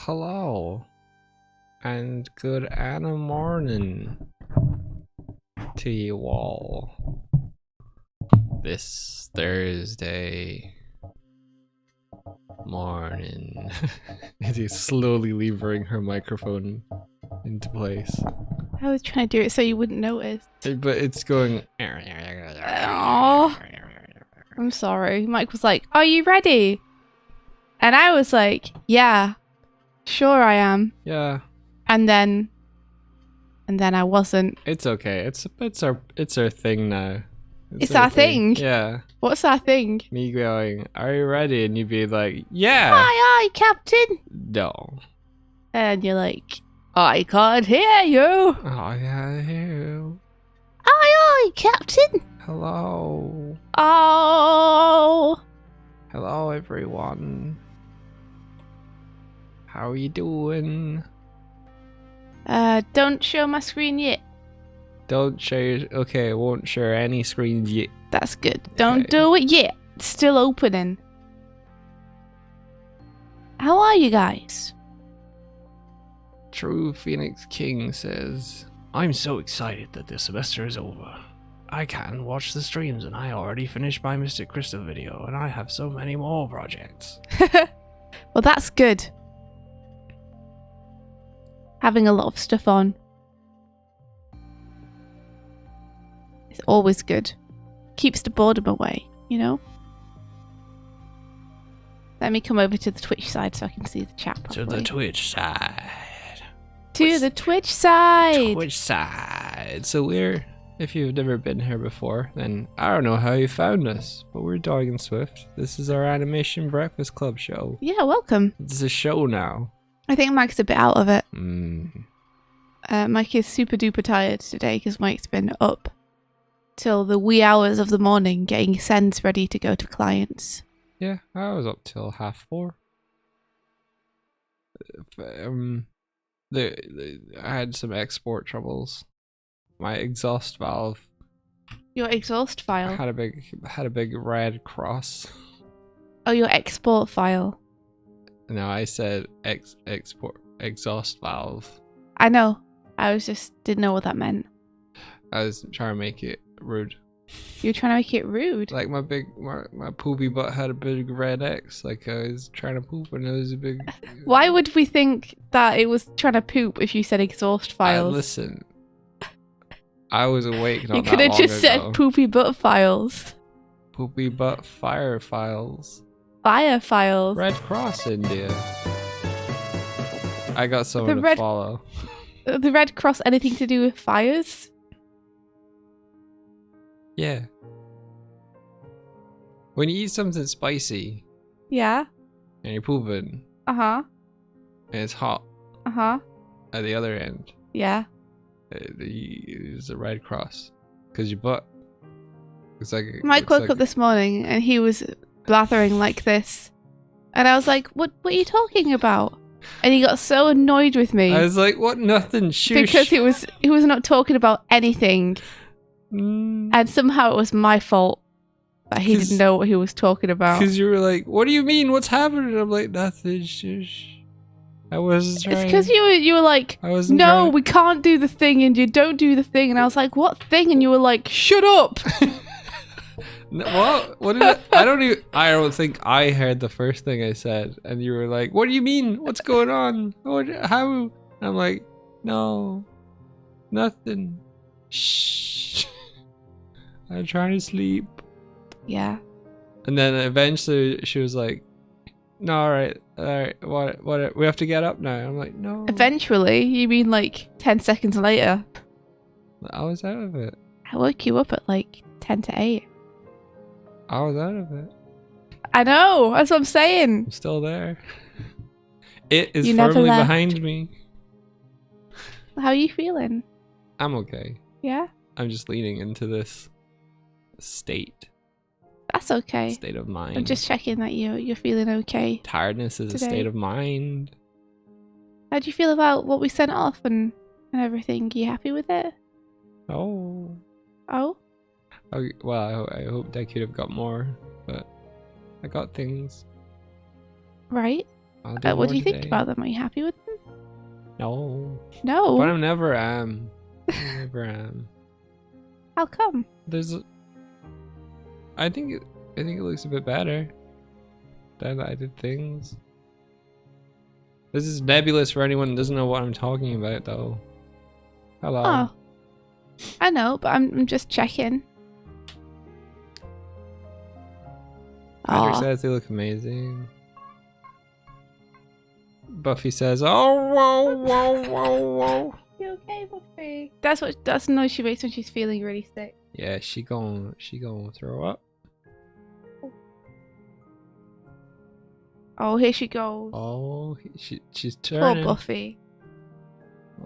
hello, and good morning to you all. This Thursday morning. It is slowly levering her microphone into place. I was trying to do it so you wouldn't notice. But it's going. Oh, I'm sorry. Mike was like, "Are you ready?" And I was like, "Yeah, sure I am." Yeah. And then I wasn't. It's okay. It's our thing now. It's our thing. Yeah. What's our thing? Me going, "Are you ready?" And you'd be like, "Yeah." Aye, aye, Captain. No. And you're like, "I can't hear you." Oh yeah, I hear you. Aye, aye, Captain. Hello. Oh. Hello, everyone. How are you doing? Don't show my screen yet. Don't share. Okay, I won't share any screens yet. That's good. Don't do it yet. It's still opening. How are you guys? True Phoenix King says, "I'm so excited that this semester is over. I can watch the streams and I already finished my Mystic Crystal video and I have so many more projects." Well, that's good. Having a lot of stuff on. It's always good. Keeps the boredom away, you know? Let me come over to the Twitch side so I can see the chat properly. To the Twitch side. To the Twitch side! Twitch side. So if you've never been here before, then I don't know how you found us, but we're Doig and Swift. This is our Animation Breakfast Club show. Yeah, welcome. It's a show now. I think Mike's a bit out of it. Mm. Mike is super duper tired today because Mike's been up till the wee hours of the morning getting sends ready to go to clients. Yeah, I was up till 4:30. I had some export troubles. My exhaust valve. Your exhaust file? had a big red cross. Oh, your export file. No, I said export exhaust valve. I know. I was just didn't know what that meant. I was trying to make it rude. You were trying to make it rude? Like my poopy butt had a big red X. Like I was trying to poop and it was a big... Why would we think that it was trying to poop if you said exhaust files? Listen. I was awake not you that could have long just ago. said poopy butt files. Poopy butt fire files. Fire files. Red Cross India. I got someone to follow. The Red Cross anything to do with fires? Yeah. When you eat something spicy. Yeah. And you're pooping. Uh-huh. And it's hot. Uh-huh. At the other end. Yeah. It's a Red Cross. Because your butt. It's like... Mike woke up this morning and he was blathering like this. And I was like, what are you talking about? And he got so annoyed with me. I was like, what? Nothing. Shush. Because he was not talking about anything. And somehow it was my fault that he didn't know what he was talking about. Because you were like, what do you mean? What's happening? I'm like, nothing. Shush. I wasn't trying. It's because you were like, no, we can't do the thing and you don't do the thing. And I was like, what thing? And you were like, shut up. No, what did I don't think I heard the first thing I said. And you were like, what do you mean? What's going on? How? And I'm like, no, nothing. Shh. I'm trying to sleep. Yeah. And then eventually she was like, no, all right, what, we have to get up now. I'm like, no. Eventually? You mean like 10 seconds later? I was out of it. I woke you up at like 10 to 8. I was out of it. I know, that's what I'm saying. I'm still there. It is firmly behind me. How are you feeling? I'm okay. Yeah? I'm just leaning into this state. That's okay. State of mind. I'm just checking that you're feeling okay. Tiredness is a state of mind. How do you feel about what we sent off and everything? Are you happy with it? Oh. Oh? Well, I hoped I could have got more, but I got things. Right. I'll do What more do you think today. about them? Are you happy with them? No. No. But I never am. I never am. How come? I think it looks a bit better. Than I did things. This is nebulous for anyone that doesn't know what I'm talking about, though. Hello. Oh. I know, but I'm just checking. Patrick Aw. says they look amazing. Buffy says, "Oh, whoa, whoa, whoa, whoa." You okay, Buffy? That's the noise she makes when she's feeling really sick. Yeah, she gon' throw up. Oh, here she goes. Oh, she's Poor turning. Buffy.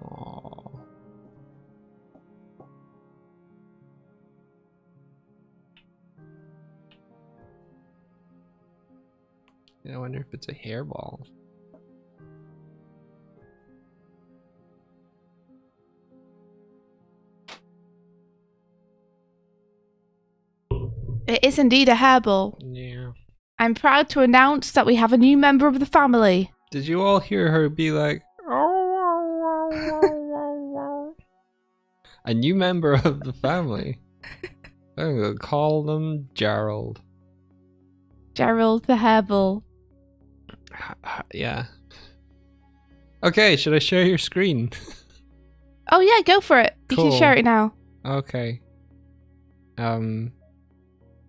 Oh. I wonder if it's a hairball. It is indeed a hairball. Yeah. I'm proud to announce that we have a new member of the family. Did you all hear her be like, "Oh, a new member of the family"? I'm gonna call them Gerald. Gerald the hairball. Yeah. Okay, should I share your screen? Oh yeah, go for it. You Cool. can share it now. Okay.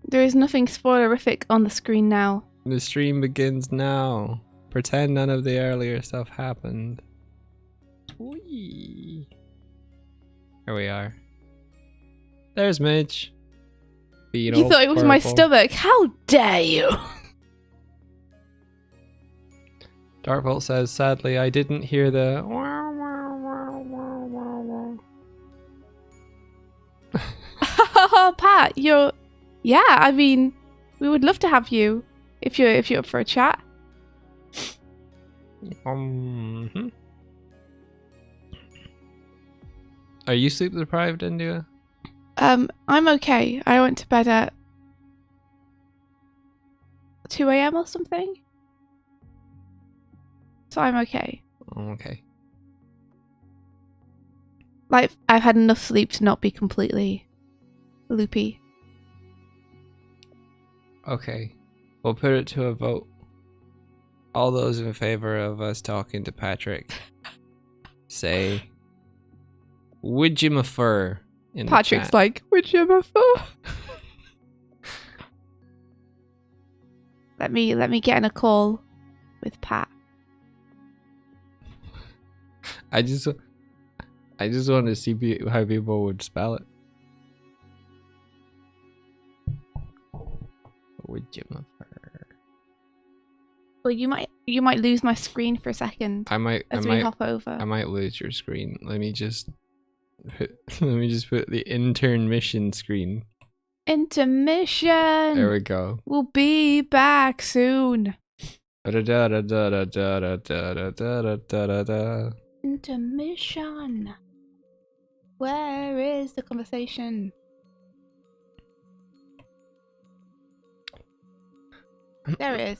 There is nothing spoilerific on the screen now. The stream begins now. Pretend none of the earlier stuff happened. Whee. Here we are. There's Midge. Being You all thought it was my purple. stomach. How dare you? Darkbolt says, sadly, I didn't hear the. Pat, you're... Yeah, I mean, we would love to have you if you're up for a chat. Hmm. Are you sleep deprived, India? I'm okay. I went to bed at 2 a.m. or something. So I'm okay. Oh, okay. Like, I've had enough sleep to not be completely loopy. Okay. We'll put it to a vote. All those in favor of us talking to Patrick say, would you prefer? In Patrick's the chat. like, would you prefer? Let me get in a call with Pat. I just want to see how people would spell it. Would you prefer? Well, you might lose my screen for a second I might hop over. I might lose your screen. Let me just put the intern mission screen. Intermission. There we go. We'll be back soon. Intermission. Where is the conversation? There it is.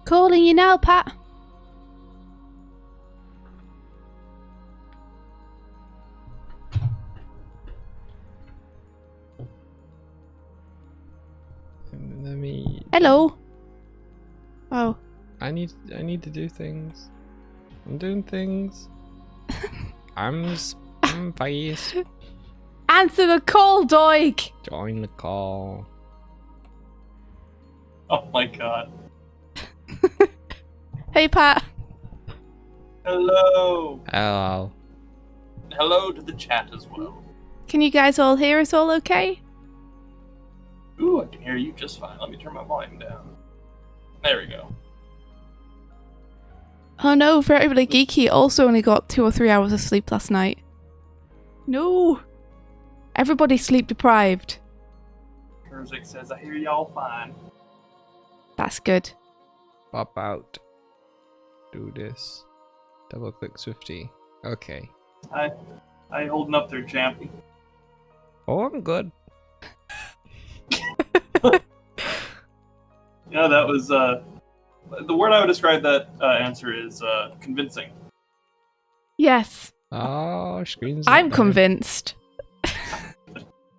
Calling you now, Pat. Let me. Hello. Oh. I need to do things. I'm doing things. I'm faced. Answer the call, Doig. Join the call. Oh my god. Hey, Pat. Hello. Hello. Hello to the chat as well. Can you guys all hear us all okay? Ooh, I can hear you just fine. Let me turn my volume down. There we go. Oh no, for everybody geeky, also only got 2 or 3 hours of sleep last night. No. Everybody's sleep deprived. Kurzik says, I hear y'all fine. That's good. Pop out. Do this. Double click Swifty. Okay. Hi holding up there, Champy. Oh, I'm good. Yeah, that was the word I would describe that answer is convincing. Yes, Oh, screen's I'm not there. convinced.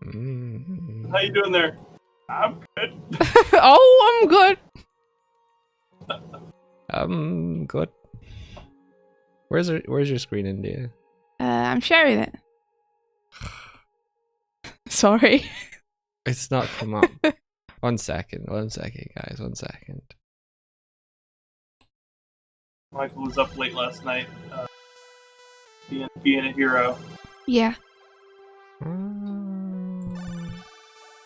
Mm. How you doing there? I'm good. Oh, I'm good. Good. Where's your screen, India? I'm sharing it. Sorry. It's not come up. One second, guys. 1 second. Michael was up late last night, being a hero. Yeah,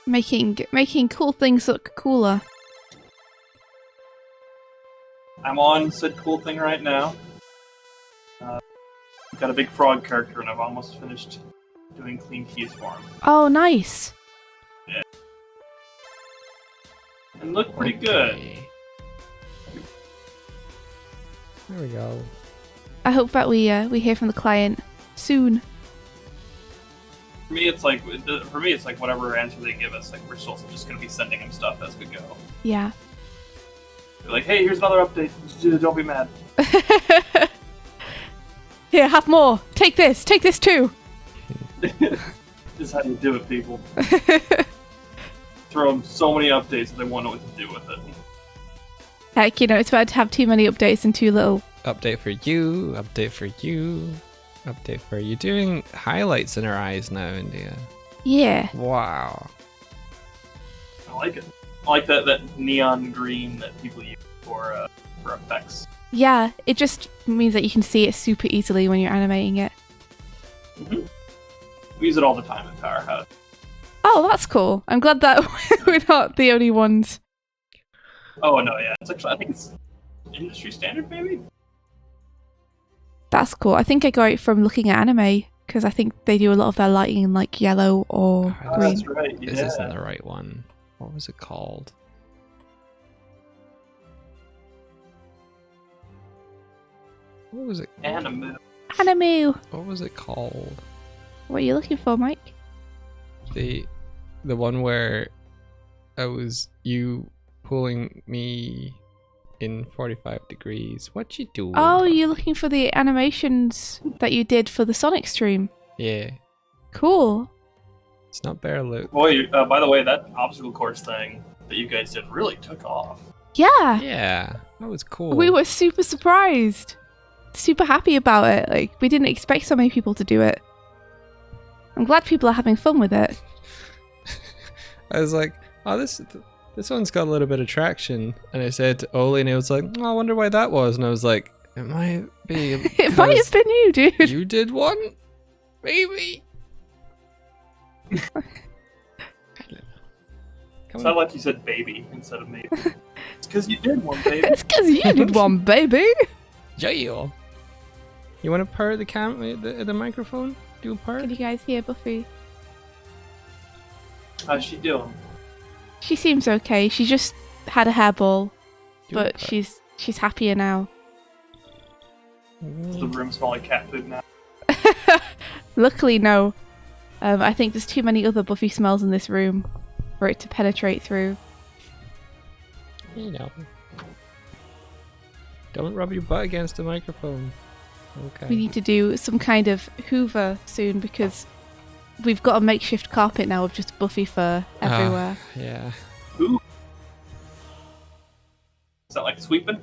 making cool things look cooler. I'm on said cool thing right now. Got a big frog character, and I've almost finished doing clean keys for him. Oh, nice. And look pretty good. Okay. There we go. I hope that we hear from the client soon. For me, it's like whatever answer they give us. Like we're still just gonna be sending them stuff as we go. Yeah. They're like, hey, here's another update. Don't be mad. Here, have more. Take this too. This is how you do it, people. Throw them so many updates that they won't know what to do with it. Heck, it's bad to have too many updates and too little. Update for you. Update for you. Update for you. Doing highlights in her eyes now, India. Yeah. Wow. I like it. I like that neon green that people use for effects. Yeah, it just means that you can see it super easily when you're animating it. Mm-hmm. We use it all the time in Powerhouse. Oh, that's cool. I'm glad that we're not the only ones. Oh no, yeah, it's actually I think it's industry standard, maybe. That's cool. I think I got it from looking at anime because I think they do a lot of their lighting in like yellow or Oh, green. That's right. Yeah. This isn't the right one. What was it called? What was it? Anime. Anime. What was it called? What are you looking for, Mike? The one where I was you pulling me in 45 degrees. What you doing? Oh, you're looking for the animations that you did for the Sonic stream. Yeah, Cool. it's not bare look. Boy, by the way, that obstacle course thing that you guys did really took off. Yeah. Yeah, that was cool. We were super surprised. Super happy about it. Like, we didn't expect so many people to do it. I'm glad people are having fun with it. I was like, oh, this one's got a little bit of traction. And I said to Oli, and he was like, oh, I wonder why that was. And I was like, it might be. It might have been you, dude. You did one? Maybe. Come Sounded on. like you said baby instead of maybe. It's because you did one, baby. It's because you did one, baby. Yeah. You want to purr the microphone? Do a purr? Can you guys hear Buffy? How's she doing? She seems okay. She just had a hairball, Do a but purr. she's happier now. Does the room smell like cat food now? Luckily, no. I think there's too many other Buffy smells in this room for it to penetrate through. You know. Don't rub your butt against the microphone. Okay. We need to do some kind of Hoover soon because we've got a makeshift carpet now with just Buffy fur everywhere. Yeah. Ooh. Is that like sweeping?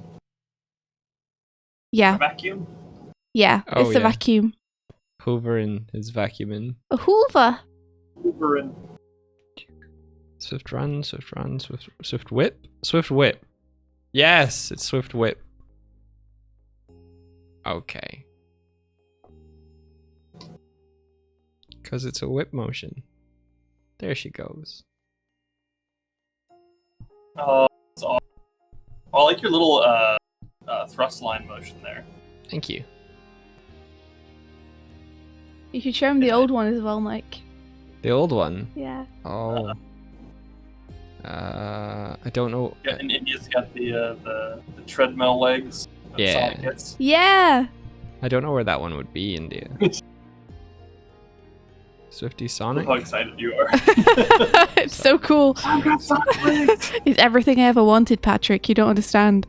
Yeah, Vacuum? yeah, Oh, it's the yeah. vacuum. Hoover and his vacuuming. A Hoover. Hoover and Swift run, swift whip, swift whip. Yes, it's swift whip. Okay. Because it's a whip motion. There she goes. oh, it's awesome. Oh, I like your little thrust line motion there. Thank you. You should show him the old one as well, Mike. The old one. Yeah. Oh. I don't know. Yeah, and India's got the treadmill legs. That Yeah. Sonic hits. Yeah. I don't know where that one would be, India. Swifty Sonic. How excited you are. It's so cool. I've got Sonic legs! It's everything I ever wanted, Patrick. You don't understand.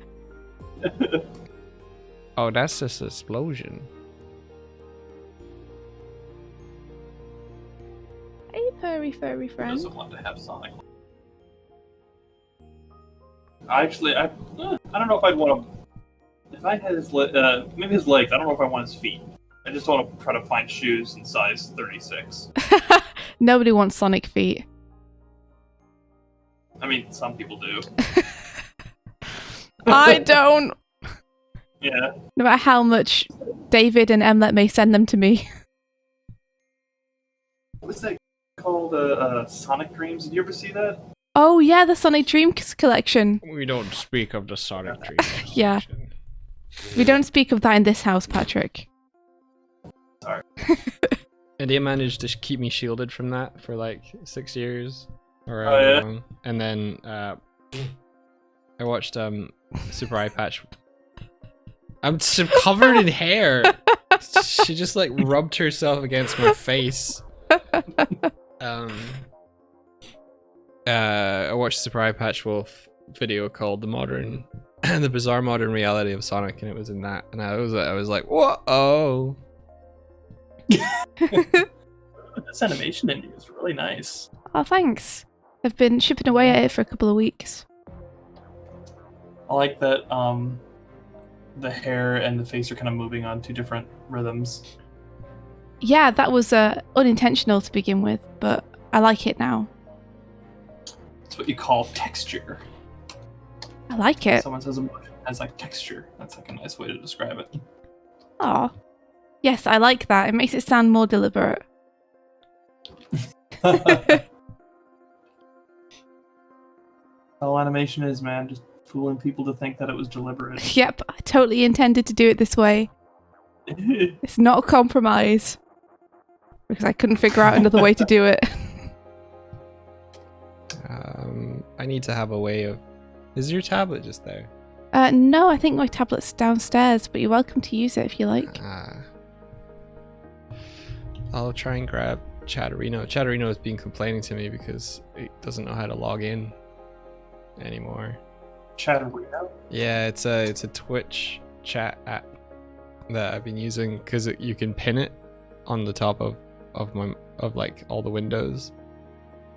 Oh, that's just an explosion. Hey, furry Who friend. doesn't want to have Sonic? Actually, I don't know if I'd want to. If I had his maybe his legs. I don't know if I want his feet. I just want to try to find shoes in size 36. Nobody wants Sonic feet. I mean, some people do. I don't. Yeah. No matter how much David and Emlet may send them to me. What's that called? Sonic Dreams. Did you ever see that? Oh yeah, the Sonic Dreams collection. We don't speak of the Sonic Dream. Yeah. We don't speak of that in this house, Patrick. Sorry. And they managed to keep me shielded from that for like 6 years. Or Oh, yeah? long. And then I watched Super Eye Patch. I'm covered in hair. She just like rubbed herself against my face. I watched Super Eye Patch Wolf video called the Bizarre Modern Reality of Sonic, and it was in that, and I was like, whoa. This animation in you is really nice. Oh, thanks. I've been chipping away at it for a couple of weeks. I like that the hair and the face are kind of moving on two different rhythms. Yeah, that was unintentional to begin with, but I like it now. It's what you call texture. I like it. Someone says emotion has like texture. That's like a nice way to describe it. Aw. Yes, I like that. It makes it sound more deliberate. All animation is, man, just fooling people to think that it was deliberate. Yep, I totally intended to do it this way. It's not a compromise. Because I couldn't figure out another way to do it. I need to have a way of... Is your tablet just there? No, I think my tablet's downstairs, but you're welcome to use it if you like. I'll try and grab Chatterino. Chatterino has been complaining to me because it doesn't know how to log in anymore. Chatterino? Yeah, it's a Twitch chat app that I've been using because you can pin it on the top of like all the windows.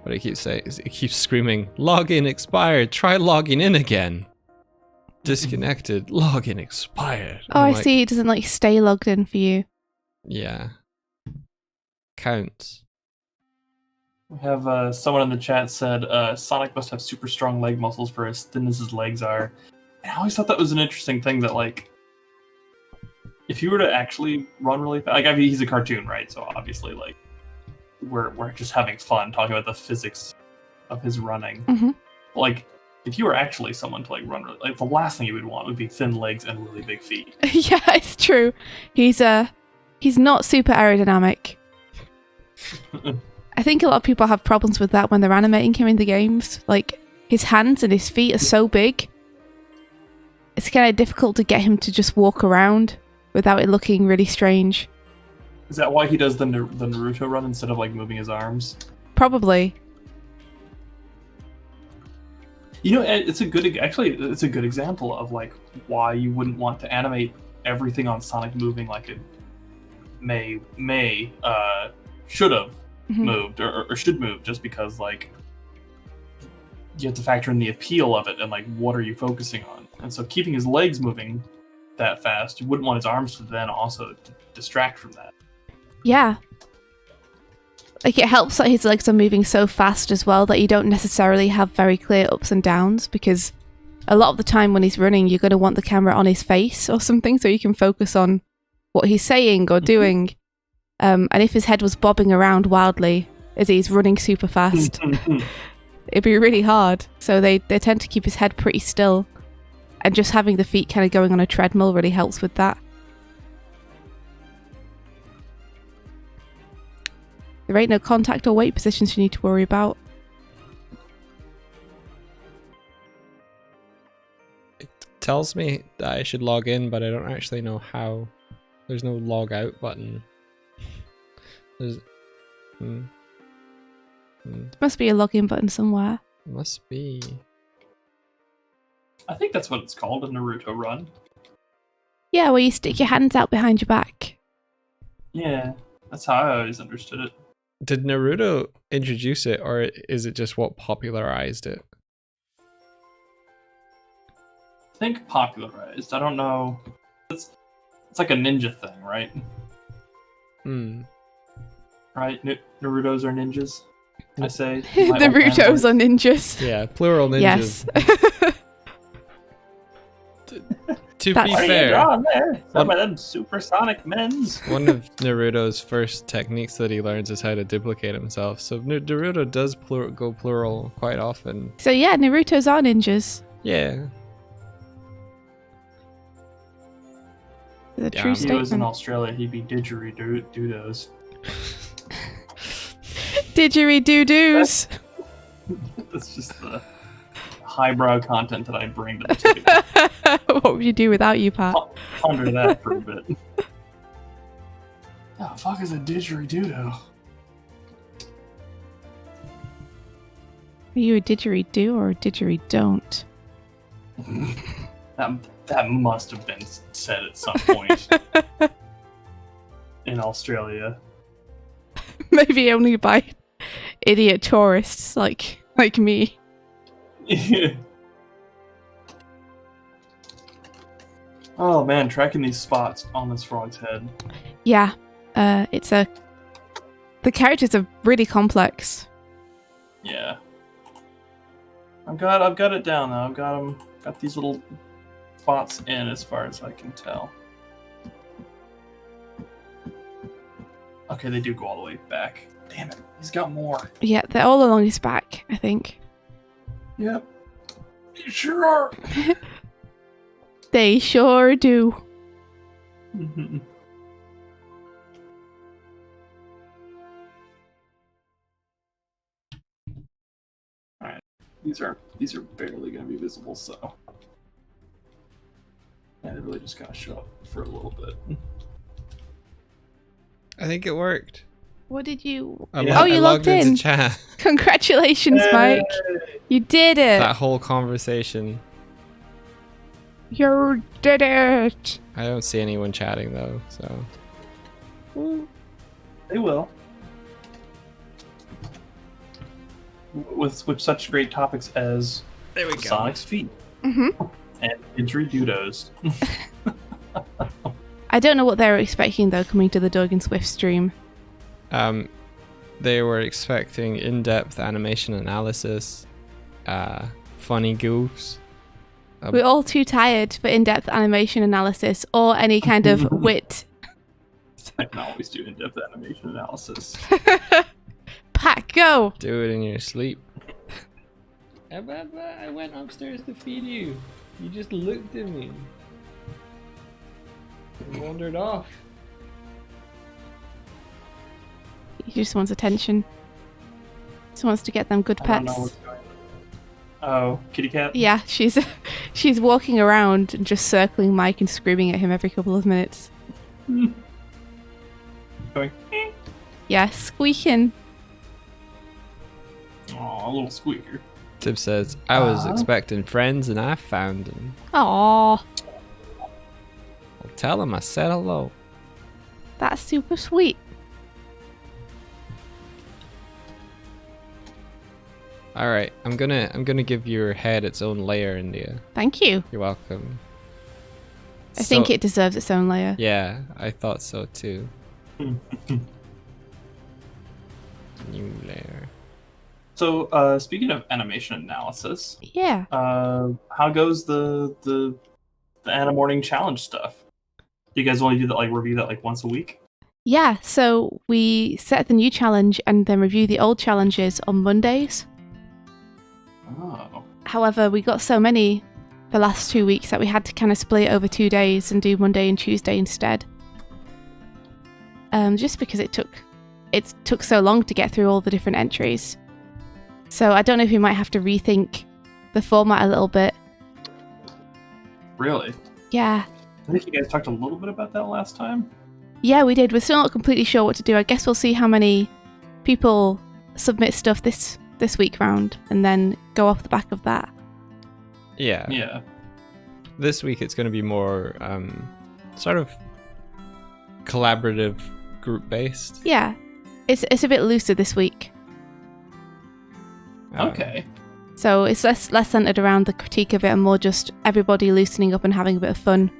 But it keeps screaming, login expired, try logging in again. Disconnected, login expired. Oh, I see. It doesn't like stay logged in for you. Yeah. Counts. We have someone in the chat said Sonic must have super strong leg muscles for as thin as his legs are. And I always thought that was an interesting thing that, like, if you were to actually run really fast, like, I mean, he's a cartoon, right? So obviously, like, we're just having fun talking about the physics of his running. Mm-hmm. Like, if you were actually someone to like run, like, the last thing you would want would be thin legs and really big feet. Yeah, it's true. He's not super aerodynamic. I think a lot of people have problems with that when they're animating him in the games. Like, his hands and his feet are so big. It's kind of difficult to get him to just walk around without it looking really strange. Is that why he does the Naruto run instead of like moving his arms? Probably. You know, it's a good example of like why you wouldn't want to animate everything on Sonic moving like it should have moved or should move, just because like you have to factor in the appeal of it and like what are you focusing on. And so keeping his legs moving that fast, you wouldn't want his arms to then also distract from that. Yeah. Like, it helps that his legs are moving so fast as well that you don't necessarily have very clear ups and downs, because a lot of the time when he's running, you're going to want the camera on his face or something so you can focus on what he's saying or doing. And if his head was bobbing around wildly as he's running super fast, it'd be really hard. So they tend to keep his head pretty still. And just having the feet kind of going on a treadmill really helps with that. There ain't no contact or weight positions you need to worry about. It tells me that I should log in, but I don't actually know how. There's no log out button. Hmm. Hmm. Must be a login button somewhere. Must be. I think that's what it's called, a Naruto run. Yeah, where you stick your hands out behind your back. Yeah, that's how I always understood it. Did Naruto introduce it, or is it just what popularized it? I think popularized. I don't know. It's like a ninja thing, right? Hmm. Right? Narutos are ninjas. I say. Narutos are ninjas. Yeah, plural ninjas. Yes. To That's- be What are you fair, drawing there? Some of them supersonic men's. one of Naruto's first techniques that he learns is how to duplicate himself. So Naruto does go plural quite often. So yeah, Narutos are ninjas. Yeah. It's a Yeah, true if If he was in statement. Australia, he'd be didgeridoodos. Didgeridoo-doos. That's just the highbrow content that I bring to the table. What would you do without you, Pat? Ponder that for a bit. Oh, fuck is a didgeridoo? Are you a didgeridoo or a didgeridon't? That must have been said at some point in Australia. Maybe only by idiot tourists like me. Oh man, tracking these spots on this frog's head. Yeah, the characters are really complex. Yeah. I've got it down though. Got these little spots in as far as I can tell. Okay, they do go all the way back. Damn it, he's got more. Yeah, they're all along his back, I think. Yep. You sure are. They sure do. Alright. These are barely gonna be visible, so. Yeah, they really just gotta show up for a little bit. I think it worked. What did you... Yeah. Oh, you I logged in. into chat. Congratulations, Mike. You did it. That whole conversation. You did it. I don't see anyone chatting though, so. They will. With such great topics as There we Sonic's feet Mm-hmm. and didgeridoos. I don't know what they were expecting, though, coming to the Doig and Swift stream. They were expecting in-depth animation analysis, funny goofs. We're all too tired for in-depth animation analysis or any kind of wit. I can always do in-depth animation analysis. Pat, go! Do it in your sleep. I went upstairs to feed you. You just looked at me. You wandered off. He just wants attention. Just wants to get them good I don't know pets. what's going on. Oh, kitty cat? Yeah, she's walking around and just circling Mike and screaming at him every couple of minutes. Going, Yeah, squeaking. oh, a little squeaker. Tib says, I was expecting friends and I found them. Aww, I'll tell them I said hello. that's super sweet. All right, I'm gonna give your head its own layer, India. Thank you. You're welcome. I think it deserves its own layer. Yeah, I thought so too. New layer. So, speaking of animation analysis, Yeah. how goes the Animating challenge stuff? Do you guys only do that, like, review that, like, once a week? Yeah, so we set the new challenge and then review the old challenges on Mondays. Oh. However, we got so many the last 2 weeks that we had to kind of split it over 2 days and do Monday and Tuesday instead. Just because it took so long to get through all the different entries. So I don't know if we might have to rethink the format a little bit. Really? Yeah. I think you guys talked a little bit about that last time. Yeah, we did. We're still not completely sure what to do. I guess we'll see how many people submit stuff this week round and then go off the back of that. Yeah. Yeah. This week it's going to be more sort of collaborative, group based. Yeah, it's a bit looser this week. Okay. So it's less centered around the critique of it and more just everybody loosening up and having a bit of fun.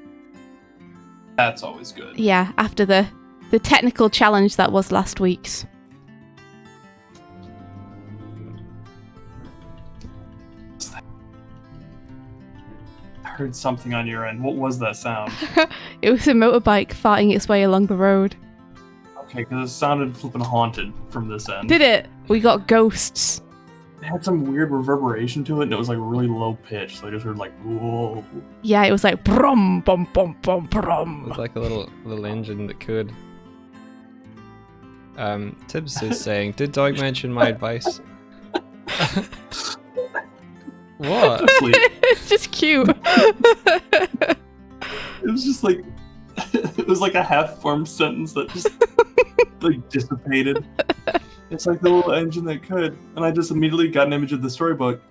That's always good. Yeah, after the technical challenge that was last week's. I heard something on your end. What was that sound? It was a motorbike farting its way along the road. Okay, because it sounded flippin' haunted from this end. Did it? We got ghosts. It had some weird reverberation to it, and it was like really low pitch, so I just heard like, whoa. Yeah, it was like brum bum bum bum It brum. was like a little engine that could. Tibbs is saying, did Doig mention my advice? What? It's just cute. It was just like, it was like a half-formed sentence that just like dissipated. It's like the little engine that could, and I just immediately got an image of the storybook,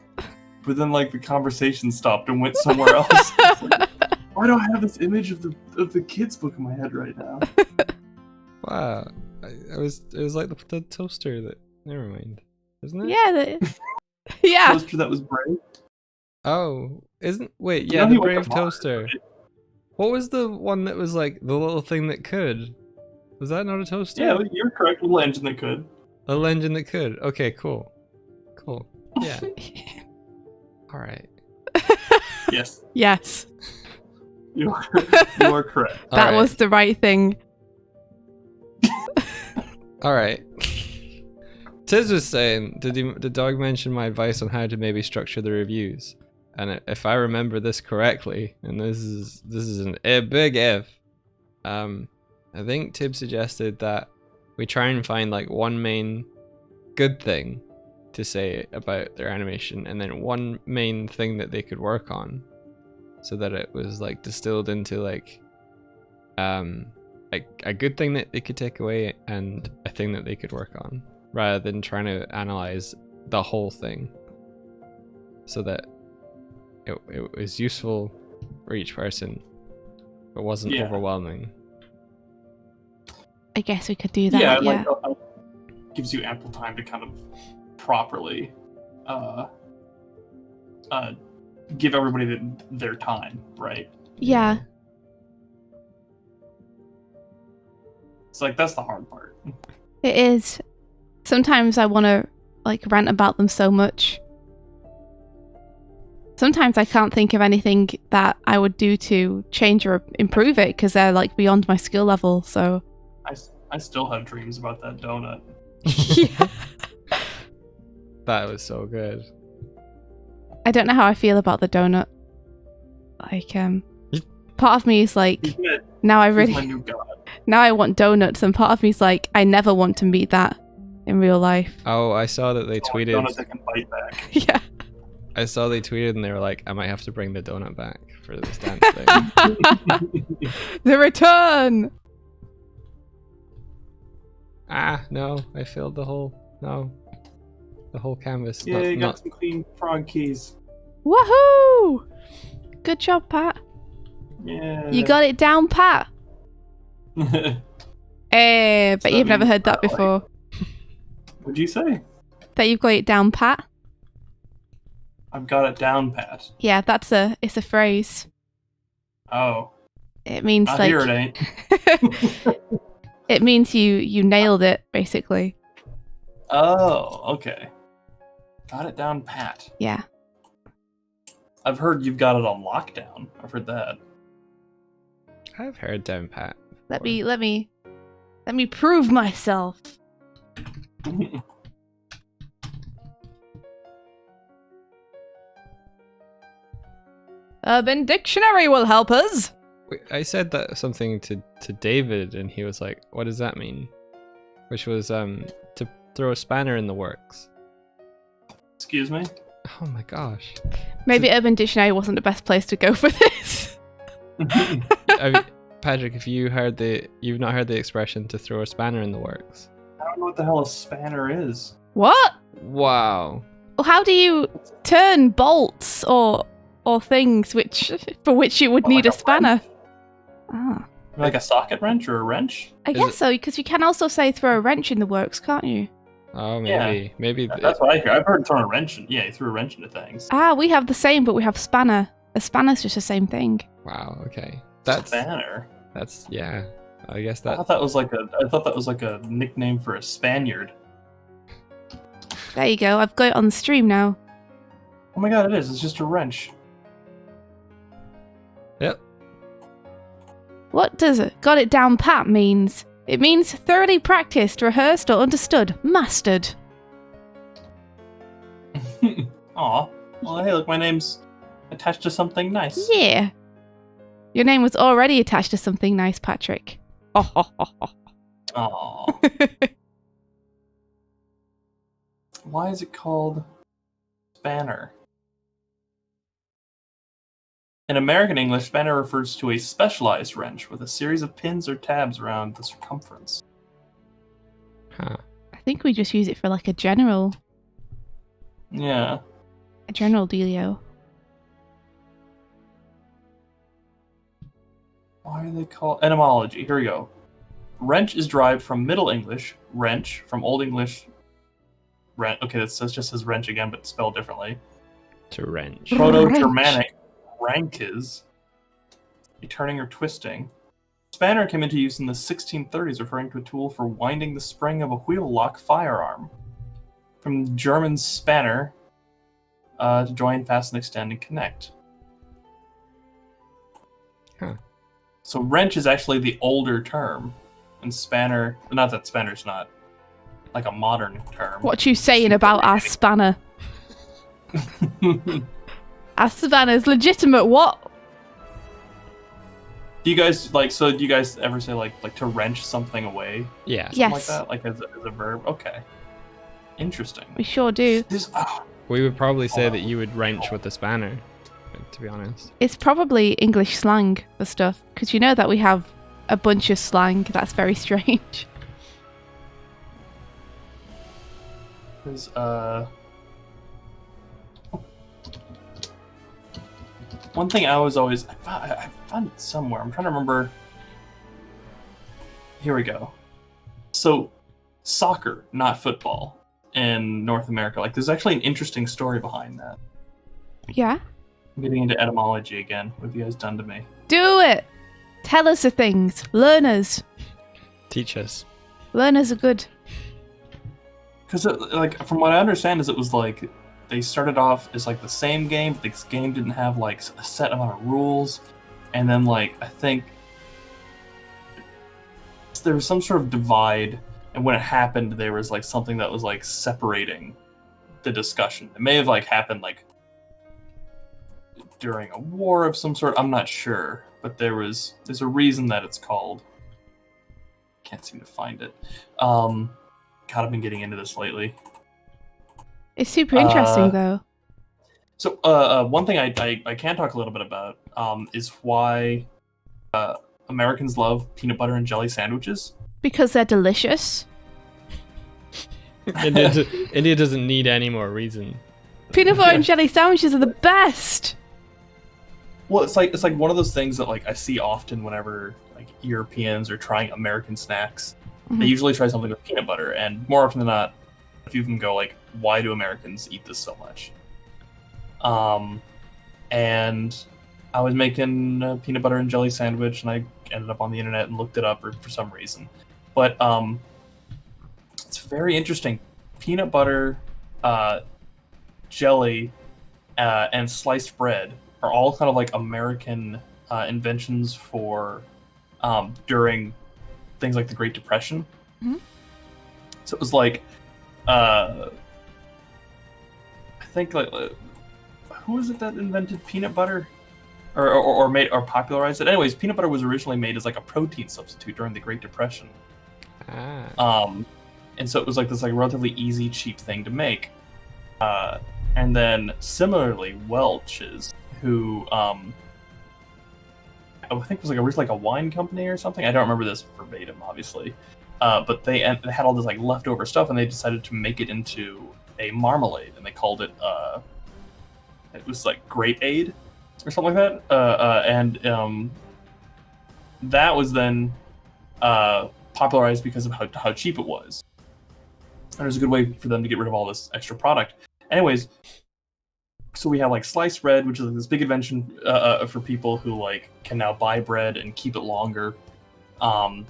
but then like the conversation stopped and went somewhere else. Like, why do I have this image of the kids book in my head right now? Wow. It was like the toaster that. Never mind, isn't it? Yeah. Yeah. Toaster that was brave. Oh, isn't wait? You Yeah, know the he went brave to Mars, toaster. right? What was the one that was like the little thing that could? Was that not a toaster? Yeah, you're correct. Little engine that could. A little engine that could. Okay, cool. Yeah. All right. Yes, Yes. you are correct. All That right. was the right thing. All right. Tiz was saying, did Doig mention my advice on how to maybe structure the reviews? And if I remember this correctly, and this is a big if, I think Tib suggested that we try and find like one main good thing to say about their animation, and then one main thing that they could work on, so that it was like distilled into like a good thing that they could take away and a thing that they could work on, rather than trying to analyze the whole thing, so that it was useful for each person but wasn't overwhelming. I guess we could do that. Yeah, Yeah. like gives you ample time to kind of properly give everybody their time, right? Yeah. It's like that's the hard part. It is. Sometimes I want to like rant about them so much. Sometimes I can't think of anything that I would do to change or improve it because they're like beyond my skill level. So I still have dreams about that donut. yeah. That was so good. I don't know how I feel about the donut. Like, part of me is like, He's my now I he's my really, new god. now I want donuts, and part of me is like, I never want to meet that in real life. Oh, I saw that they I want a tweeted. donut that can bite back. Yeah. I saw they tweeted and they were like, I might have to bring the donut back for this dance thing. The return. No, I filled the whole canvas. Yeah, you got Not- some clean frog keys. Woohoo! Good job, Pat. Yeah. You got it down, Pat. Eh, but So you've that never means heard that Pat, like- before. What'd you say? That you've got it down, Pat. I've got it down, Pat. Yeah, it's a phrase. Oh, It means not like here it ain't. it means you nailed it, basically. Oh, okay. Got it down, Pat. Yeah. I've heard you've got it on lockdown. I've heard that. I've heard down pat. Let me prove myself. Urban Dictionary will help us. Wait, I said that something to David, and he was like, "What does that mean?" Which was to throw a spanner in the works. Excuse me? Oh my gosh! Maybe Urban Dictionary wasn't the best place to go for this. I mean, Patrick, if you've not heard the expression to throw a spanner in the works. How don't know what the hell a spanner is. What? Wow. Well, how do you turn bolts or things for which you would What, need like a spanner? wrench? Ah, Like a socket wrench or a wrench? I Is guess it- so, because you can also say throw a wrench in the works, can't you? Oh, Yeah. maybe. That's what I hear. I've heard throwing a wrench. Yeah, you threw a wrench into things. Ah, we have the same, but we have spanner. A spanner's just the same thing. Wow. Okay. Spanner. Yeah. I guess I that. thought that was like a nickname for a Spaniard. There you go. I've got it on the stream now. Oh my god, it is. It's just a wrench. Yep. What does it got it down pat means? It means thoroughly practiced, rehearsed, or understood. Mastered. Aw. Well, hey, look, my name's attached to something nice. Yeah. Your name was already attached to something nice, Patrick. Aw. Why is it called spanner? In American English, spanner refers to a specialized wrench with a series of pins or tabs around the circumference. Huh. I think we just use it for like a general Yeah. dealio. Why are they called etymology? Here we go. Wrench is derived from Middle English, wrench, from Old English, wrench. Okay, that just says wrench again, but spelled differently. To wrench. Proto-Germanic rankes, a turning or twisting. Spanner came into use in the 1630s, referring to a tool for winding the spring of a wheel-lock firearm. From German spanner, to join, fasten, extend, and connect. Huh. So wrench is actually the older term, and spanner, not that spanner's not like a modern term. What you saying about our spanner? Our spanner's legitimate. What? Do you guys do you guys ever say like to wrench something away? Yeah. Something like Yes, that? Like as a verb? Okay. Interesting. we sure do. We would probably say that you would wrench with the spanner, to be honest. It's probably English slang for stuff, because you know that we have a bunch of slang that's very strange. There's one thing I was always I found it somewhere. I'm trying to remember. Here we go. So, soccer, not football, in North America. Like, there's actually an interesting story behind that. Yeah? I'm getting into etymology again. What have you guys done to me? Do it! Tell us the things. Learners. Teach us. Learners are good. Because, like, from what I understand, is it was like they started off as like the same game, but this game didn't have like a set amount of rules, and then like I think there was some sort of divide, and when it happened, there was like something that was like separating the discussion. It may have like happened like during a war of some sort. I'm not sure, but there's a reason that it's called. Can't seem to find it. God, I've been getting into this lately. It's super interesting, though. So, one thing I can talk a little bit about is why Americans love peanut butter and jelly sandwiches. Because they're delicious. India doesn't need any more reason. Peanut butter and jelly sandwiches are the best! Well, it's like one of those things that like I see often whenever like Europeans are trying American snacks. Mhm. They usually try something with peanut butter, and more often than not, a few of them go like, "Why do Americans eat this so much?" And I was making a peanut butter and jelly sandwich, and I ended up on the internet and looked it up for some reason. But it's very interesting. Peanut butter, jelly, and sliced bread are all kind of like American inventions for during things like the Great Depression. Mhm. So it was like, I think like, who was it that invented peanut butter, or made or popularized it? Anyways, peanut butter was originally made as like a protein substitute during the Great Depression. Ah. And so it was like this like relatively easy, cheap thing to make. And then similarly, Welch's, who I think was like originally like a wine company or something. I don't remember this verbatim, obviously. But they had all this like leftover stuff, and they decided to make it into a marmalade, and they called it it was like grape aid or something like that. And that was then popularized because of how cheap it was. And it was a good way for them to get rid of all this extra product. Anyways, so we have like sliced bread, which is like this big invention for people who like can now buy bread and keep it longer.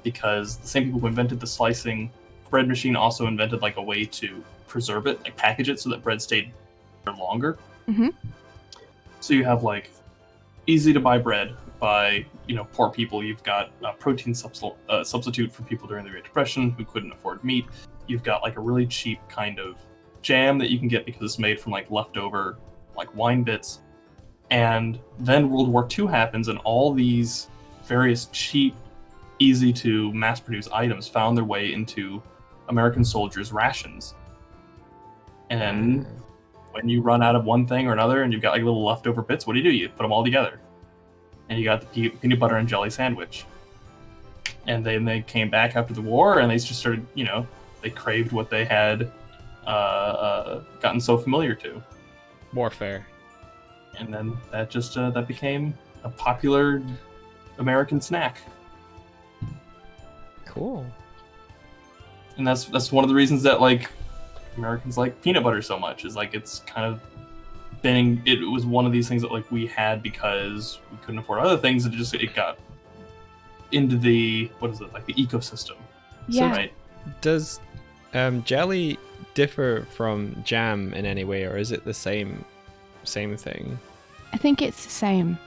Because the same people who invented the slicing bread machine also invented like a way to preserve it, like package it so that bread stayed longer. Mm-hmm. So you have like easy to buy bread by poor people. You've got a protein substitute for people during the Great Depression who couldn't afford meat. You've got like a really cheap kind of jam that you can get because it's made from like leftover like wine bits. And then World War II happens, and all these various cheap, easy to mass produce items found their way into American soldiers' rations. And when you run out of one thing or another and you've got like little leftover bits, what do? You put them all together. And you got the peanut butter and jelly sandwich. And then they came back after the war, and they just started, they craved what they had gotten so familiar to. Warfare. And then that just that became a popular American snack. Cool. And that's one of the reasons that like Americans like peanut butter so much, is like it's kind of been, it was one of these things that like we had because we couldn't afford other things, and it got into the the ecosystem. Yeah. So, right. Does jelly differ from jam in any way, or is it the same thing? I think it's the same.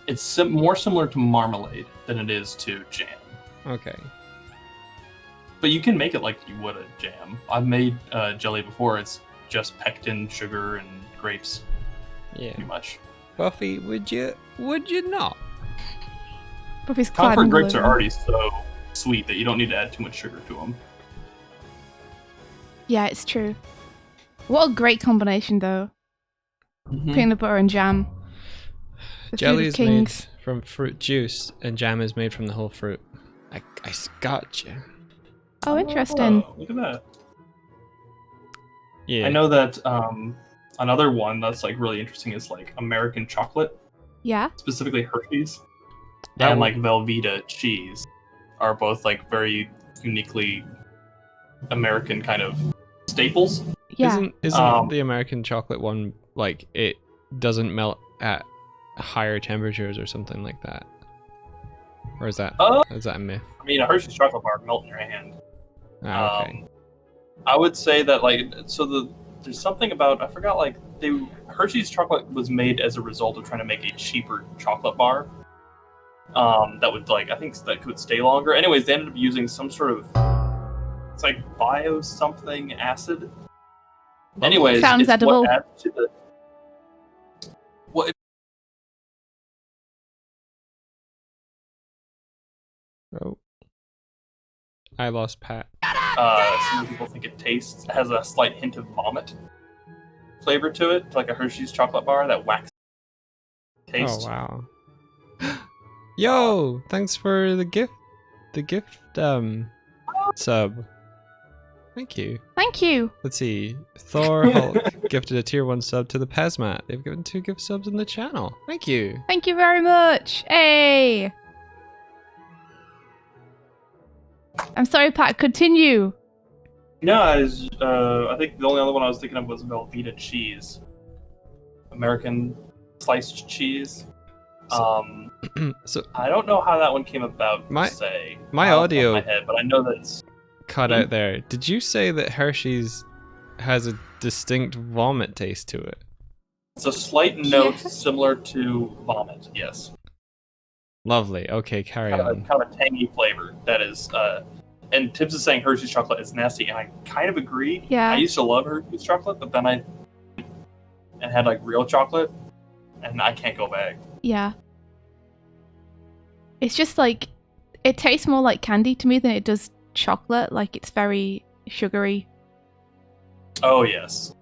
It's more similar to marmalade than it is to jam. Okay. But you can make it like you would a jam. I've made jelly before. It's just pectin, sugar, and grapes. Yeah. Pretty much. Buffy, would you not? Buffy's Comfort grapes are glowing. already so sweet that you don't need to add too much sugar to them. Yeah, it's true. What a great combination, though. Mm-hmm. Peanut butter and jam. The Jelly food of is made kings. from fruit juice, and jam is made from the whole fruit. I gotcha. Oh, interesting. Oh, look at that. Yeah. I know that another one that's like really interesting is like American chocolate, Yeah. specifically Hershey's, That and one- like Velveeta cheese are both like very uniquely American kind of staples. Yeah. Isn't the American chocolate one like it doesn't melt at higher temperatures or something like that? Or is that a myth? I mean, a Hershey's chocolate bar melt in your hand. Ah, okay. I would say that like there's something about, I forgot, like Hershey's chocolate was made as a result of trying to make a cheaper chocolate bar. That would I think that could stay longer. Anyways, they ended up using some sort of, it's like bio something acid. Anyways, Sounds it's edible. what adds to the Oh. I lost Pat. some people think it has a slight hint of vomit flavor to it, like a Hershey's chocolate bar, that wax taste. Oh wow. Yo, thanks for the gift. Sub. Thank you. Thank you. Let's see. Thor Hulk gifted a tier 1 sub to the Pasmat. They've given 2 gift subs in the channel. Thank you. Thank you very much. Hey. I'm sorry, Pat. Continue. No, I think the only other one I was thinking of was Velveeta cheese, American sliced cheese. So I don't know how that one came about. My off the audio top of my head, but I know that it's cut out there. Did you say that Hershey's has a distinct vomit taste to it? it's a slight note Yeah. similar to vomit. Yes, Lovely. Okay, carry kind on. of a tangy flavor. That is. And Tibbs is saying Hershey's chocolate is nasty, and I kind of agree. Yeah. I used to love Hershey's chocolate, but then I had like real chocolate, and I can't go back. Yeah. It's just like, it tastes more like candy to me than it does chocolate. Like, it's very sugary. Oh yes.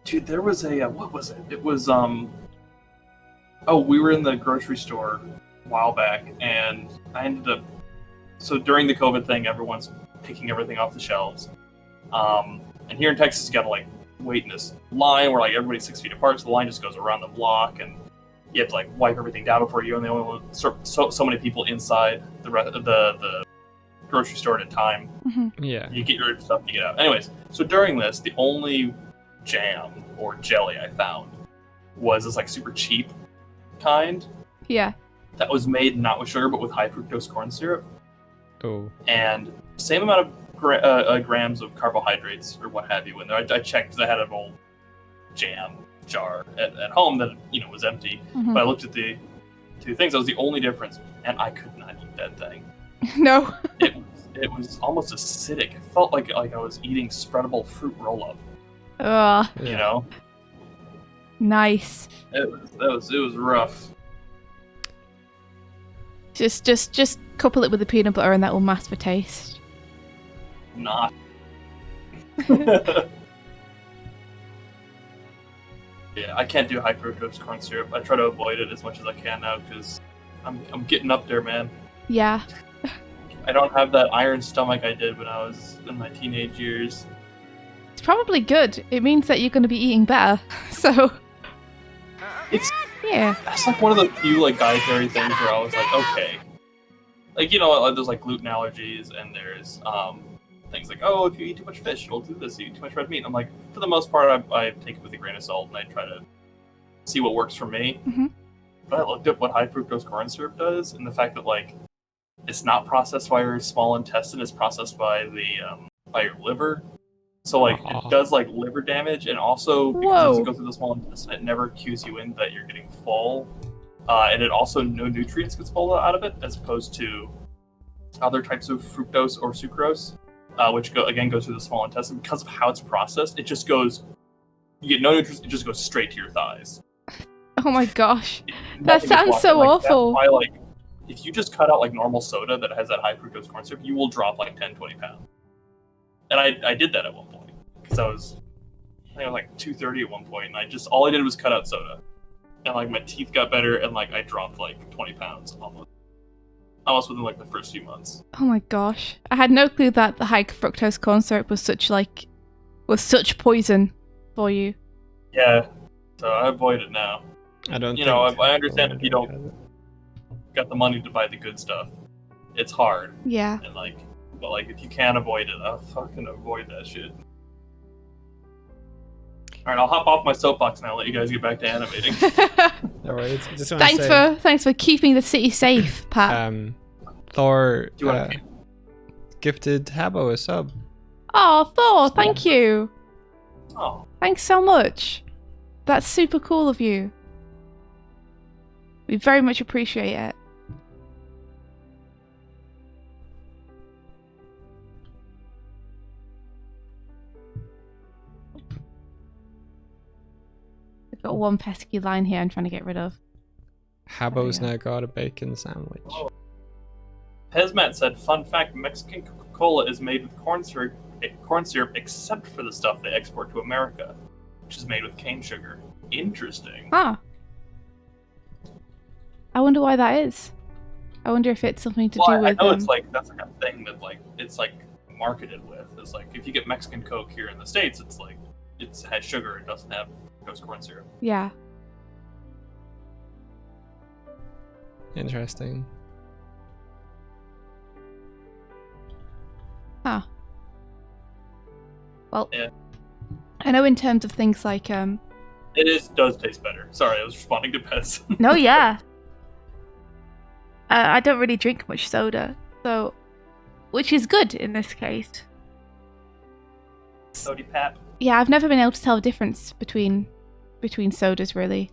Dude, there was a what was it? It was oh, we were in the grocery store a while back, and I ended up. So during the COVID thing, everyone's picking everything off the shelves. And here in Texas, you gotta like wait in this line where like everybody's 6 feet apart, so the line just goes around the block, and you have to like wipe everything down before you. And they only want so many people inside the grocery store at a time. Mm-hmm. Yeah. You get your stuff, you get out. Anyways, so during this, the only jam or jelly I found was this like super cheap kind Yeah. that was made not with sugar but with high fructose corn syrup, Oh. and same amount of grams of carbohydrates or what have you in there. I checked because I had an old jam jar at home that was empty. Mm-hmm. But I looked at the two things. That was the only difference, and I could not eat that thing. No. It was almost acidic. It felt like I was eating spreadable fruit roll-up. Ugh. Yeah. You know, Nice. it was rough. Just couple it with the peanut butter and that will mask for taste. Not. Yeah, I can't do high fructose corn syrup. I try to avoid it as much as I can now because I'm getting up there, man. Yeah. I don't have that iron stomach I did when I was in my teenage years. It's probably good. It means that you're going to be eating better. So, It's yeah. that's like one of the few like dietary things where I was like, okay, like there's like gluten allergies and there's things like, oh, if you eat too much fish, it'll do this. If you eat too much red meat. I'm like, for the most part, I take it with a grain of salt and I try to see what works for me. Mm-hmm. But I looked at what high fructose corn syrup does, and the fact that like it's not processed by your small intestine; it's processed by by your liver. So like it does like liver damage, and also because it doesn't go through the small intestine, it never cues you in that you're getting full, and it also no nutrients gets pulled out of it, as opposed to other types of fructose or sucrose, which goes through the small intestine. Because of how it's processed, it just goes. You get no nutrients; it just goes straight to your thighs. Oh my gosh. That Nothing is sounds blocked. so Like, awful. That's why, like, if you just cut out like normal soda that has that high fructose corn syrup, you will drop like 10-20 pounds. And I did that at one point because I think I was like 230 at one point, and all I did was cut out soda, and like my teeth got better, and like I dropped like 20 pounds almost within like the first few months. Oh my gosh. I had no clue that the high fructose corn syrup was such poison for you. Yeah, so I avoid it now. I don't. I understand if you don't got the money to buy the good stuff, it's hard. Yeah. And but if you can avoid it, I'll fucking avoid that shit. Alright, I'll hop off my soapbox now and let you guys get back to animating. All right. Just want to say, Thanks for keeping the city safe, Pat. Thor Do you want to gifted Habbo a sub. Oh, Thor, thank you. Oh, Thanks so much. That's super cool of you. We very much appreciate it. I've got one pesky line here I'm trying to get rid of. Habbo's There you now got a bacon sandwich. Oh. Pezmat said, fun fact, Mexican Coca-Cola is made with corn syrup except for the stuff they export to America, which is made with cane sugar. Interesting. Ah. I wonder why that is. I wonder if it's something to do I with... know it's that's like a thing that it's like marketed with. It's like if you get Mexican Coke here in the States, it's like it has sugar, it doesn't have corn syrup. Yeah. Interesting. Huh. Well, Yeah. I know in terms of things like It does taste better. Sorry, I was responding to Pez. No, yeah. I don't really drink much soda, so which is good in this case. Sody pap. Yeah, I've never been able to tell the difference between sodas, really.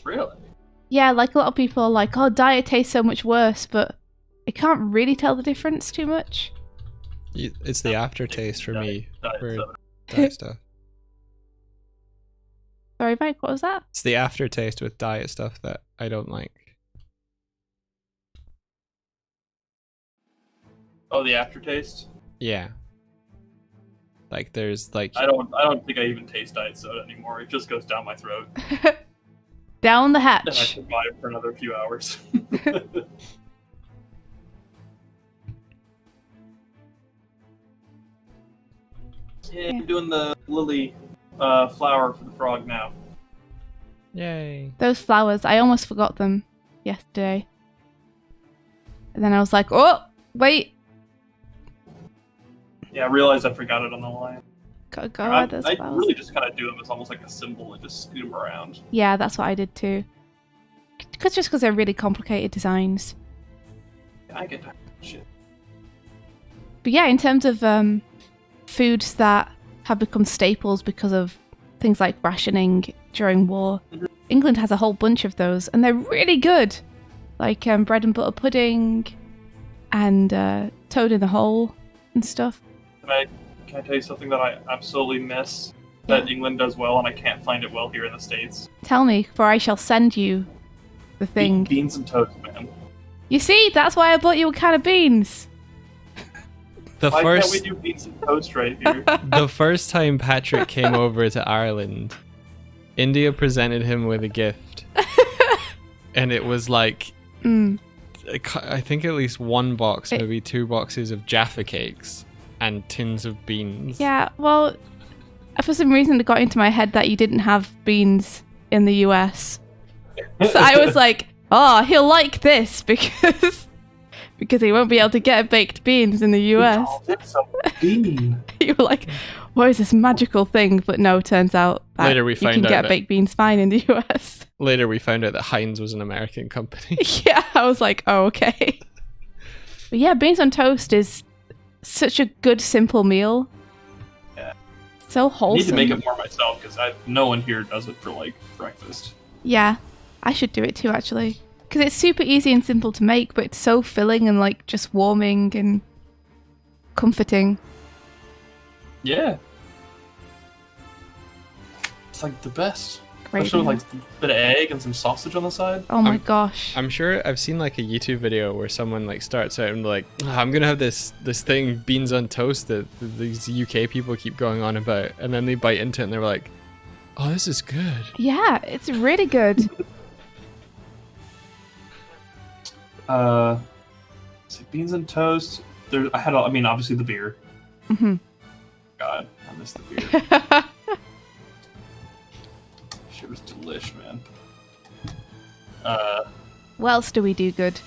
Really? Yeah, like a lot of people are like, oh, diet tastes so much worse, but I can't really tell the difference too much. It's the aftertaste for me for soda. diet stuff. Sorry, Mike, what was that? It's the aftertaste with diet stuff that I don't like. Oh, the aftertaste? Yeah. Like there's like I don't think I even taste diet soda anymore. It just goes down my throat. Down the And I hatch. survived for another few hours. Yeah, I'm doing the lily flower for the frog now. Yay. Those flowers, I almost forgot them yesterday. And then I was like, oh, wait. Yeah, I realized I forgot it on the line. Gotta go add those I flowers. really just kind of do them as almost like a symbol and just scoot them around. Yeah, that's what I did too. Because they're really complicated designs. Yeah, I get that shit. But yeah, in terms of foods that have become staples because of things like rationing during war, England has a whole bunch of those, and they're really good. Like bread and butter pudding, and toad in the hole, and stuff. Can I tell you something that I absolutely miss that England does well, and I can't find it well here in the States? Tell me, for I shall send you the thing. Beans and toast, man. You see, that's why I bought you a can of beans. Why can't we do beans and toast right here? The first time Patrick came over to Ireland, India presented him with a gift. And it was like, I think at least one box, maybe 2 boxes of Jaffa cakes and tins of beans. Yeah, well, for some reason it got into my head that you didn't have beans in the US. So I was like, oh, he'll like this because he won't be able to get baked beans in the US. It's a bean. You were like, what is this magical thing? But no, turns out that Later we you found can out get that- baked beans fine in the US. Later we found out that Heinz was an American company. Yeah, I was like, oh, okay. But yeah, beans on toast is such a good, simple meal. Yeah. So I wholesome. need to make it more myself because no one here does it for like breakfast. Yeah, I should do it too, actually. Because it's super easy and simple to make, but it's so filling and like just warming and comforting. Yeah. It's like the best. Great. Especially with like a bit of egg and some sausage on the side. Oh my gosh. I'm sure I've seen like a YouTube video where someone like starts out and like, I'm gonna have this thing, beans on toast, that these UK people keep going on about, and then they bite into it and they're like, oh, this is good. Yeah, it's really good. So beans and toast. I mean, obviously the beer. Hmm. God, I miss the beer. Shit was delish, man. What else do we do good?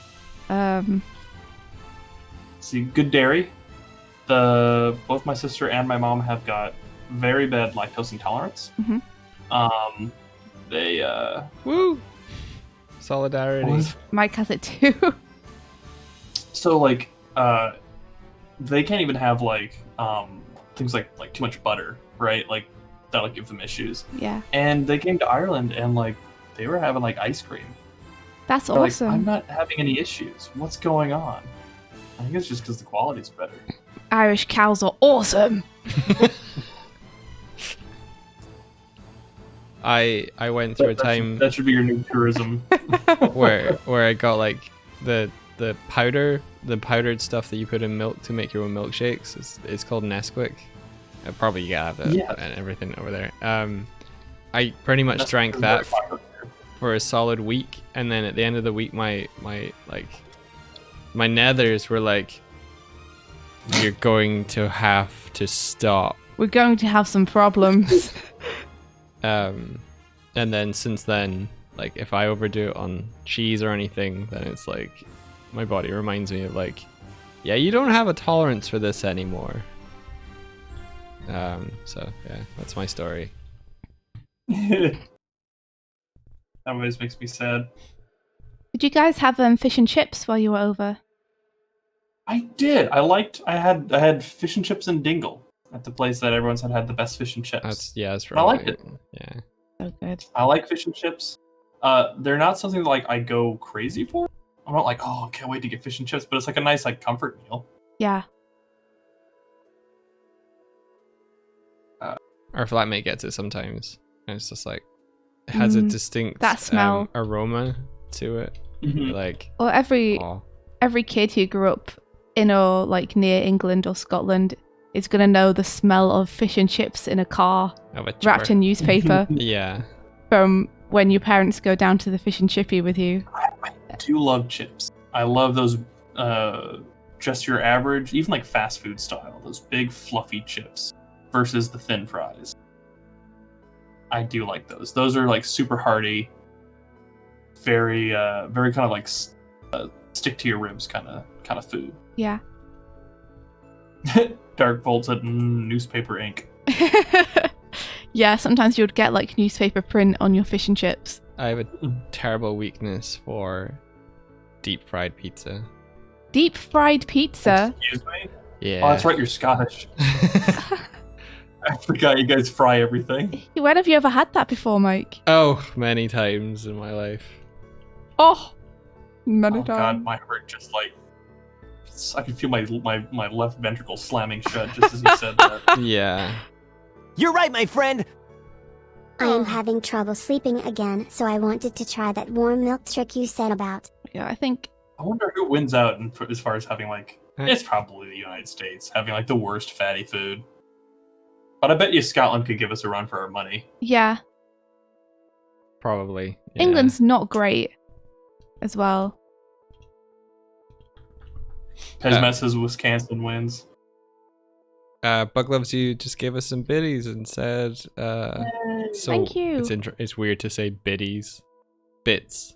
See, good dairy. Both my sister and my mom have got very bad lactose intolerance. Mhm. They Woo! Solidarity. Mike has it too. So like they can't even have like things like too much butter, right? Like that'll give them issues. Yeah, And they came to Ireland and like they were having like ice cream. that's They're awesome. like, I'm not having any issues. What's going on? I think it's just because the quality's better. Irish cows are awesome. I went through a time That should be your new tourism. where I got like the powdered stuff that you put in milk to make your own milkshakes. It's called Nesquik. Probably you have it and everything over there. I pretty much drank that for a solid week, and then at the end of the week, my nethers were like, "You're going to have to stop." We're going to have some problems. And then since then, like if I overdo it on cheese or anything, then it's like my body reminds me of like, yeah, you don't have a tolerance for this anymore. So yeah, that's my story. That always makes me sad. Did you guys have fish and chips while you were over? I did. I had fish and chips and dingle at the place that everyone's had the best fish and chips. That's I liked it. Yeah. So good. I like fish and chips. They're not something that, like I go crazy for. I'm not like, oh, can't wait to get fish and chips, but it's like a nice like comfort meal. Yeah. Our flatmate gets it sometimes, and it's just like it has a distinct that smell. aroma to it. Like, Or every kid who grew up in or like near England or Scotland is gonna know the smell of fish and chips in a car of a wrapped in newspaper yeah. from when your parents go down to the fish and chippy with you. I do love chips. I love those just your average, even like fast food style, those big fluffy chips versus the thin fries. I do like those. Those are like super hearty, very kind of like stick to your ribs kind of food. Yeah. Dark Bolt said newspaper ink. Yeah, sometimes you would get like newspaper print on your fish and chips. I have a terrible weakness for deep fried pizza. Deep fried pizza? Excuse me? Yeah. Oh, that's right, you're Scottish. I forgot you guys fry everything. When have you ever had that before, Mike? Oh, many times in my life. Oh, many Oh times. god, my heart just like... I could feel my left ventricle slamming shut just as he said that. Yeah. You're right, my friend. I am having trouble sleeping again, so I wanted to try that warm milk trick you said about. Yeah, I think... I wonder who wins out as far as having like... It's probably the United States, having like the worst fatty food. But I bet you Scotland could give us a run for our money. Yeah. Probably. Yeah. England's not great as well. Pesmet says Wisconsin wins. Bug Loves You just gave us some biddies and said, so Thank you. It's weird to say biddies. Bits.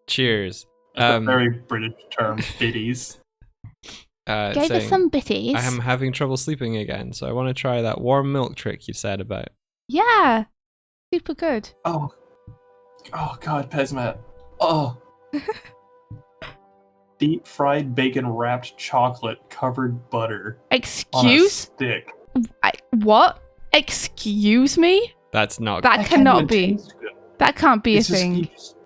Cheers. That's a very British term, biddies. Gave us saying, some bitties. I am having trouble sleeping again, so I want to try that warm milk trick you said about. Yeah. Super good. Oh god, Pesmet. Oh. Deep fried bacon wrapped chocolate covered butter on a Excuse? stick. What? Excuse me? That's not That cannot be. That can't be It's a just, thing. you're just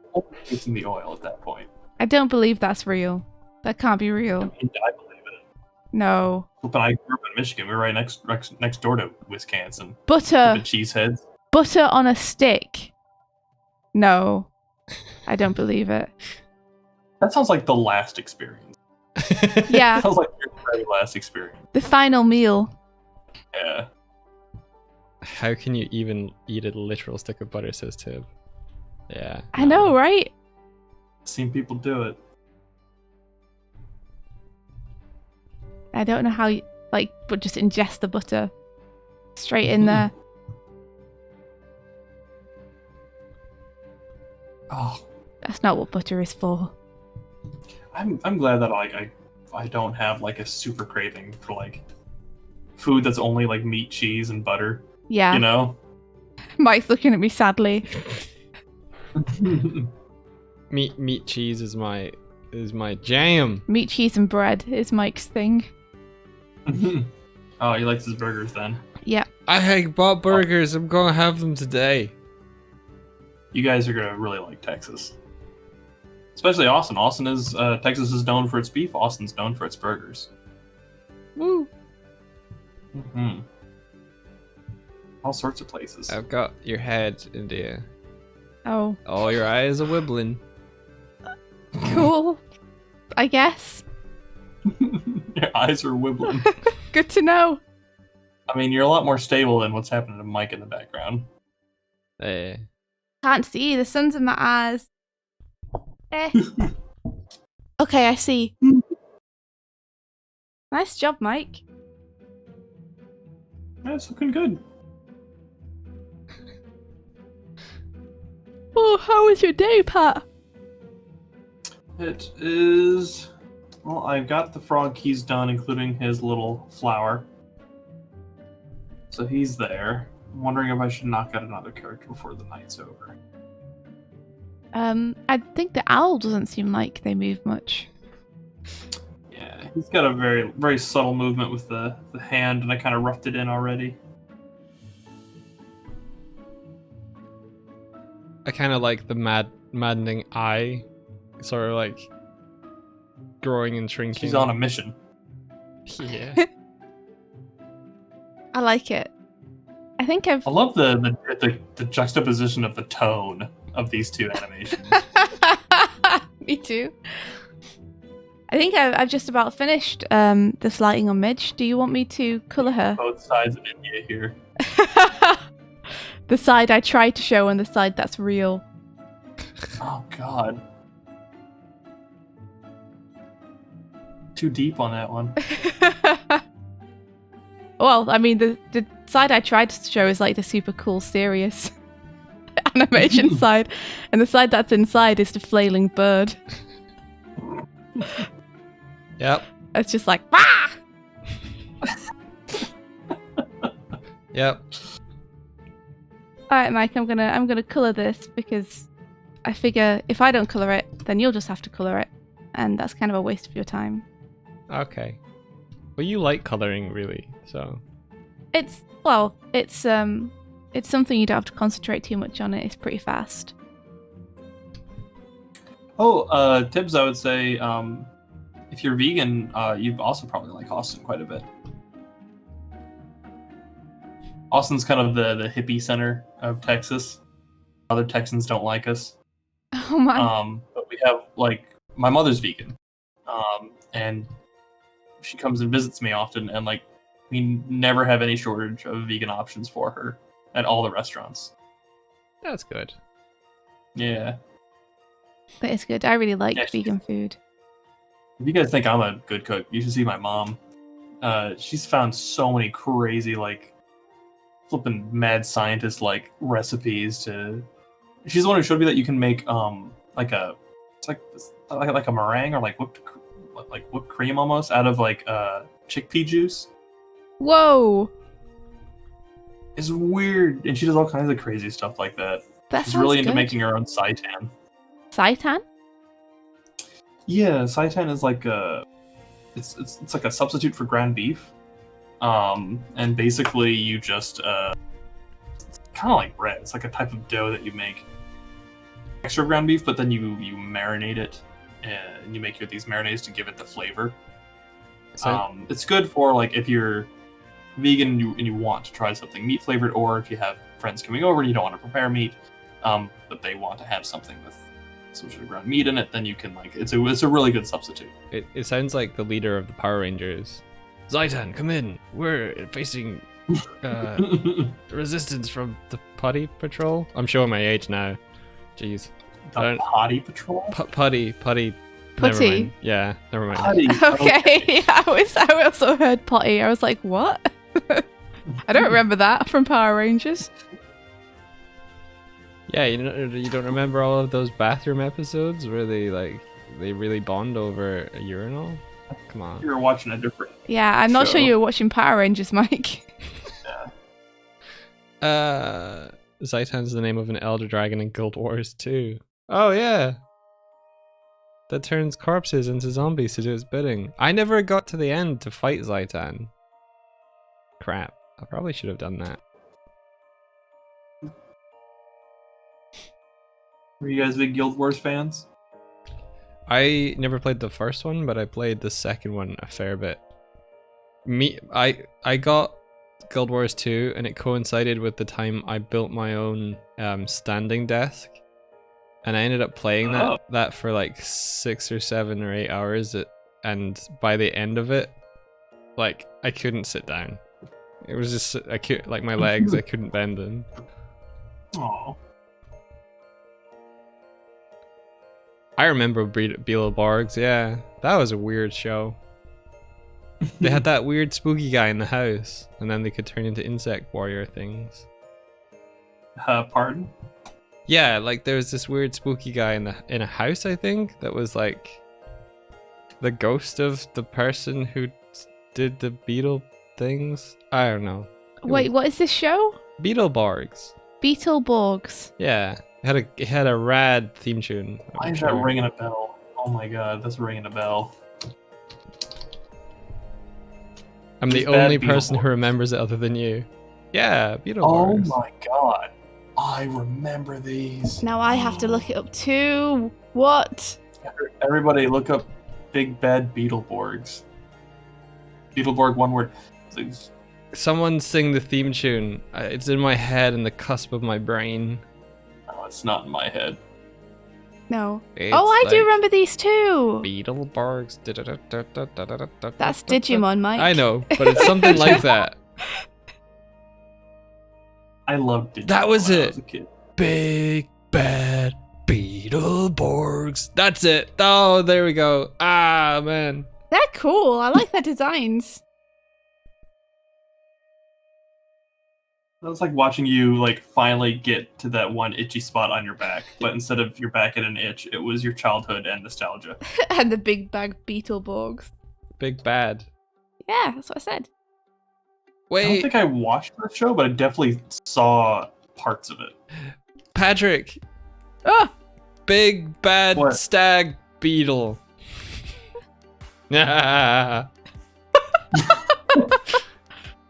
tasting the oil at that point. I don't believe that's real. That can't be real. I believe it. No. But I grew up in Michigan. We were right next door to Wisconsin. Butter. The cheeseheads. Butter on a stick. No. I don't believe it. That sounds like the last experience. Yeah. Sounds like your very last experience. The final meal. Yeah. How can you even eat a literal stick of butter, says Tib. Yeah. I know, right? Seen people do it. I don't know how you, but just ingest the butter. Straight in there. Oh, That's not what butter is for. I'm glad that I don't have like a super craving for like food that's only like meat, cheese, and butter. Yeah. You know? Mike's looking at me sadly. Meat cheese is my jam. Meat, cheese, and bread is Mike's thing. Oh, he likes his burgers then. Yeah. I bought burgers. I'm gonna have them today. You guys are gonna really like Texas. Especially Austin. Texas is known for its beef. Austin's known for its burgers. Woo. Mm-hmm. All sorts of places. I've got your head, India. Oh, All your eyes are wibbling. cool. I guess. Your eyes are wibbling. Good to know. I mean, you're a lot more stable than what's happening to Mike in the background. Can't see. The sun's in my eyes. Okay, I see. Nice job, Mike. Yeah, it's looking good. Oh, how was your day, Pat? It is... Well, I've got the frog keys done, including his little flower. So he's there. I'm wondering if I should knock out another character before the night's over. I think the owl doesn't seem like they move much. Yeah, he's got a very, very subtle movement with the hand, and I kind of roughed it in already. I kind of like the maddening eye, sort of like growing and shrinking. She's on a mission. Yeah. I like it. I think I've... I love the juxtaposition of the tone of these two animations. Me too. I think I've just about finished this lighting on Midge. Do you want me to colour her? Both sides of India here. The side I tried to show and the side that's real. Oh God. Too deep on that one. Well, I mean, the side I tried to show is like the super cool, serious animation side, and the side that's inside is the flailing bird. Yep. It's just like, ah! Yep. All right, Mike, I'm gonna color this because I figure if I don't color it, then you'll just have to color it, and that's kind of a waste of your time. Okay. Well, you like coloring, really, so. It's something you don't have to concentrate too much on. It's pretty fast. Oh, Tibbs, I would say, if you're vegan, you'd also probably like Austin quite a bit. Austin's kind of the hippie center of Texas. Other Texans don't like us. Oh my! But we have like my mother's vegan, and she comes and visits me often, and like we never have any shortage of vegan options for her at all the restaurants. That's good. Yeah. But it's good. I really like Yeah, vegan food. If you guys think I'm a good cook, you should see my mom. She's found so many crazy, like, flipping mad scientist like recipes to. She's the one who showed me that you can make like a meringue or like whipped cream almost out of like chickpea juice. Whoa! It's weird, and she does all kinds of crazy stuff like that. That She's sounds really into good. making her own seitan. Seitan? Yeah, seitan is like it's like a substitute for ground beef. And basically you just it's kind of like bread. It's like a type of dough that you make extra ground beef, but then you marinate it and you make these marinades to give it the flavor. So, It's good for like if you're vegan and you want to try something meat flavored, or if you have friends coming over and you don't want to prepare meat, but they want to have something with some sort of ground meat in it, then you can like it's a really good substitute. it sounds like the leader of the Power Rangers. Zaitan, come in. We're facing resistance from the Putty Patrol. I'm showing my age now. Jeez. The Potty Patrol? Putty. Never Putty? mind. Yeah, never mind. Potty. Okay, I also heard potty. I was like, what? I don't remember that from Power Rangers. Yeah, you don't remember all of those bathroom episodes where they really bond over a urinal? Come on. You're watching a different. Yeah, I'm not show. sure you were watching Power Rangers, Mike. Zaitan's the name of an Elder Dragon in Guild Wars 2. Oh yeah. That turns corpses into zombies to do its bidding. I never got to the end to fight Zaitan. Crap. I probably should have done that. Were you guys big Guild Wars fans? I never played the first one, but I played the second one a fair bit. I got Guild Wars 2 and it coincided with the time I built my own standing desk. And I ended up playing that for like 6 or 7 or 8 hours, and by the end of it, like I couldn't sit down. It was just like my legs, I couldn't bend them. Aww. I remember Beetleborgs, yeah. That was a weird show. They had that weird spooky guy in the house, and then they could turn into insect warrior things. Pardon? Yeah, like there was this weird spooky guy in a house, I think, that was like the ghost of the person who did the beetle things. I don't know. Wait, what is this show? Beetleborgs. Beetleborgs. Yeah, it had a rad theme tune. Why is that ringing a bell? Oh my god, that's ringing a bell. I'm the These bad only person who Beetleborgs. remembers it other than you. Yeah, Oh Beetleborgs. my god. I remember these. Now I have to look it up too. What? Everybody look up Big Bad Beetleborgs. Beetleborg, one word. It's Someone sing the theme tune. It's in my head and the cusp of my brain. no, it's not in my head. No. It's Oh, I do like remember these too. Beetleborgs. That's Digimon, Mike. I know, but it's something like that. I loved Digimon That was when I it. was a kid. Big bad Beetleborgs. That's it. Oh, there we go. Ah, man. They're cool. I like their designs. That was like watching you like finally get to that one itchy spot on your back, but instead of your back at an itch, it was your childhood and nostalgia. And the big bag Beetleborgs. Big bad. Yeah, that's what I said. I don't Wait, think I watched the show, but I definitely saw parts of it. Patrick. Oh! Big bad What? stag beetle. Ah.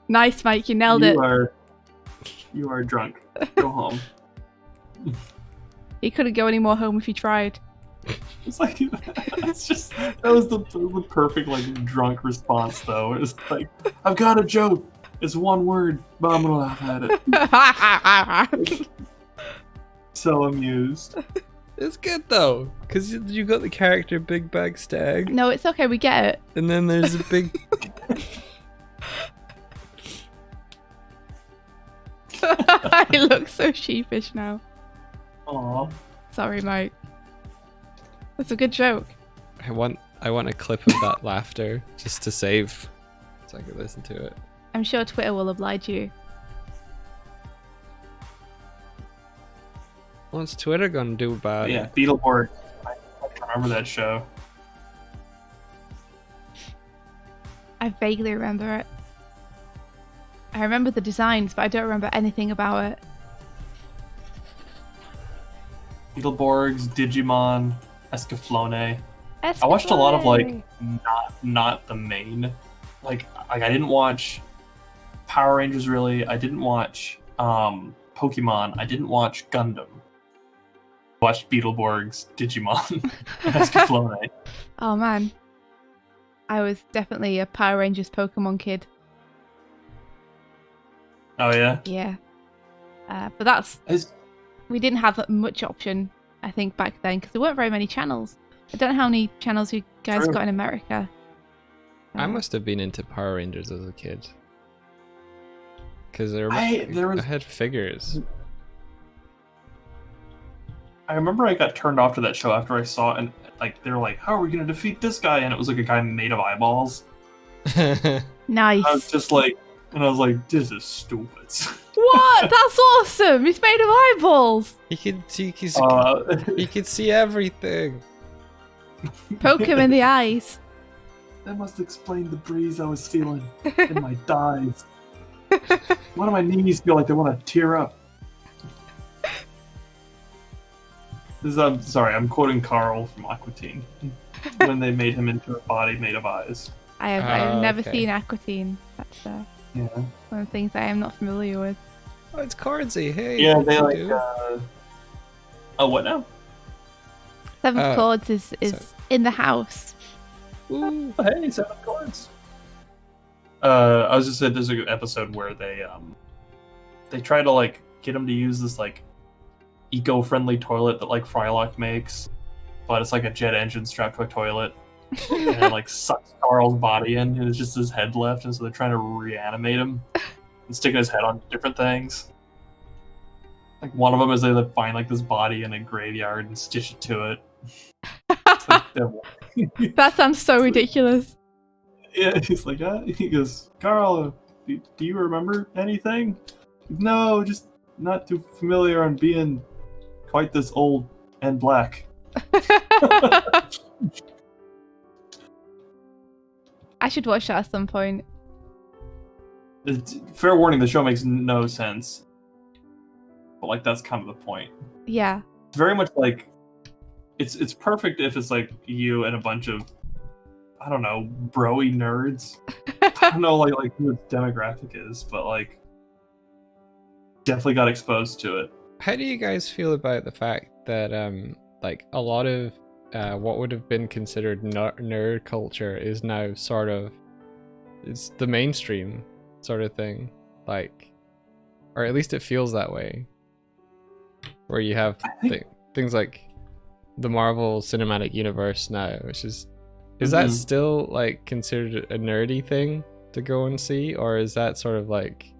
Nice, Mike. You nailed it. You are drunk. Go home. You couldn't go any more home if you tried. It's like that was the perfect like drunk response though. It's like I've got a joke. It's one word, but I'm gonna laugh at it. So amused. It's good though, because you got the character Big Bag Stag, No, it's okay. We get it. and then there's a big. I look so sheepish now. Aw. Sorry, Mike. That's a good joke. I want a clip of that laughter just to save, so I can listen to it. I'm sure Twitter will oblige you. What's Twitter gonna do about Yeah, it? Beetleborg. I remember that show. I vaguely remember it. I remember the designs, but I don't remember anything about it. Beetleborgs, Digimon, Escaflowne. I watched a lot of like not the main. Like I didn't watch Power Rangers really. I didn't watch Pokemon. I didn't watch Gundam. I watched Beetleborgs, Digimon, and Escaflowne. Oh man. I was definitely a Power Rangers Pokemon kid. Oh yeah. Yeah. But that's... We didn't have that much option, I think, back then, because there weren't very many channels. I don't know how many channels you guys True. got in America. I must have been into Power Rangers as a kid, because I had figures. I remember I got turned off to that show after I saw it, and like they were like, "How are we gonna defeat this guy?" And it was like a guy made of eyeballs. Nice. I was just like, "This is stupid." What? That's awesome! He's made of eyeballs! He could see everything. Poke him in the eyes. That must explain the breeze I was feeling in my thighs. One of my knees feel like they want to tear up. I'm sorry, I'm quoting Carl from Aqua Teen when they made him into a body made of eyes. I've never okay. seen Aqua Teen. That's Yeah. one of the things I am not familiar with. Oh, it's Cordsy. Hey. Yeah, they like. dude. Oh, what now? Seventh Chords is sorry. in the house. Ooh. Oh, hey, 7 chords. I was just saying there's an episode where they try to like get him to use this like eco-friendly toilet that like Frylock makes, but it's like a jet engine strapped to a toilet, and it like sucks Carl's body in, and it's just his head left, and so they're trying to reanimate him and sticking his head on different things. Like one of them is they find like this body in a graveyard and stitch it to it. It's like, That sounds so ridiculous. yeah, he's like, he goes, Carl, do you remember anything? No, just not too familiar on being quite this old and black. I should watch that at some point. Fair warning, the show makes no sense. But like that's kind of the point. Yeah. It's very much like it's perfect if it's like you and a bunch of I don't know, bro-y nerds. I don't know like who its demographic is, but like definitely got exposed to it. How do you guys feel about the fact that like a lot of what would have been considered nerd culture is now sort of it's the mainstream sort of thing, like, or at least it feels that way, where you have things like the Marvel Cinematic Universe now, which is that still like considered a nerdy thing to go and see, or is that sort of like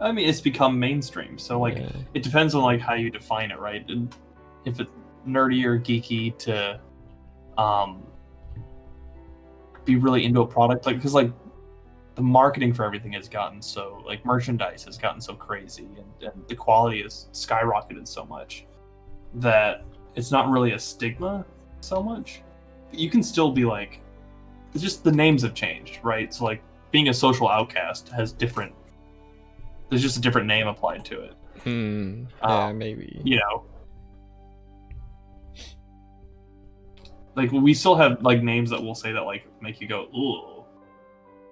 I mean, it's become mainstream. So like, Yeah. it depends on like how you define it, right? And if it's nerdy or geeky to be really into a product, like because like the marketing for everything has gotten so like merchandise has gotten so crazy, and the quality has skyrocketed so much that it's not really a stigma so much. You can still be like, it's just the names have changed, right? So like being a social outcast has different. There's just a different name applied to it. Yeah, maybe. You know, like we still have like names that we'll say that like make you go ooh,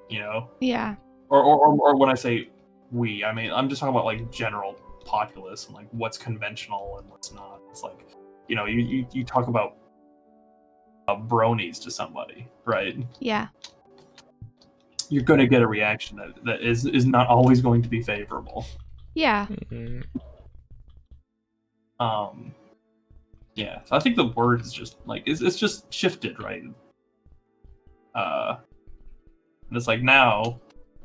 you know. Yeah. Or when I say we, I mean I'm just talking about like general populace and like what's conventional and what's not. It's like, you know, you talk about bronies to somebody, right? Yeah. You're going to get a reaction that is not always going to be favorable. Yeah. Mhm. Yeah, so I think the word is just like it's just shifted, right? And it's like now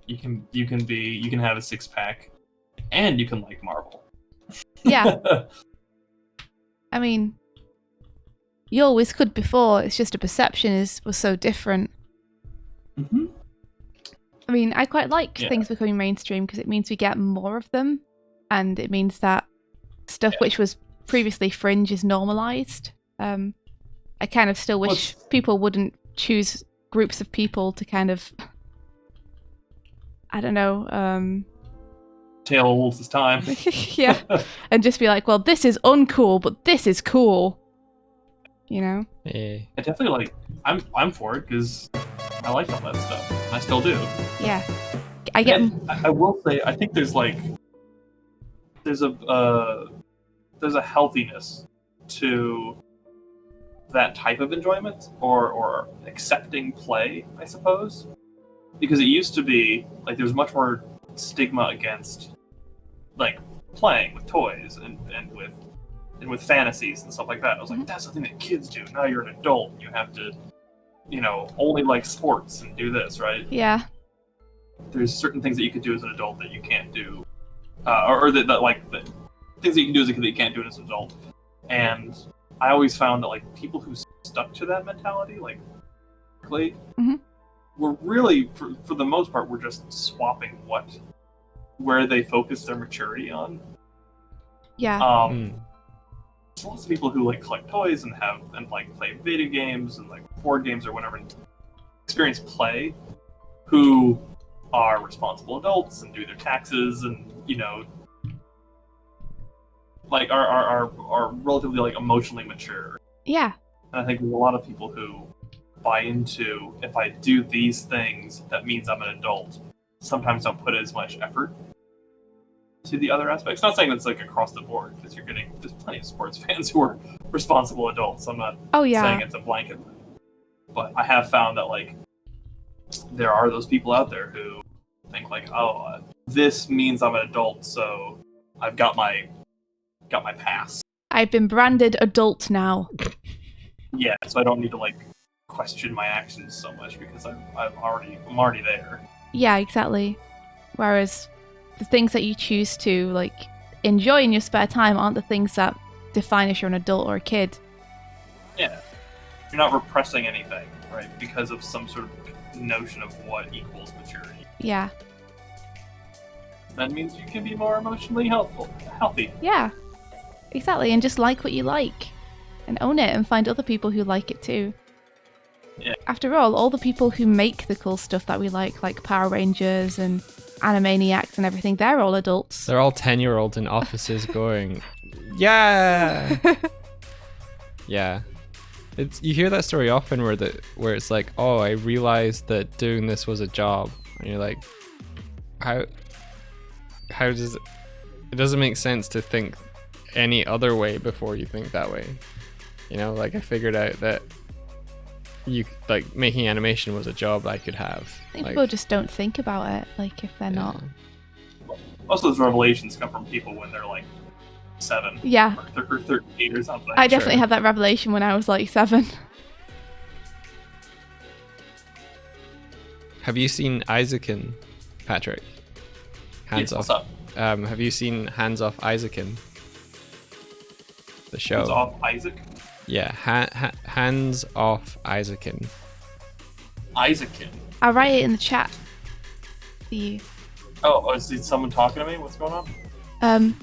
you can have a 6-pack and you can like Marvel. Yeah. I mean, you always could before. It's just a perception was so different. Mm-hmm. I mean, I quite like Yeah. things becoming mainstream because it means we get more of them, and it means that stuff which was previously fringe is normalized. I kind of still wish people wouldn't choose groups of people to kind of, I don't know, Tale holds its time. yeah, and just be like, well, this is uncool, but this is cool. You know? Yeah. I definitely like. I'm for it because I like all that stuff. And I still do. Yeah. I get. And I will say, I think there's a healthiness to that type of enjoyment or accepting play, I suppose, because it used to be like there's much more stigma against like playing with toys and with fantasies and stuff like that. I was like, that's something that kids do. Now you're an adult, you have to, you know, only like sports and do this, right? Yeah. There's certain things that you could do as an adult that you can't do, or that like the things that you can do as a kid that you can't do as an adult. And I always found that like people who stuck to that mentality, like, were really, for the most part, were just swapping where they focus their maturity on. Yeah. There's lots of people who like collect toys and like play video games and like board games or whatever, and experience play, who are responsible adults and do their taxes and, you know, like are relatively like emotionally mature. Yeah. And I think there's a lot of people who buy into, if I do these things, that means I'm an adult. Sometimes don't put as much effort to the other aspects. Not saying that's like across the board, because there's plenty of sports fans who are responsible adults. I'm not saying it's a blanket. But I have found that like there are those people out there who think like, oh, this means I'm an adult, so I've got my pass. I've been branded adult now. Yeah, so I don't need to like question my actions so much because I'm already there. Yeah, exactly. Whereas the things that you choose to like enjoy in your spare time aren't the things that define if you're an adult or a kid. Yeah, you're not repressing anything, right? Because of some sort of notion of what equals maturity. Yeah. That means you can be more emotionally healthy. Yeah. Exactly, and just like what you like. And own it and find other people who like it too. Yeah. After all the people who make the cool stuff that we like Power Rangers and Animaniacs and everything, they're all adults. They're all 10-year-olds in offices going, yeah. Yeah. You hear that story often where it's like, oh, I realized that doing this was a job. And you're like, how does it doesn't make sense to think any other way before you think that way. You know, like I figured out that making animation was a job I could have. I think people just don't think about it, like if they're not. Most of those revelations come from people when they're like 7. Yeah. Or 13 or something. I definitely had that revelation when I was like 7. Have you seen Isaac and Patrick? Hands Yes, off. what's up? Have you seen Hands Off Isaacin? The show. Hands off Isaac. Yeah, Hands Off Isaacin. Isaacin. I'll write it in the chat for you. Oh, is someone talking to me? What's going on?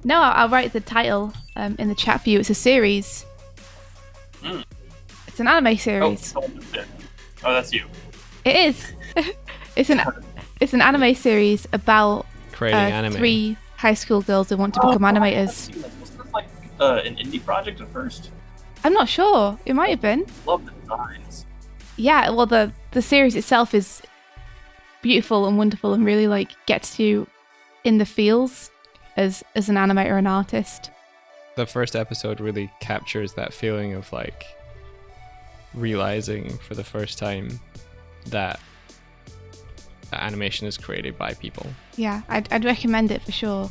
No, I'll write the title in the chat for you. It's a series. Mm. It's an anime Oh, series. someone just did. Oh, that's you. It is. It's an anime series about Creating anime. 3 high school girls who want to become animators. Was this like an indie project at first? I'm not sure. It might have been. Love the designs. Yeah, well, the series itself is beautiful and wonderful and really like gets you in the feels as an animator and artist. The first episode really captures that feeling of like realizing for the first time that animation is created by people. Yeah, I'd recommend it for sure.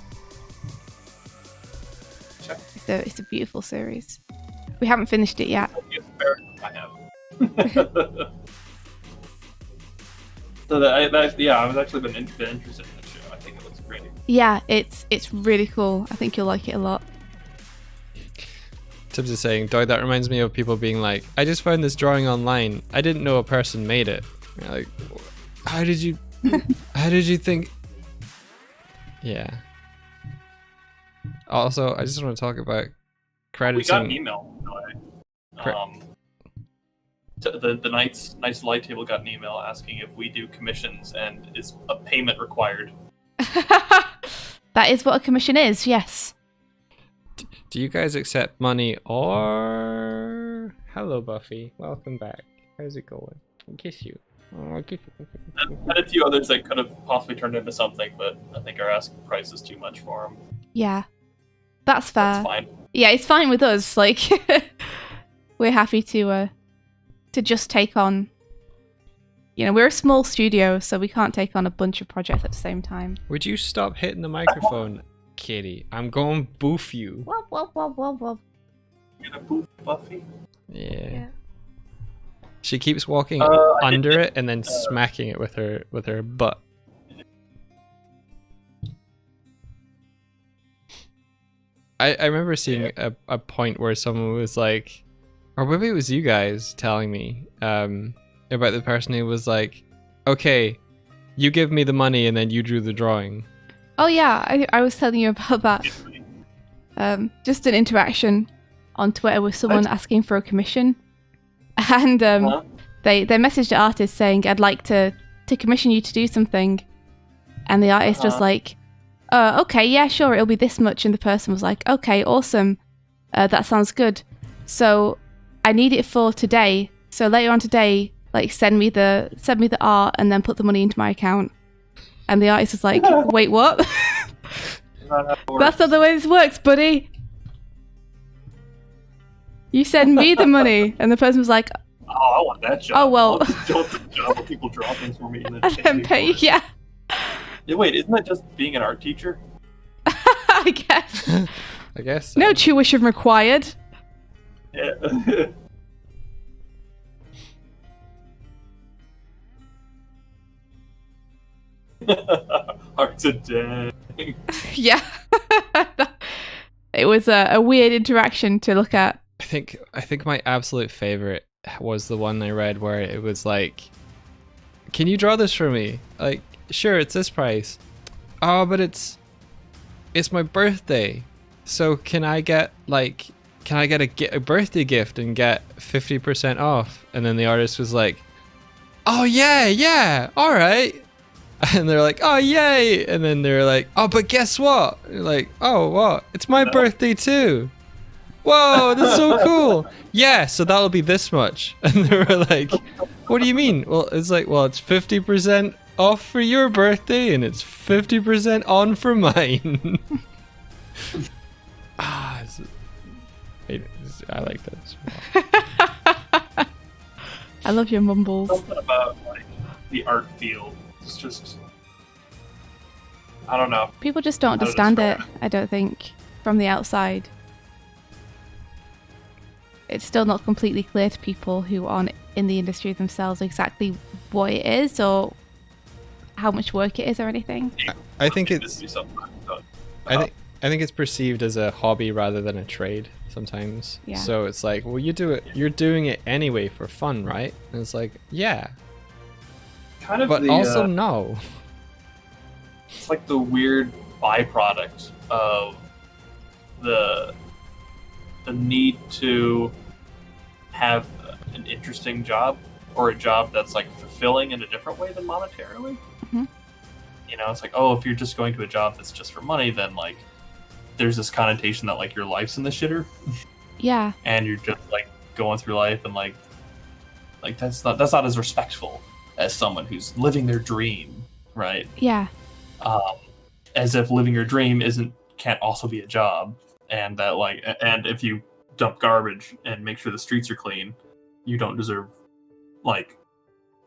Sure. It's a beautiful series. We haven't finished it yet. I have. So I was actually been interested in the show. I think it looks great. Yeah, it's really cool. I think you'll like it a lot. Tibbs is saying, Doig, that reminds me of people being like, I just found this drawing online. I didn't know a person made it. You're like, how did you think? Yeah. Also, I just want to talk about credits. We got an email. The Knights Light Table got an email asking if we do commissions and is a payment required. That is what a commission is, yes. Do you guys accept money or... Hello, Buffy. Welcome back. How's it going? I'll kiss you. Oh, I'll kiss you. And a few others that could have possibly turned into something, but I think our asking price is too much for them. Yeah. That's fair. That's fine. Yeah, it's fine with us. Like, we're happy to just take on... You know, we're a small studio, so we can't take on a bunch of projects at the same time. Would you stop hitting the microphone, Kitty? I'm going to boof you. Wop, wop, wop, wop, wop. You gonna poof Buffy? Yeah. She keeps walking I under it and then smacking it with her butt. I remember seeing a point where someone was like, or maybe it was you guys telling me about the person who was like, okay, you give me the money and then you drew the drawing. Oh yeah, I was telling you about that. Just an interaction on Twitter with someone asking for a commission. And they messaged the artist saying, I'd like to commission you to do something. And the artist was like, okay, yeah, sure, it'll be this much. And the person was like, okay, awesome. That sounds good. So I need it for today. So later on today, like send me the art and then put the money into my account. And the artist was like, wait, what? That's not the way this works, buddy. You send me the money. And the person was like, oh, I want that job. Oh, well. I'll just do the job where people draw things for me and and then pay, yeah. Yeah, wait, isn't that just being an art teacher? I guess. I guess so. No tuition required. Yeah. Art today. Yeah. It was a weird interaction to look at. I think my absolute favorite was the one I read where it was like, can you draw this for me? Like, sure, it's this price. Oh, but it's my birthday. So can I get a birthday gift and get 50% off? And then the artist was like, oh yeah, all right. And they're like, oh yay. And then they're like, oh, but guess what? And you're like, oh, what? It's my birthday too. Whoa, that's so cool. Yeah, so that'll be this much. And they were like, what do you mean? Well, it's like, well, it's 50% off for your birthday and it's 50% on for mine. I like that. I love your mumbles. Something about like the art field. It's just, I don't know. People just don't understand it, I don't think, from the outside. It's still not completely clear to people who aren't in the industry themselves exactly what it is or how much work it is or anything. I think Maybe it's this would be something I've done. I think it's perceived as a hobby rather than a trade sometimes. Yeah. So it's like, well, you're doing it anyway for fun, right? And it's like, yeah, kind of but the, also no. it's like the weird byproduct of the need to have an interesting job, or a job that's like fulfilling in a different way than monetarily. Mhm. You know, it's like, oh, if you're just going to a job that's just for money, then like there's this connotation that like your life's in the shitter, Yeah. and you're just like going through life, and like that's not as respectful as someone who's living their dream, right? Yeah. As if living your dream can't also be a job, and that like, and if you dump garbage and make sure the streets are clean, you don't deserve like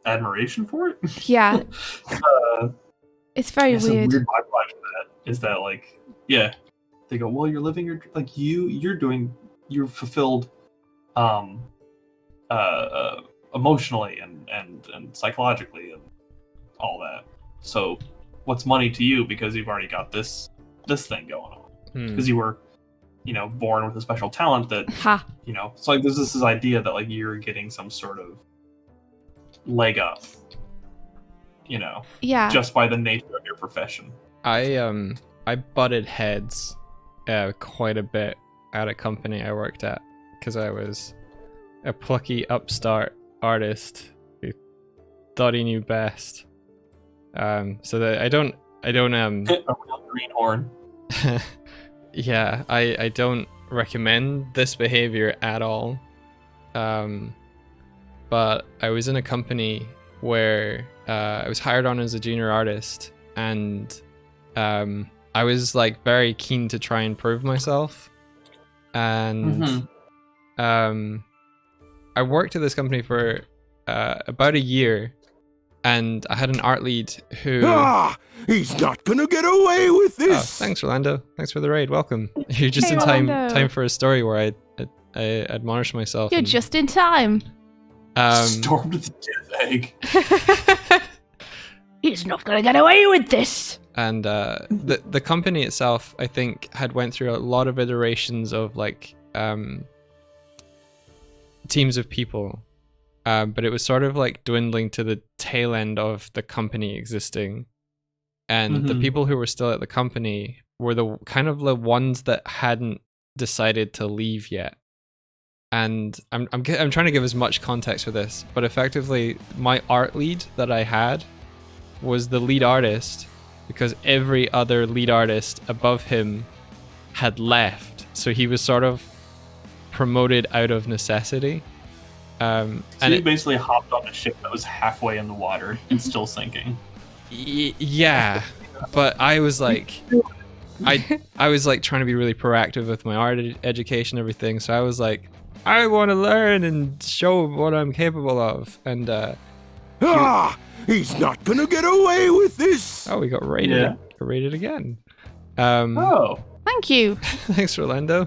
admiration for it. Yeah. It's very It's weird. a weird byproduct of that is that like, yeah, they go, well, you're living your like you're fulfilled emotionally and psychologically and all that. So what's money to you, because you've already got this thing going on, because you were, you know, born with a special talent that, Ha. you know, so like there's this idea that like you're getting some sort of leg up, you know, Yeah. just by the nature of your profession. I butted heads quite a bit at a company I worked at because I was a plucky upstart artist who thought he knew best. So that I don't A real greenhorn. yeah, I don't recommend this behavior at all. But I was in a company where I was hired on as a junior artist, and I was like very keen to try and prove myself. And I worked at this company for about a year, and I had an art lead who... Ah! He's not gonna get away with Oh, this! thanks, Rolando. Thanks for the raid. Welcome. You're just Hey, in time Rolando. for a story where I admonish myself. You're and, just in time. Stormed the death egg. He's not gonna get away with this. And the company itself, I think, had went through a lot of iterations of like teams of people, but it was sort of like dwindling to the tail end of the company existing, and the people who were still at the company were the kind of the ones that hadn't decided to leave yet. And I'm trying to give as much context for this, but effectively my art lead that I had was the lead artist because every other lead artist above him had left. So he was sort of promoted out of necessity. So and you basically hopped on a ship that was halfway in the water and still sinking. Yeah, but I was like, I was like trying to be really proactive with my art education and everything. So I was like, I want to learn and show what I'm capable of. And Ah! He's not gonna get away with this! oh, we got raided. Yeah. Got raided again. Oh. Thank you Thanks, Rolando.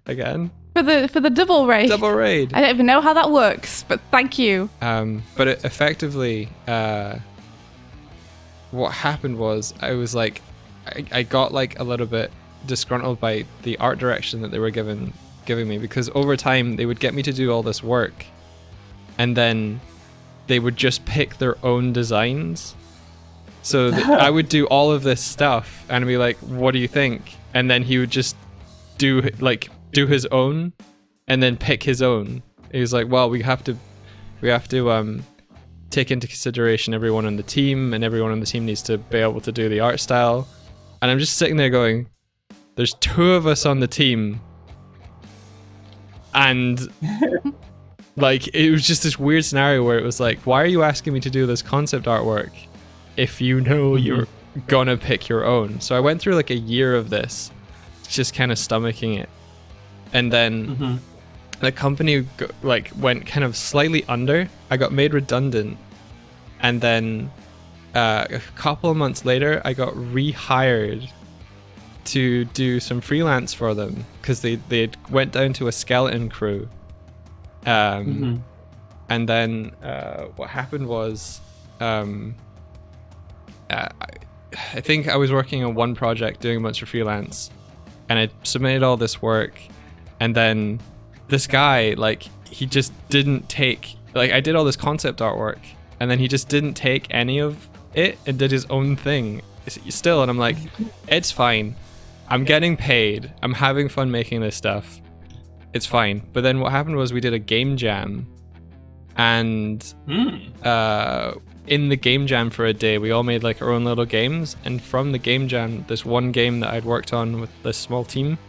Again, for the double raid. double raid. I don't even know how that works, but thank you. But it effectively, what happened was I was like, I got like a little bit disgruntled by the art direction that they were giving me, because over time they would get me to do all this work, and then they would just pick their own designs. So I would do all of this stuff and be like, "What do you think?" And then he would just do his own, and then pick his own. He was like, "Well, we have to take into consideration everyone on the team, and everyone on the team needs to be able to do the art style." And I'm just sitting there going, "There's 2 of us on the team," and like it was just this weird scenario where it was like, "Why are you asking me to do this concept artwork if you know you're gonna pick your own?" So I went through like a year of this, just kind of stomaching it, and then the company went kind of slightly under. I got made redundant, and then a couple of months later I got rehired to do some freelance for them because they went down to a skeleton crew. And then what happened was I think I was working on one project doing a bunch of freelance, and I submitted all this work, and then this guy, like, he just didn't take, like, I did all this concept artwork, and then he just didn't take any of it and did his own thing still, and I'm like, it's fine, I'm getting paid, I'm having fun making this stuff, it's fine. But then what happened was we did a game jam, and in the game jam for a day, we all made like our own little games, and from the game jam, this one game that I'd worked on with this small team,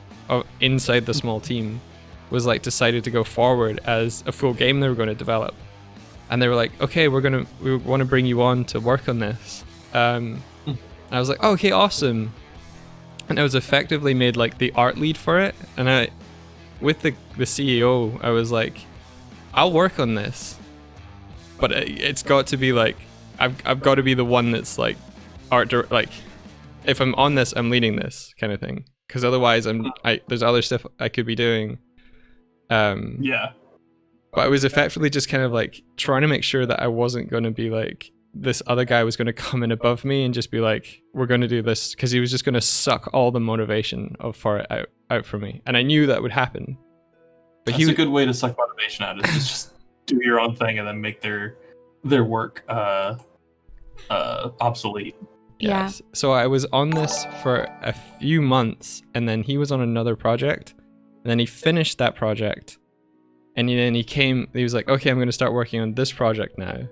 inside the small team, was like decided to go forward as a full game they were going to develop. And they were like, okay, we want to bring you on to work on this. I was like, oh, okay, awesome. And I was effectively made like the art lead for it. And with the CEO, I was like, I'll work on this, but it's got to be like, I've got to be the one that's like like, if I'm on this, I'm leading this kind of thing. Because otherwise, there's other stuff I could be doing. Yeah. But I was effectively just kind of like trying to make sure that I wasn't going to be like, this other guy was going to come in above me and just be like, we're going to do this, because he was just going to suck all the motivation for it out from me. And I knew that would happen. But That's a good way to suck motivation out, is just do your own thing and then make their work obsolete. Yeah. Yes. So I was on this for a few months, and then he was on another project, and then he finished that project, and then he was like, okay, I'm going to start working on this project now.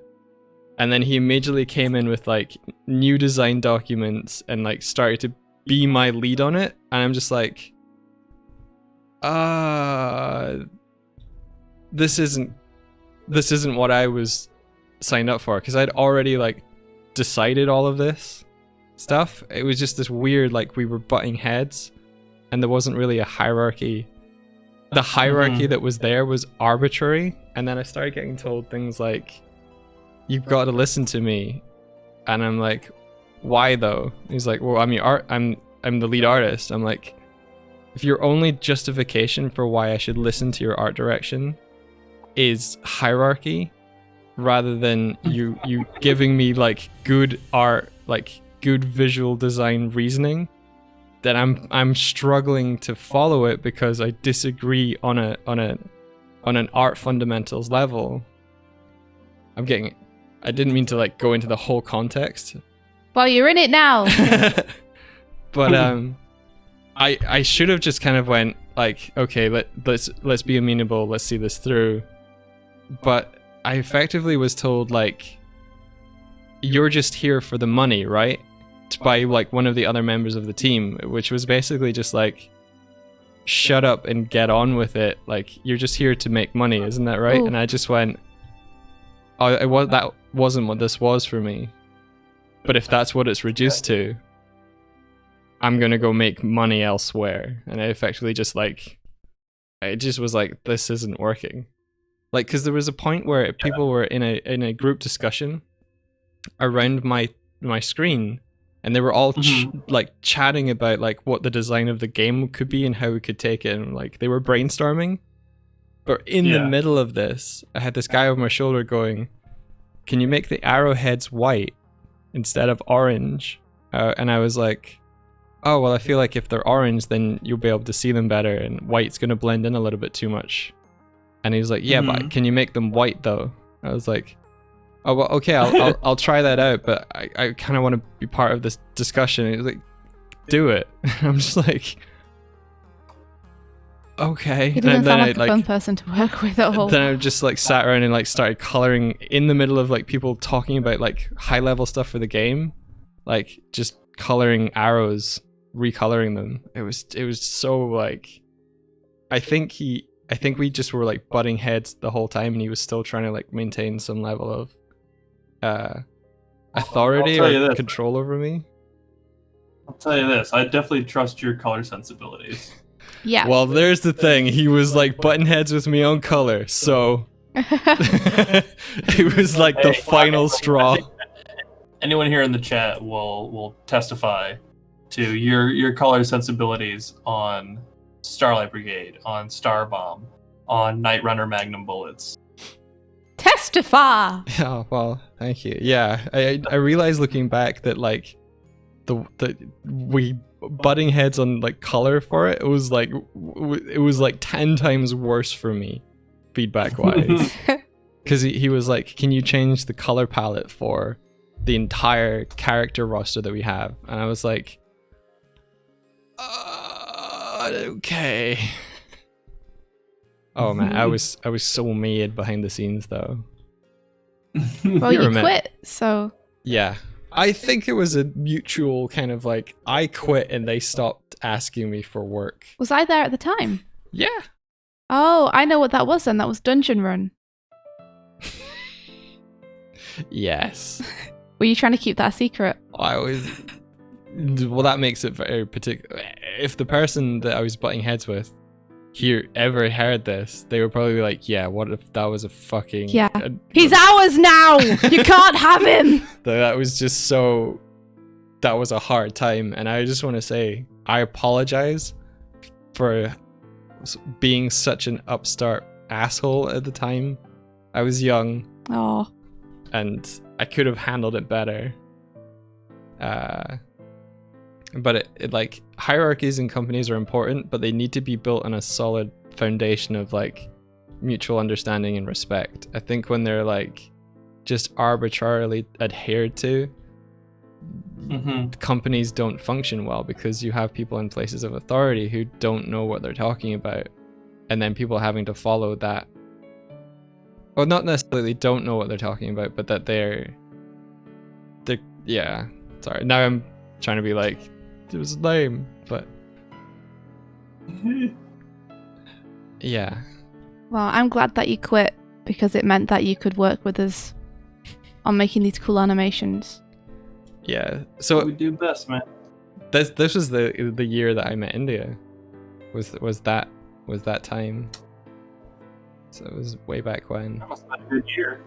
And then he immediately came in with like new design documents and like started to be my lead on it. And I'm just like, this isn't what I was signed up for, because I'd already like decided all of this stuff. It was just this weird, like, we were butting heads and there wasn't really a hierarchy. The hierarchy that was there was arbitrary. And then I started getting told things like, you've got to listen to me. And I'm like, why though? He's like, well, I'm the lead artist. I'm like, if your only justification for why I should listen to your art direction is hierarchy, rather than you giving me like good art, like good visual design reasoning, then I'm struggling to follow it because I disagree on an art fundamentals level. I didn't mean to like go into the whole context. Well, you're in it now. But I should have just kind of went like, okay, let's be amenable, let's see this through. But I effectively was told like, you're just here for the money, right? By like one of the other members of the team, which was basically just like, shut up and get on with it. Like, you're just here to make money, isn't that right? Ooh. And I just went, that wasn't what this was for me. But if that's what it's reduced to, I'm gonna go make money elsewhere. And I effectively just like, I just was like, this isn't working. Like, because there was a point where people were in a group discussion around my screen, and they were all like chatting about like what the design of the game could be and how we could take it, and like they were brainstorming. But in the middle of this, I had this guy over my shoulder going, can you make the arrowheads white instead of orange? And I was like, oh, well, I feel like if they're orange, then you'll be able to see them better, and white's going to blend in a little bit too much. And he was like, yeah, but can you make them white though? I was like, oh, well, okay, I'll try that out, but I kind of want to be part of this discussion. And he was like, do it. I'm just like, okay. He doesn't sound like a fun person to work with at all. Then I just like sat around and like started coloring in the middle of like people talking about like high level stuff for the game, like just coloring arrows, recoloring them. It was so like, I think we just were like butting heads the whole time, and he was still trying to like maintain some level of authority or control over me. I'll tell you this, I definitely trust your color sensibilities. Yeah. Well, there's the thing. He was like butting heads with me on color, so it was like the final straw. Anyone here in the chat will testify to your color sensibilities on Starlight Brigade, on Starbomb, on Night Runner Magnum Bullets. Testify. Oh, well, thank you. Yeah, I realized looking back that like we butting heads on like color for it. It was like 10 times worse for me, feedback wise. Because he was like, "Can you change the color palette for the entire character roster that we have?" And I was like, "Okay." Oh man, I was so mad behind the scenes though. Well, you quit, so... Yeah. I think it was a mutual kind of like, I quit and they stopped asking me for work. Was I there at the time? Yeah. Oh, I know what that was then. That was Dungeon Run. Yes. Were you trying to keep that a secret? Well, that makes it very particular. If the person that I was butting heads with ever heard this, they would probably be like, yeah, what if that was a fucking... Yeah. He's ours now! You can't have him! That was just so... That was a hard time. And I just want to say, I apologize for being such an upstart asshole at the time. I was young. Oh. And I could have handled it better. But it like, hierarchies in companies are important, but they need to be built on a solid foundation of like mutual understanding and respect. I think when they're like just arbitrarily adhered to, companies don't function well, because you have people in places of authority who don't know what they're talking about, and then people having to follow that. Well, not necessarily don't know what they're talking about, but that they're yeah. Sorry, now I'm trying to be like, it was lame, but yeah. Well, I'm glad that you quit, because it meant that you could work with us on making these cool animations. Yeah. So we do best, man. This was the year that I met India. Was that time? So it was way back when. That must have been a good year.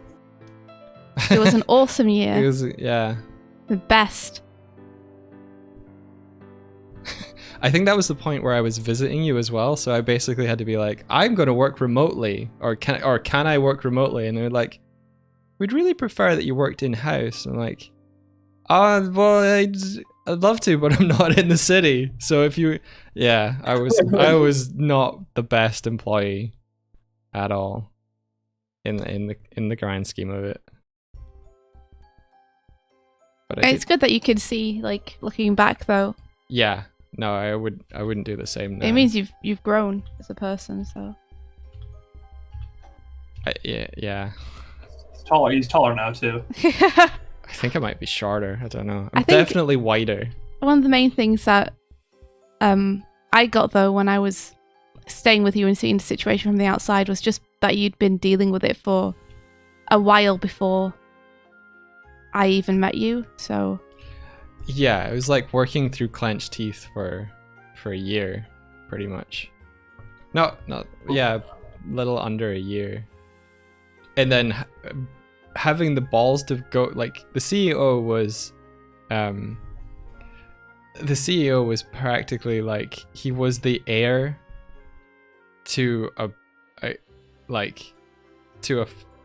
It was an awesome year. It was, yeah. The best. I think that was the point where I was visiting you as well, so I basically had to be like, I'm going to work remotely, or can I work remotely? And they're like, we'd really prefer that you worked in-house. I'm like, well, I'd love to, but I'm not in the city. So if you... Yeah, I was not the best employee at all in the grand scheme of it. But It's good that you could see, like, looking back though. Yeah. No, I wouldn't do the same now. It means you've grown as a person, so. Yeah. He's taller now too. I think I might be shorter. I don't know. I'm definitely wider. One of the main things that I got though when I was staying with you and seeing the situation from the outside was just that you'd been dealing with it for a while before I even met you. So. Yeah, it was like working through clenched teeth for a year, pretty much. Little under a year. And then having the balls to go, like, the CEO was practically like, he was the heir to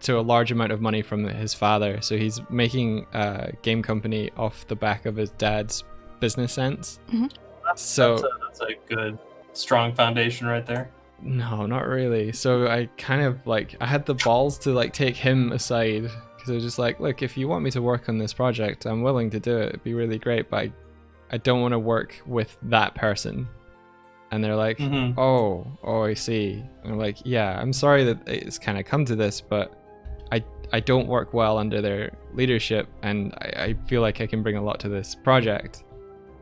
a large amount of money from his father, so he's making a game company off the back of his dad's business sense. Mm-hmm. That's a good, strong foundation right there. No, not really. So I kind of like, I had the balls to like take him aside, because I was just like, look, if you want me to work on this project, I'm willing to do it. It'd be really great, but I don't want to work with that person. And they're like, oh, I see. And I'm like, yeah, I'm sorry that it's kind of come to this, but I don't work well under their leadership, and I feel like I can bring a lot to this project.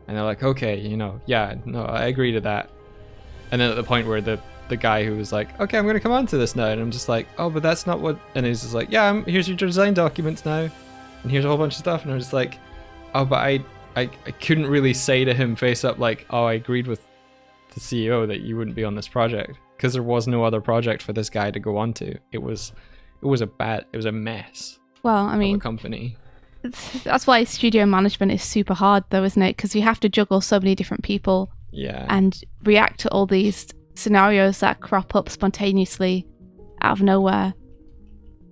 And they're like, okay, I agree to that. And then at the point where the guy who was like, okay, I'm going to come on to this now, and I'm just like, oh, but that's not what... And he's just like, yeah, here's your design documents now, and here's a whole bunch of stuff. And I'm just like, oh, but I couldn't really say to him face up like, oh, I agreed with the CEO that you wouldn't be on this project, because there was no other project for this guy to go on to. It was a mess. Well, I mean, of a company. That's why studio management is super hard though, isn't it? Because you have to juggle so many different people. Yeah. And react to all these scenarios that crop up spontaneously out of nowhere.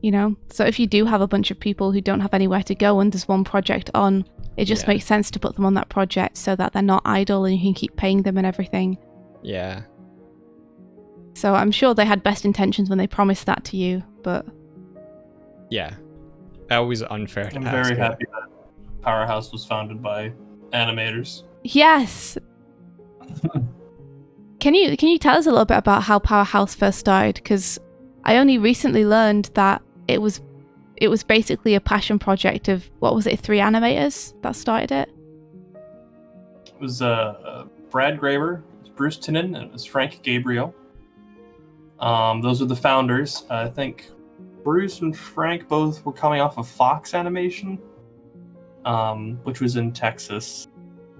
you know? So if you do have a bunch of people who don't have anywhere to go and there's one project on, it just makes sense to put them on that project so that they're not idle and you can keep paying them and everything. Yeah. So I'm sure they had best intentions when they promised that to you, but... Yeah. Always unfair to I'm ask. very happy that Powerhouse was founded by animators. Yes! Can you tell us a little bit about how Powerhouse first started? Because I only recently learned that it was basically a passion project of, what was it, 3 animators that started it? It was Brad Graver, it was Bruce Tinnen, and it was Frank Gabriel. Those are the founders. I think Bruce and Frank both were coming off of Fox Animation, which was in Texas.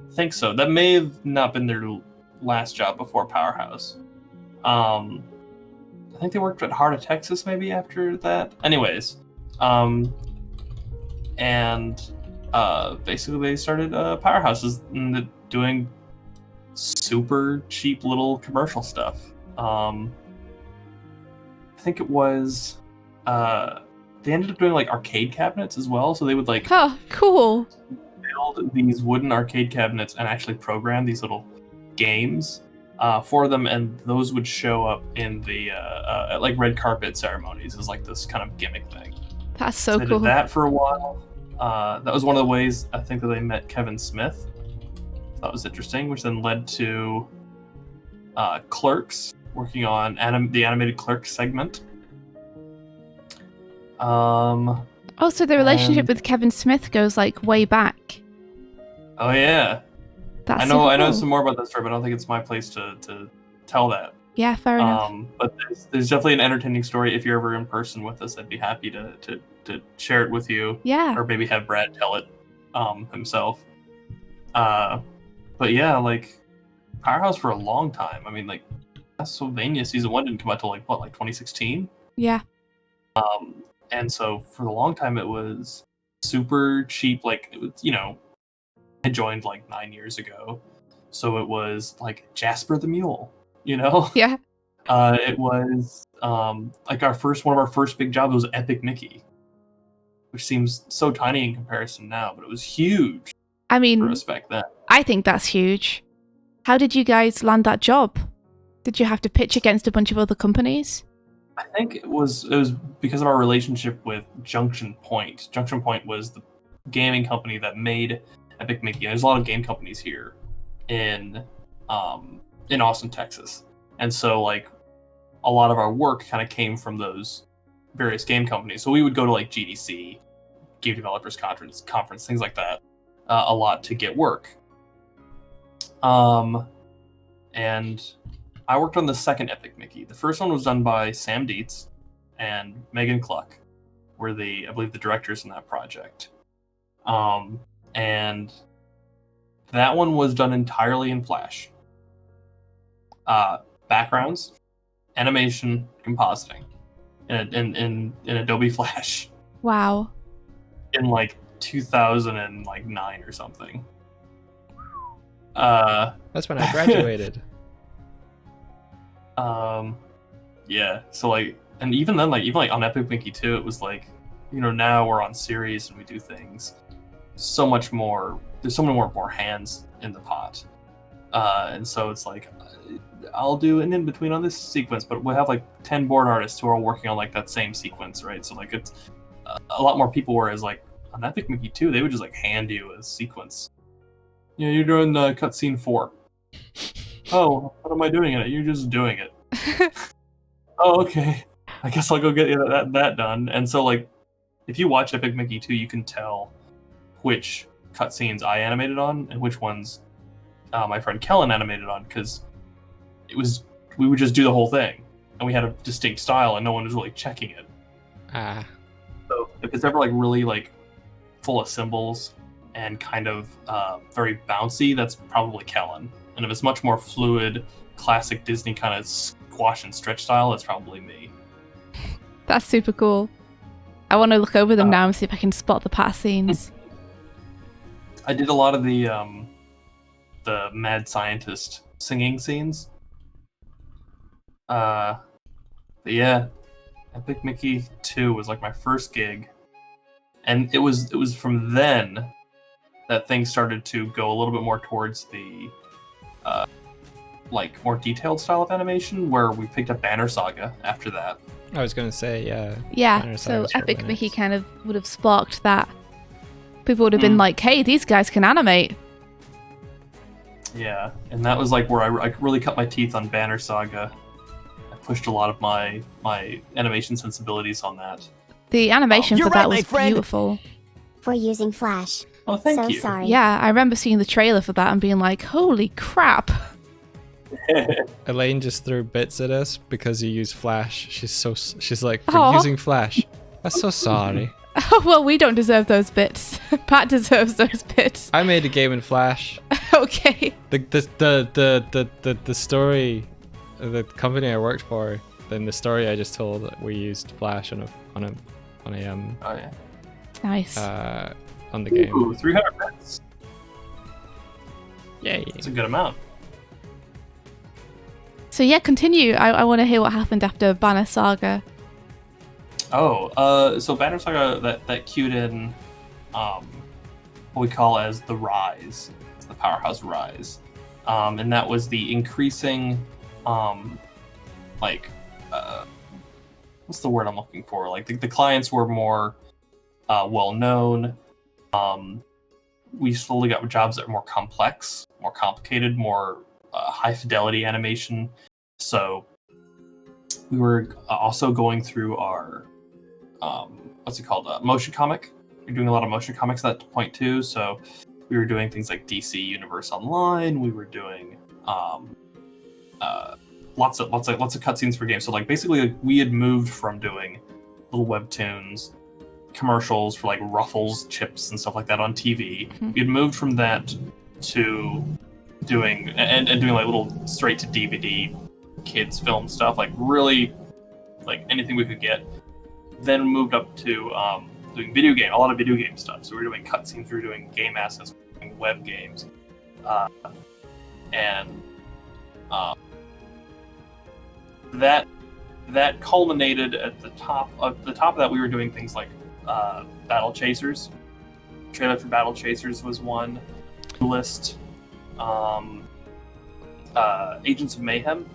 I think so. That may have not been their last job before Powerhouse. I think they worked at Heart of Texas maybe after that. Anyways, basically they started Powerhouses doing super cheap little commercial stuff. I think it was they ended up doing like arcade cabinets as well, so they would like Oh, cool. build these wooden arcade cabinets and actually program these little games for them, and those would show up in the at like red carpet ceremonies as like this kind of gimmick thing. That's so They cool. did that for a while. That was one of the ways I think that they met Kevin Smith. That was interesting, which then led to Clerks, working on the animated Clerks segment. Oh, so the relationship with Kevin Smith goes like way back. Oh yeah, That's I know. super I know cool. some more about that story, but I don't think it's my place to tell that. Yeah, fair enough. But there's definitely an entertaining story. If you're ever in person with us, I'd be happy to share it with you. Yeah. Or maybe have Brad tell it himself. But yeah, like Powerhouse for a long time. I mean, like Castlevania season 1 didn't come out till like 2016. Yeah. And so for a long time it was super cheap. Like it was, I joined like 9 years ago, so it was like Jasper the Mule. Yeah. It was like one of our first big jobs was Epic Mickey, which seems so tiny in comparison now, but it was huge I for mean, us back then. I think that's huge. How did you guys land that job? Did you have to pitch against a bunch of other companies? I think it was because of our relationship with Junction Point. Junction Point was the gaming company that made Epic Mickey. And there's a lot of game companies here in Austin, Texas. And so like a lot of our work kind of came from those various game companies. So we would go to like GDC, Game Developers Conference, things like that, a lot to get work. And I worked on the second Epic Mickey. The first one was done by Sam Dietz and Megan Cluck, were I believe the directors in that project. And that one was done entirely in Flash. Backgrounds, animation, compositing, in Adobe Flash. Wow. In like 2009 or something. That's when I graduated. Yeah. So like, and even then, like even on Epic Mickey 2, it was like, now we're on series and we do things so much more. There's so many more hands in the pot, and so it's like I'll do an in between on this sequence, but we'll have like 10 board artists who are all working on like that same sequence, right? So like it's a lot more people. Whereas like on Epic Mickey 2, they would just like hand you a sequence. You're doing cutscene 4. Oh, what am I doing in it? You're just doing it. Oh, okay. I guess I'll go get that done. And so, like, if you watch Epic Mickey 2, you can tell which cutscenes I animated on and which ones my friend Kellen animated on, because we would just do the whole thing, and we had a distinct style, and no one was really checking it. So if it's ever like really like full of symbols and kind of very bouncy, that's probably Kellen. And if it's much more fluid, classic Disney kind of squash and stretch style, it's probably me. That's super cool. I want to look over them now and see if I can spot the past scenes. I did a lot of the mad scientist singing scenes. But yeah, Epic Mickey 2 was like my first gig, and it was from then that things started to go a little bit more towards the like more detailed style of animation, where we picked up Banner Saga after that. I was gonna say, yeah. Yeah, Banner so Saga's short Epic minutes. Mickey kind of would have sparked that. People would have been like, hey, these guys can animate. Yeah, and that was like where I really cut my teeth on Banner Saga. I pushed a lot of my animation sensibilities on that. The animation You're for that right, my was friend. beautiful. For using Flash. Oh, thank so you. sorry. Yeah, I remember seeing the trailer for that and being like, holy crap. Elaine just threw bits at us because you use Flash. She's like, for Aw. using Flash. I'm so sorry. Oh, well, we don't deserve those bits. Pat deserves those bits. I made a game in Flash. Okay. The story, the company I worked for, then the story I just told, we used Flash on a Oh yeah. Nice. on the game. Ooh, 300 bits. Yay! It's a good amount. So yeah, continue. I want to hear what happened after Banner Saga. Oh, so Banner Saga that cued in, what we call as the Rise, it's the Powerhouse Rise, and that was the increasing, what's the word I'm looking for? Like the clients were more well known. We slowly got jobs that were more complex, more complicated, more high fidelity animation. So we were also going through our motion comic. We were doing a lot of motion comics at that point too. So we were doing things like DC Universe Online. We were doing lots of cutscenes for games. So like basically like, we had moved from doing little webtoons, commercials for like Ruffles chips and stuff like that on TV. We had moved from that to doing and doing like little straight to DVD kids film stuff, like really like anything we could get. Then moved up to doing a lot of video game stuff. So we were doing cutscenes, we were doing game assets, we were doing web games, and that culminated at the top of that. We were doing things like Battle Chasers. Trailer for Battle Chasers was one. List. Agents of Mayhem.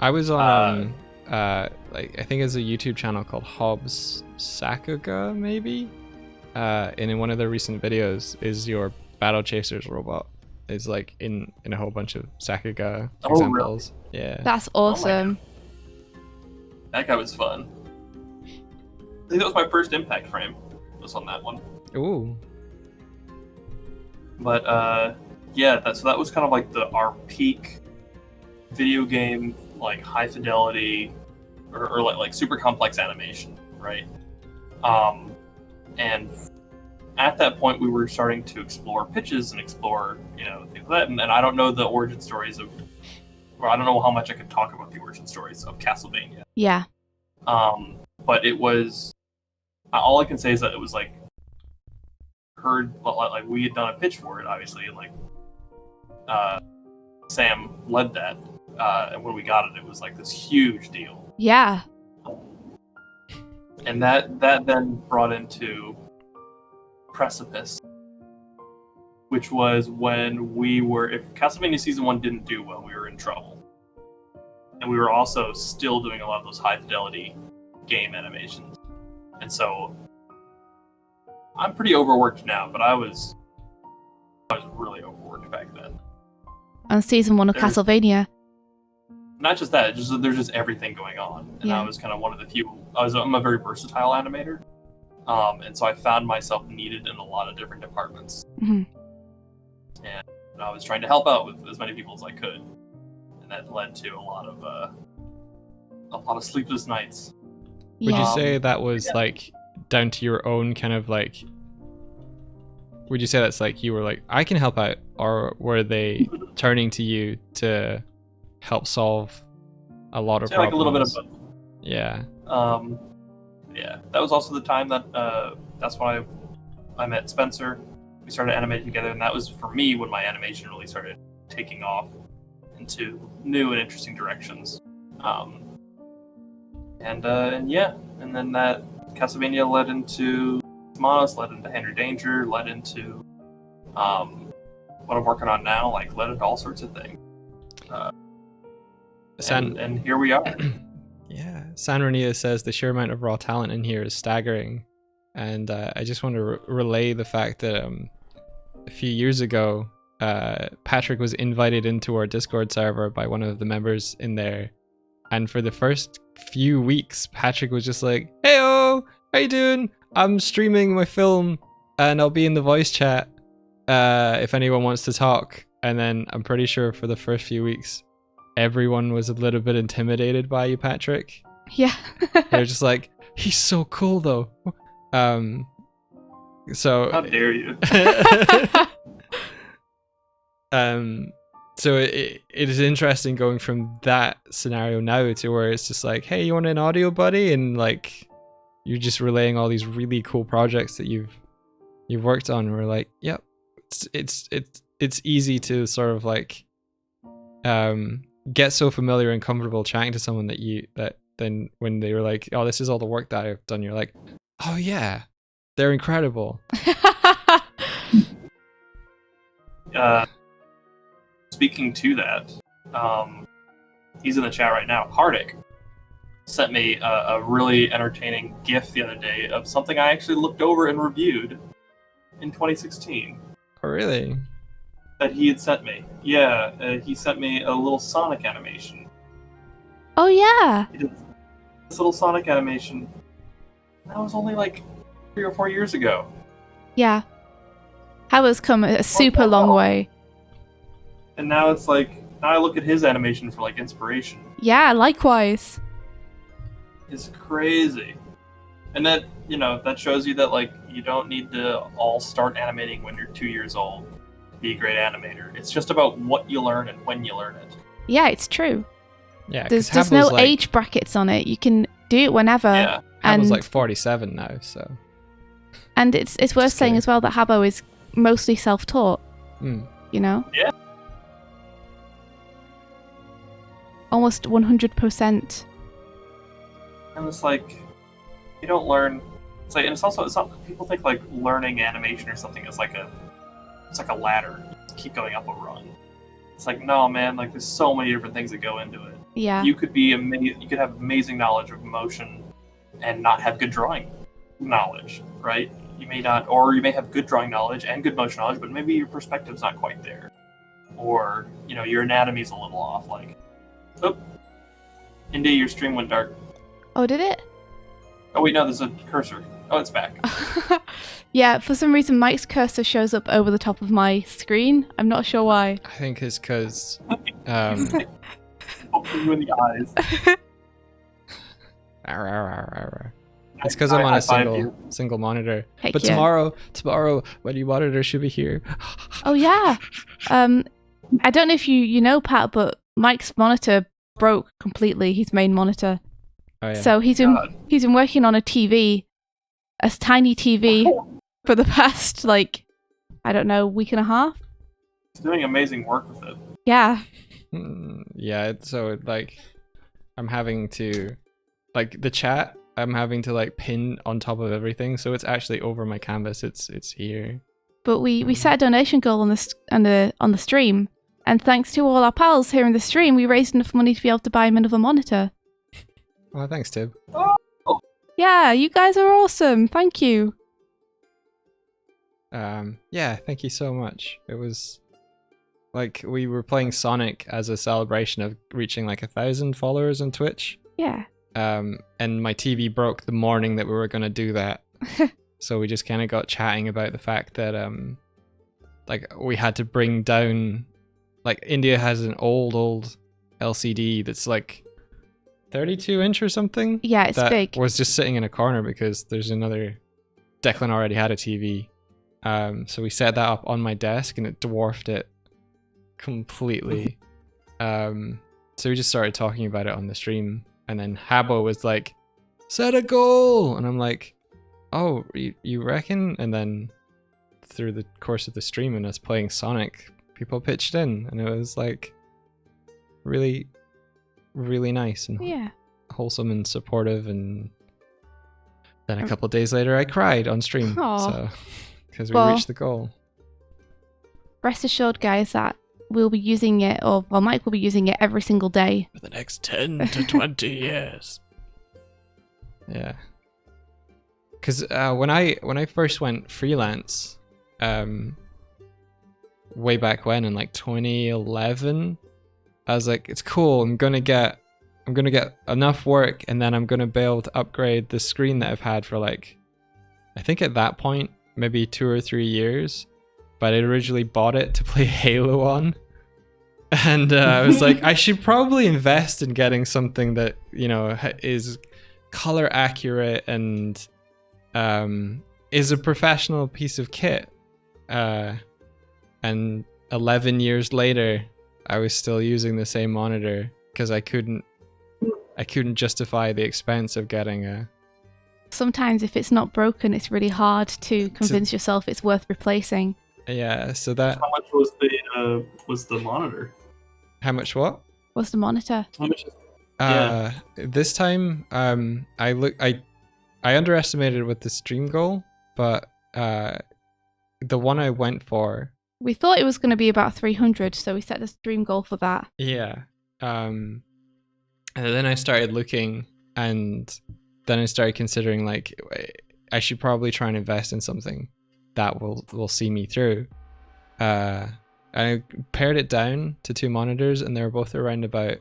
I was on I think it's a YouTube channel called Hobbs Sakuga, maybe. And in one of their recent videos is your Battle Chasers robot. It's like in a whole bunch of Sakuga examples. Really? Yeah. That's awesome. That guy was fun. I think that was my first impact frame. Was on that one. Ooh. But yeah, that was kind of like our peak video game, like high fidelity or like super complex animation, right? And at that point, we were starting to explore pitches and explore, things like that. And I don't know the origin stories or I don't know how much I could talk about the origin stories of Castlevania. Yeah. But it was, all I can say is that it was like we had done a pitch for it, obviously, and like Sam led that, and when we got it, it was like this huge deal. Yeah. And that then brought into Precipice, which was when if Castlevania Season 1 didn't do well, we were in trouble. And we were also still doing a lot of those high fidelity game animations. And so I'm pretty overworked now, but I was really overworked back then. On season 1 of There's- Castlevania. Not just that, there's just everything going on. And Yeah. I was kind of one of the few. I'm a very versatile animator. And so I found myself needed in a lot of different departments. Mhm. And I was trying to help out with as many people as I could. And that led to a lot of sleepless nights. Would you Yeah. say that was like down to your own kind of like? Would you say that's like you were like, I can help out, or were they turning to you to help solve a lot of So problems? like a little bit of both. Yeah. Yeah, that was also the time that that's when I met Spencer. We started animating together, and that was for me when my animation really started taking off into new and interesting directions. And yeah, and then that Castlevania led into Monos, led into Henry Danger, led into what I'm working on now, like led into all sorts of things. And here we are. Yeah, San Renia says the sheer amount of raw talent in here is staggering, and I just want to relay the fact that a few years ago, Patrick was invited into our Discord server by one of the members in there, and for the first few weeks, Patrick was just like, "Heyo, how you doing? I'm streaming my film, and I'll be in the voice chat if anyone wants to talk." And then I'm pretty sure for the first few weeks, everyone was a little bit intimidated by you, Patrick. Yeah. They're just like, he's so cool though. So How dare you? So it is interesting going from that scenario now to where it's just like, hey, you want an audio buddy? And like, you're just relaying all these really cool projects that you've worked on. We're like, yep, it's easy to sort of like get so familiar and comfortable chatting to someone that then when they were like, oh, this is all the work that I've done, you're like, oh yeah, they're incredible. Speaking to that, he's in the chat right now. Hardik sent me a really entertaining GIF the other day of something I actually looked over and reviewed in 2016. Oh, really? That he had sent me. Yeah, he sent me a little Sonic animation. Oh yeah. He did this little Sonic animation. That was only like 3 or 4 years ago. Yeah. Howard's come a super long way. And now it's like, now I look at his animation for like inspiration. Yeah, likewise. It's crazy. And that, that shows you that like, you don't need to all start animating when you're 2 years old to be a great animator. It's just about what you learn and when you learn it. Yeah, it's true. Yeah, there's no age brackets on it. You can do it whenever. Yeah. Habo's like 47 now, so. And it's worth saying as well that Habo is mostly self-taught. You know? Yeah. Almost 100%. And it's like, you don't learn. It's like, and it's not. People think like learning animation or something is like it's like a ladder. You keep going up a rung. It's like, no, man. Like, there's so many different things that go into it. Yeah. You could be amazing. You could have amazing knowledge of motion, and not have good drawing knowledge, right? You may not, or you may have good drawing knowledge and good motion knowledge, but maybe your perspective's not quite there, or your anatomy's a little off. Like, oh, Indy, your stream went dark. Oh, did it? Oh wait, no, there's a cursor. Oh, it's back. Yeah, for some reason Mike's cursor shows up over the top of my screen. I'm not sure why. I think it's because Poking you in the eyes. It's because I'm on a single monitor. Heck but yeah. tomorrow, my new monitor should be here. Oh yeah. I don't know if you know, Pat, but Mike's monitor broke completely. His main monitor. Oh, yeah. So he's been working on a TV, a tiny TV, for the past week and a half. He's doing amazing work with it. Yeah. Yeah. So I'm having to the chat. I'm having to pin on top of everything, so it's actually over my canvas. It's here. But we set a donation goal on the stream, and thanks to all our pals here in the stream, we raised enough money to be able to buy him another monitor. Oh, thanks, Tib. Oh. Yeah, you guys are awesome. Thank you. Yeah, thank you so much. It was we were playing Sonic as a celebration of reaching 1,000 followers on Twitch. Yeah. And my TV broke the morning that we were gonna do that. So we just kind of got chatting about the fact that we had to bring down India has an old LCD that's 32-inch or something. Yeah, it's that big. Was just sitting in a corner because there's another. Declan already had a TV, so we set that up on my desk and it dwarfed it completely. So we just started talking about it on the stream, and then Habo was like, "Set a goal," and I'm like, "Oh, you reckon?" And then through the course of the stream and us playing Sonic, people pitched in, and it was really, really nice and wholesome and supportive, and then a couple of days later I cried on stream. Aw. So because we Well, reached the goal. Rest assured, guys, that we'll be using it, or well, Mike will be using it every single day. For the next 10 to 20 years. Yeah. Because when I first went freelance, way back when in like 2011, I was like, it's cool. I'm gonna get enough work, and then I'm gonna be able to upgrade the screen that I've had for like, I think at that point maybe 2 or 3 years. But I originally bought it to play Halo on. And I was like, I should probably invest in getting something that, you know, is color accurate and is a professional piece of kit. And 11 years later, I was still using the same monitor because I couldn't justify the expense of getting a... Sometimes if it's not broken, it's really hard to convince yourself it's worth replacing. Yeah, so that... How much was the monitor? How much what? What's the monitor? How much? This time, I underestimated with the stream goal, but the one I went for... We thought it was going to be about 300, so we set the stream goal for that. Yeah. And then I started looking, and then I started considering, like, I should probably try and invest in something that will see me through. I pared it down to 2 monitors, and they were both around about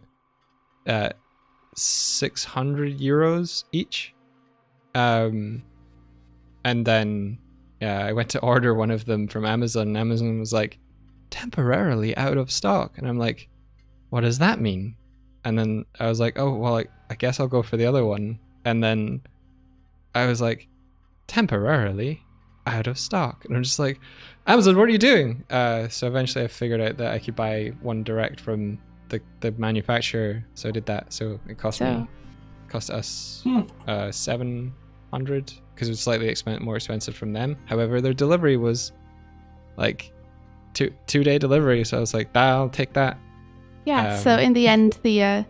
600 euros each. And then I went to order one of them from Amazon, and Amazon was like, temporarily out of stock. And I'm like, what does that mean? And then I was like, oh, well, I guess I'll go for the other one. And then I was like, temporarily out of stock. And I'm just like, Amazon, what are you doing? So eventually I figured out that I could buy one direct from the manufacturer. So I did that. So it cost us 700 because it was slightly more expensive from them. However, their delivery was like two-day delivery. So I was like, I'll take that. Yeah, so in the end, the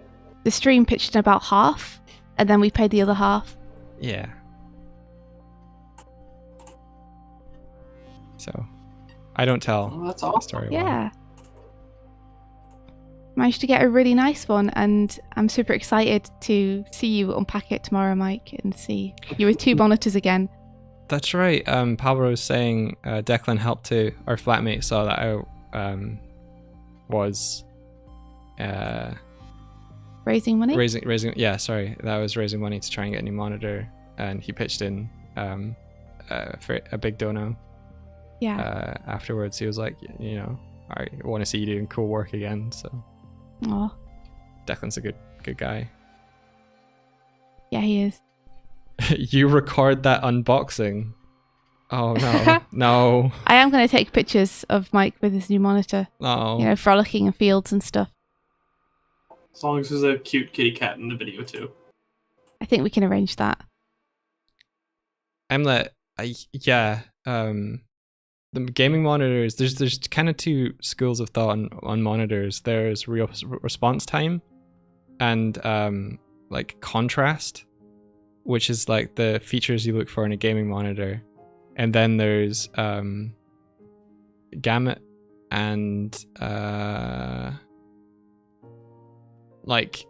stream pitched in about half, and then we paid the other half. Yeah. So, I don't tell that's the awesome. story. Yeah. Managed to get a really nice one, and I'm super excited to see you unpack it tomorrow, Mike, and see you with 2 monitors again. That's right. Pablo was saying Declan helped too. Our flatmate saw that I was Raising money? raising. Yeah, sorry, that was raising money to try and get a new monitor, and he pitched in for a big dono. Yeah. Afterwards, he was like, you know, I want to see you doing cool work again. So, Aw. Declan's a good guy. Yeah, he is. You record that unboxing. Oh no, no. I am going to take pictures of Mike with his new monitor. No. You know, frolicking in fields and stuff. As long as there's a cute kitty cat in the video too. I think we can arrange that. The gaming monitors, there's kind of 2 schools of thought on monitors. There's real response time and like contrast, which is like the features you look for in a gaming monitor. And then there's gamut and like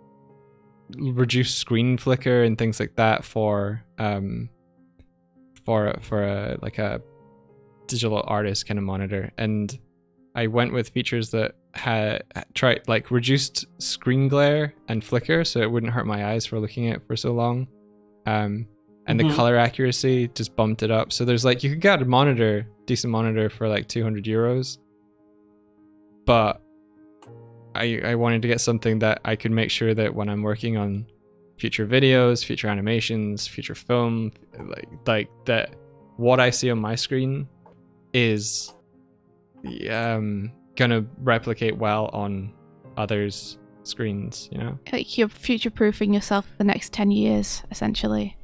reduced screen flicker and things like that for a like a digital artist kind of monitor. And I went with features that had tried like reduced screen glare and flicker, so it wouldn't hurt my eyes for looking at it for so long. And the color accuracy just bumped it up. So there's like, you could get a decent monitor for like 200 euros, but I wanted to get something that I could make sure that when I'm working on future videos, future animations, future film, like that what I see on my screen is gonna replicate well on others' screens, you know? Like you're future-proofing yourself for the next 10 years, essentially.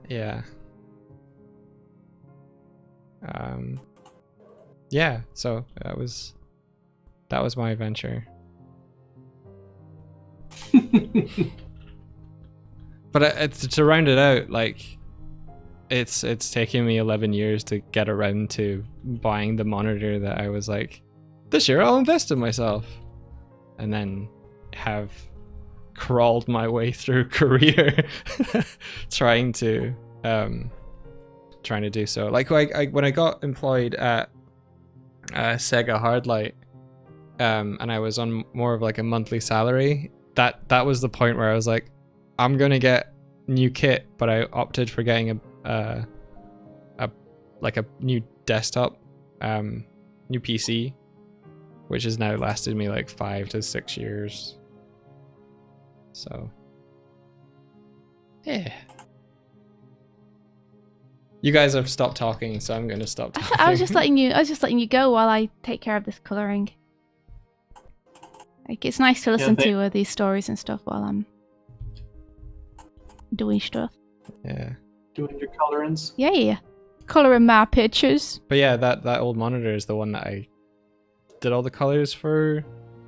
Yeah. Yeah, so that was my adventure. But to round it out, like, it's taken me 11 years to get around to buying the monitor that I was like, this year I'll invest in myself, and then have crawled my way through career trying to do so. Like when I got employed at Sega Hardlight, and I was on more of like a monthly salary, that was the point where I was like, I'm gonna get new kit, but I opted for getting a new desktop, new PC, which has now lasted me like 5 to 6 years. So yeah. You guys have stopped talking, so I'm gonna stop talking. I was just letting you go while I take care of this colouring. Like, it's nice to listen to these stories and stuff while I'm doing stuff. Yeah. Doing your colorings. Yeah. Colouring my pictures. But yeah, that old monitor is the one that I did all the colors for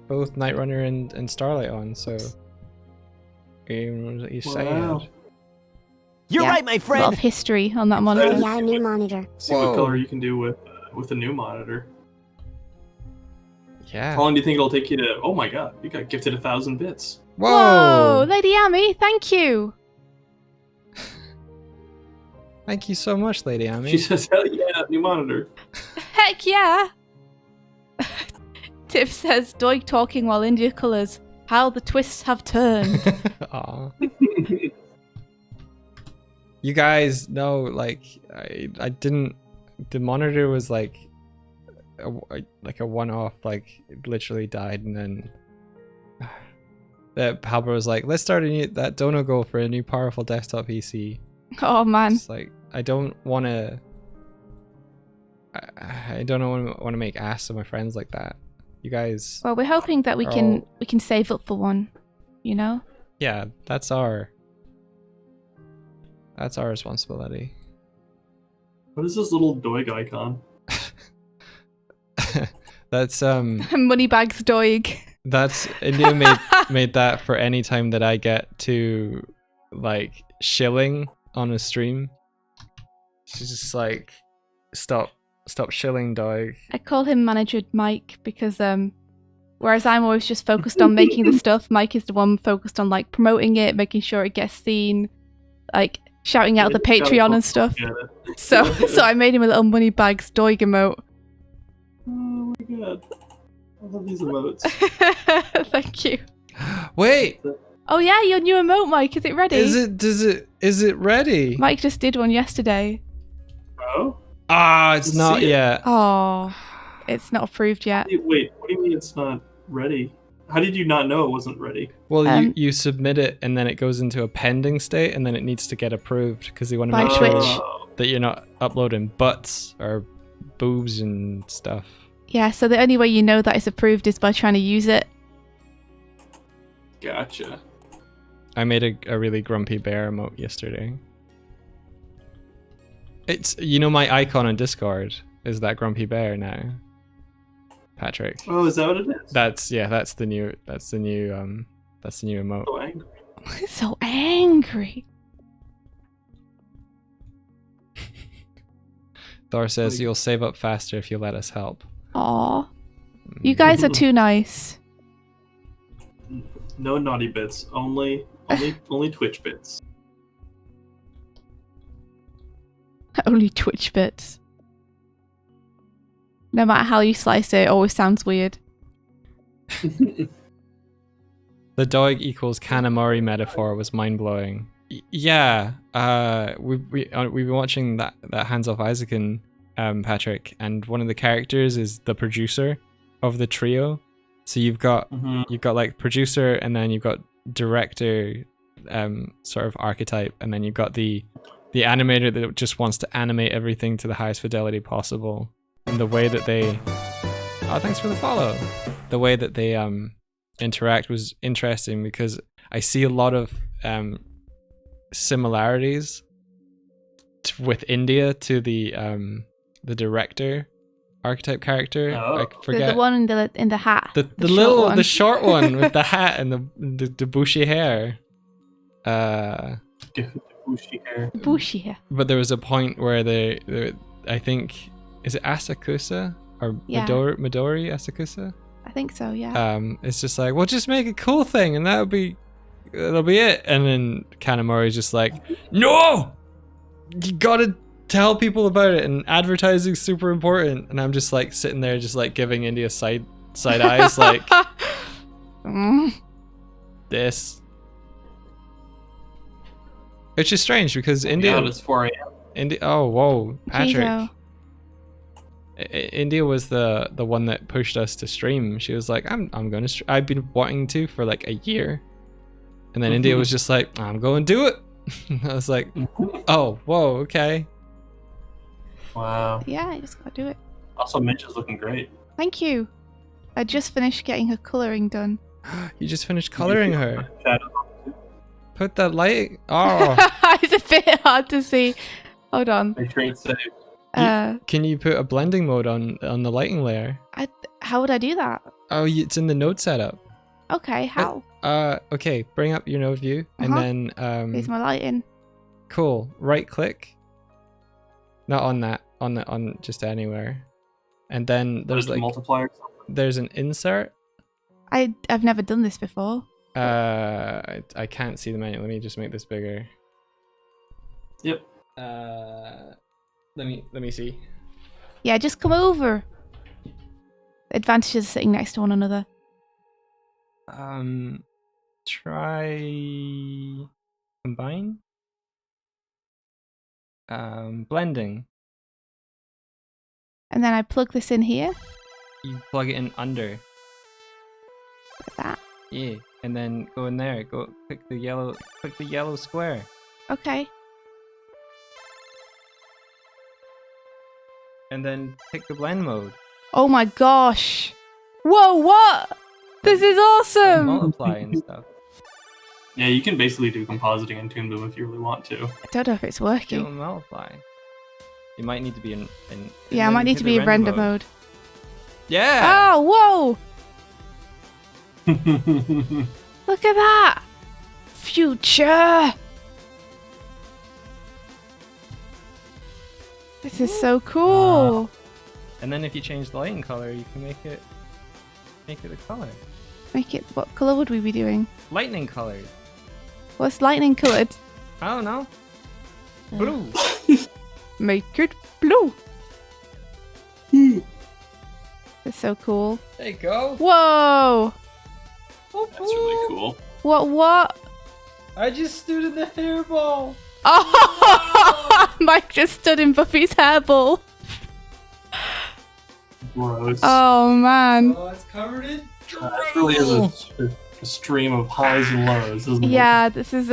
both Night Runner and Starlight on, so you say it. You're right, my A lot friend. of history on that monitor. Yeah, a new monitor. See what color you can do with a new monitor. Yeah. How long do you think it'll take you to? Oh my god, you got gifted 1,000 bits. Whoa, Lady Amy, thank you. Thank you so much, Lady Amy. She says, hell yeah, new monitor. Heck yeah. Tiff says, Doig talking while India colours. How the twists have turned. Aw. You guys know, like, I didn't. The monitor was like a one-off. Like, it literally died, and then that Palber was like, "Let's start that dono goal for a new powerful desktop PC." Oh man. It's like, I don't want to. I don't want to make ass of my friends like that. You guys. Well, we're hoping that we can save up for one. You know. Yeah, that's our responsibility. What is this little Doig icon? That's Moneybags Doig. That's India made that for any time that I get to like shilling on a stream. She's just like, stop shilling, Doig. I call him Manager Mike because whereas I'm always just focused on making the stuff, Mike is the one focused on like promoting it, making sure it gets seen, like shouting out the Patreon and stuff. So I made him a little Moneybags Doig emote. Oh my god. I love these emotes. Thank you. Wait. Oh yeah, your new emote, Mike. Is it ready? Is it ready? Mike just did one yesterday. Oh? It's not yet. Oh, it's not approved yet. Wait, what do you mean it's not ready? How did you not know it wasn't ready? Well, you submit it and then it goes into a pending state and then it needs to get approved because they want to By make Twitch. sure that you're not uploading butts or boobs and stuff. Yeah, so the only way you know that it's approved is by trying to use it. Gotcha. I made a really grumpy bear emote yesterday. It's, you know, my icon on Discord is that grumpy bear now, Patrick. Oh, is that what it is? That's the new emote. So angry. It's so angry. Thor says you'll save up faster if you let us help. Aw. You guys are too nice. No naughty bits, only Twitch bits. Only Twitch bits. No matter how you slice it, it always sounds weird. The Doig equals Kanamori metaphor was mind-blowing. Yeah, we've been watching that Hands Off Isaacin, Patrick, and one of the characters is the producer of the trio. So you've got like producer, and then you've got director, sort of archetype, and then you've got the animator that just wants to animate everything to the highest fidelity possible. And the way that they, thanks for the follow. The way that they interact was interesting because I see a lot of similarities with India to the director archetype character. Oh. I forget The one in the hat. The short one with the hat and the bushy hair. Bushy hair. Bushy hair. But there was a point where I think, is it Asakusa or Yeah. Midori Asakusa? I think so, yeah. It's just like, well, just make a cool thing and that'll be it. And then Kanemaru's just like, no, you gotta tell people about it, and advertising's super important. And I'm just like sitting there, just like giving India side eyes, like this. Which is strange because India. Yeah, it's 4 a.m. India. Oh, whoa, Patrick. Cheeto. India was the one that pushed us to stream. She was like, I'm gonna. I've been wanting to for like a year, and then India was just like, I'm going to do it. I was like, oh, whoa, okay. Wow. Yeah, I just gotta do it. Also, Midge is looking great. Thank you. I just finished getting her colouring done. You just finished coloring her. Shadows. Put that light. Oh, It's a bit hard to see. Hold on. They trade safe. can you put a blending mode on the lighting layer? How would I do that? Oh, it's in the node setup. Okay, how? Okay, bring up your node view, and then Here's my lighting. cool. Right click. Not on that. On just anywhere. And then there's like multiplier. there's an insert. I've never done this before. I can't see the menu. Let me just make this bigger. Yep. Let me see. Yeah, just come over. Advantages of sitting next to one another. Try combine. Blending. And then I plug this in here. You plug it in under. Like that. Yeah, and then go in there. Go click the yellow square. Okay. And then pick the blend mode. Oh my gosh. Whoa, what? This is And awesome. multiply and stuff. Yeah, you can basically do compositing in Toon Boom if you really want to. I don't know if it's It'll working. multiply. You might need to be in Yeah, I might need to be in render mode. Yeah. Oh, whoa. Look at that. Future. This is so cool. And then if you change the lighting color, you can make it the color. Make it, what colour would we be doing? Lightning colors. What's lightning coloured? I don't know. Blue. Make it blue. It's so cool. There you go. Whoa. That's really cool. What? I just stood in the hairball. Oh, Mike just stood in Buffy's hairball. Gross. Oh, man. Oh, it's covered in It really is a stream of highs and lows, isn't it? Yeah, this is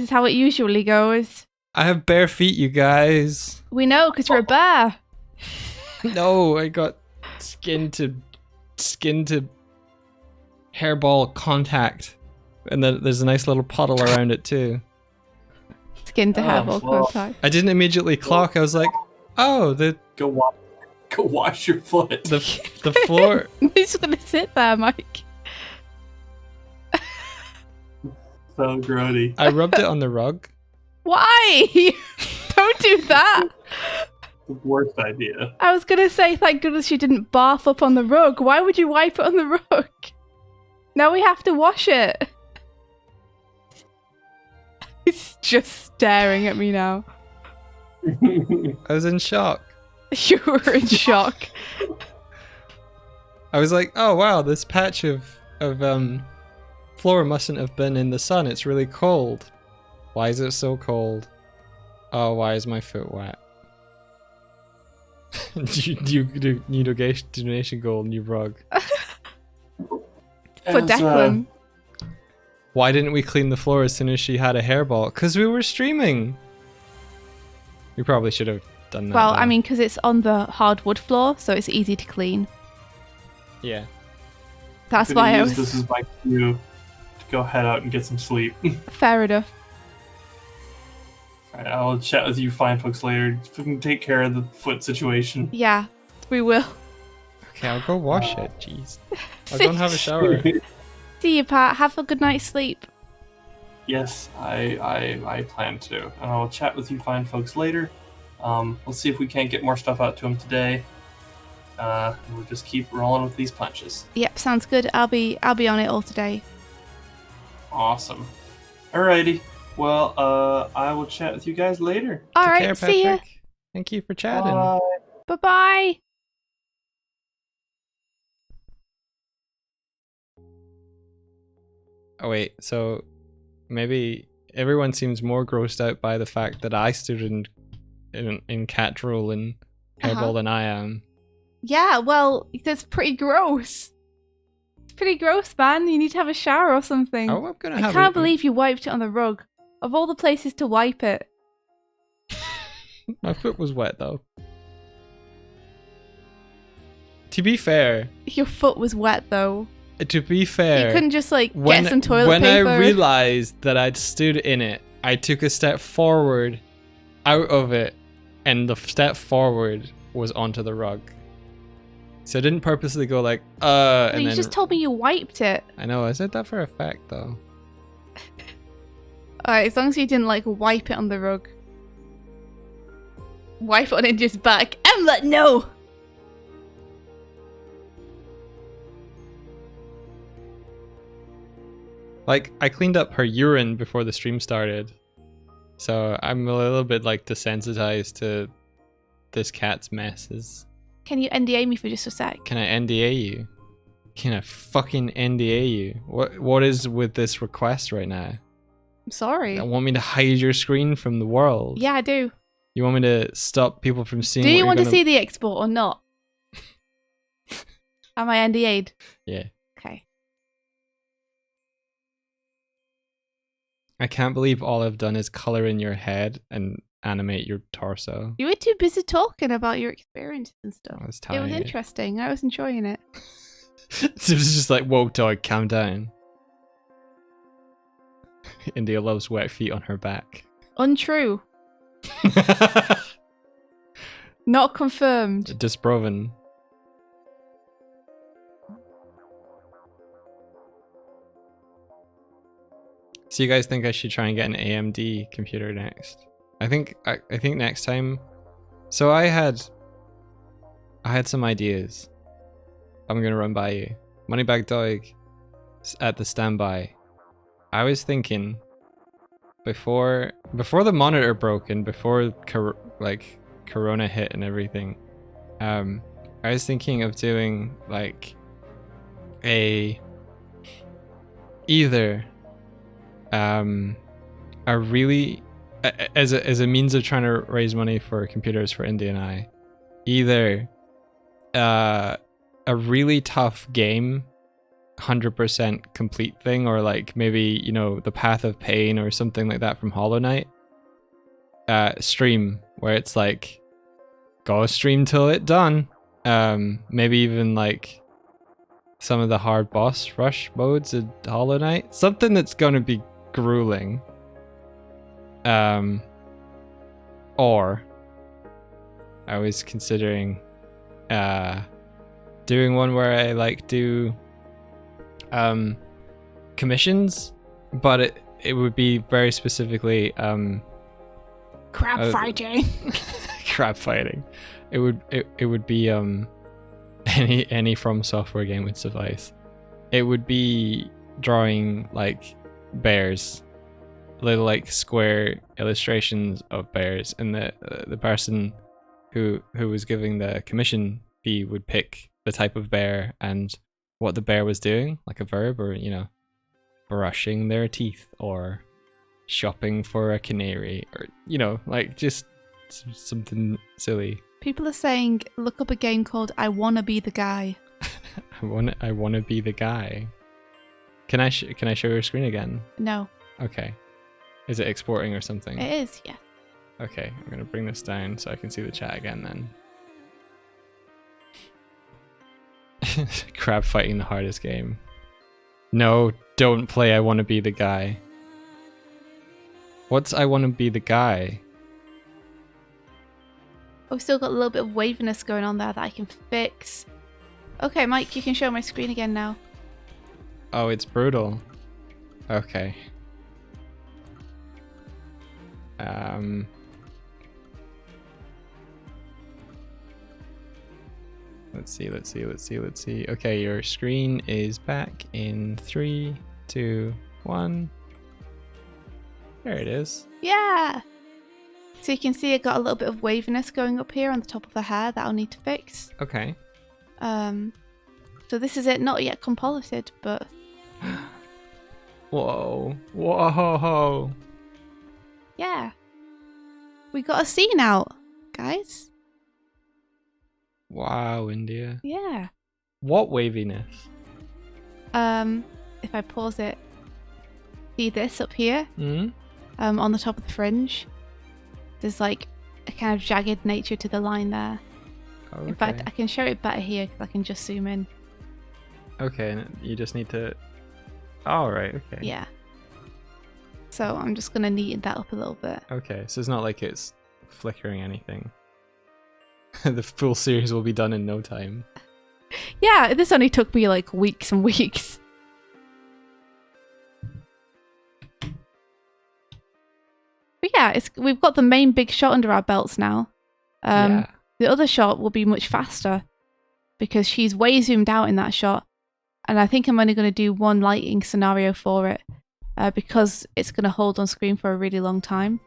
how it usually goes. I have bare feet, you guys. We know, because you're a bear. No, I got skin to hairball contact, and then there's a nice little puddle around it too. Skin to hairball well. contact. I didn't immediately clock. I was like, oh, the Go wash your foot. the floor. He's just going to sit there, Mike. So grody. I rubbed it on the rug. Why? Don't do that. Worst idea. I was going to say, thank goodness you didn't barf up on the rug. Why would you wipe it on the rug? Now we have to wash it. He's just staring at me now. I was in shock. You were in shock. I was like, oh wow, this patch of floor mustn't have been in the sun. It's really cold. Why is it so cold? Oh, why is my foot wet? you need donation goal, new rug. For Declan. Why didn't we clean the floor as soon as she had a hairball? Because we were streaming. We probably should have done that. Well, though. I mean, because it's on the hardwood floor, so it's easy to clean. Yeah. That's Gonna why I use was... this as my cue to go head out and get some sleep. Fair enough. Alright, I'll chat with you fine folks later. We can take care of the foot situation. Yeah, we will. Okay, I'll go wash it. Jeez. I'll go and have a shower. See you, Pat. Have a good night's sleep. Yes, I plan to. And I will chat with you fine folks later. Let's see if we can't get more stuff out to him today. And we'll just keep rolling with these punches. Yep, sounds good. I'll be on it all today. Awesome. Alrighty. Well, I will chat with you guys later. All Take right, care, see ya. Patrick. Thank you for chatting. Bye. Bye-bye. Oh wait, so maybe everyone seems more grossed out by the fact that I stood in cat drool and hairball than I am. Yeah, well, that's pretty gross. It's pretty gross, man. You need to have a shower or something. Oh, I'm gonna I have can't believe you wiped it on the rug. Of all the places to wipe it. My foot was wet though. To be fair, Your foot was wet, though. To be fair, You couldn't just, like, get some toilet when paper. I realized that I'd stood in it, I took a step forward out of it, and the step forward was onto the rug. So I didn't purposely go like, No, and you then... just told me you wiped it. I know, I said that for effect, though. Alright, as long as you didn't, like, wipe it on the rug. Wipe it on India's back. I'm like, no! Like, I cleaned up her urine before the stream started. So I'm a little bit, like, desensitized to this cat's messes. Can you NDA me for just a sec? Can I NDA you? Can I fucking NDA you? What is with this request right now? I'm sorry. You want me to hide your screen from the world? Yeah, I do. You want me to stop people from seeing Do what you you're want to gonna... see the export or not? Am I NDA'd? Yeah. Okay. I can't believe all I've done is color in your head and animate your torso. You were too busy talking about your experiences and stuff. I was It tired. was interesting. I was enjoying it. It was just like, whoa, Doig, calm down. India loves wet feet on her back. Untrue. Not confirmed. Disproven. So you guys think I should try and get an AMD computer next? I think next time. So I had some ideas. I'm gonna run by you. Moneybag Doig at the standby. I was thinking before the monitor broke and before Corona hit and everything. I was thinking of doing like either a really as a means of trying to raise money for computers for India and I, either a really tough game 100% complete thing, or like maybe, you know, the Path of Pain or something like that from Hollow Knight stream, where it's like go stream till it done. Maybe even like some of the hard boss rush modes in Hollow Knight, something that's gonna be grueling. Or I was considering doing one where I like do commissions, but it would be very specifically Crab fighting. crab fighting. It would be any From Software game would suffice. It would be drawing like bears, little like square illustrations of bears, and the person who was giving the commission fee would pick the type of bear and what the bear was doing, like a verb, or, you know, brushing their teeth or shopping for a canary, or, you know, like just something silly. People are saying look up a game called I Wanna Be the Guy. I wanna be the guy. Can I show your screen again? No. Okay. Is it exporting or something? It is, yeah. Okay, I'm gonna bring this down so I can see the chat again then. Crab fighting, the hardest game. No, don't play I Wanna Be the Guy. What's I Wanna Be the Guy? Oh, we've still got a little bit of waviness going on there that I can fix. Okay, Mike, you can show my screen again now. Oh, it's brutal. Okay. Let's see. Okay, your screen is back in 3, 2, 1. There it is. Yeah! So you can see it got a little bit of waviness going up here on the top of the hair that I'll need to fix. Okay. So this is it, not yet composited, but... Whoa. Yeah. We got a scene out, guys. Wow, India. Yeah. What waviness? If I pause it, see this up here? Hmm? On the top of the fringe. There's like a kind of jagged nature to the line there. Oh, In fact, I can show it better here because I can just zoom in. Okay, and you just need to... Oh, right, okay. Yeah. So I'm just going to neaten that up a little bit. Okay, so it's not like it's flickering anything. The full series will be done in no time. Yeah, this only took me like weeks and weeks. But yeah, we've got the main big shot under our belts now. Yeah. The other shot will be much faster because she's way zoomed out in that shot. And I think I'm only going to do one lighting scenario for it because it's going to hold on screen for a really long time.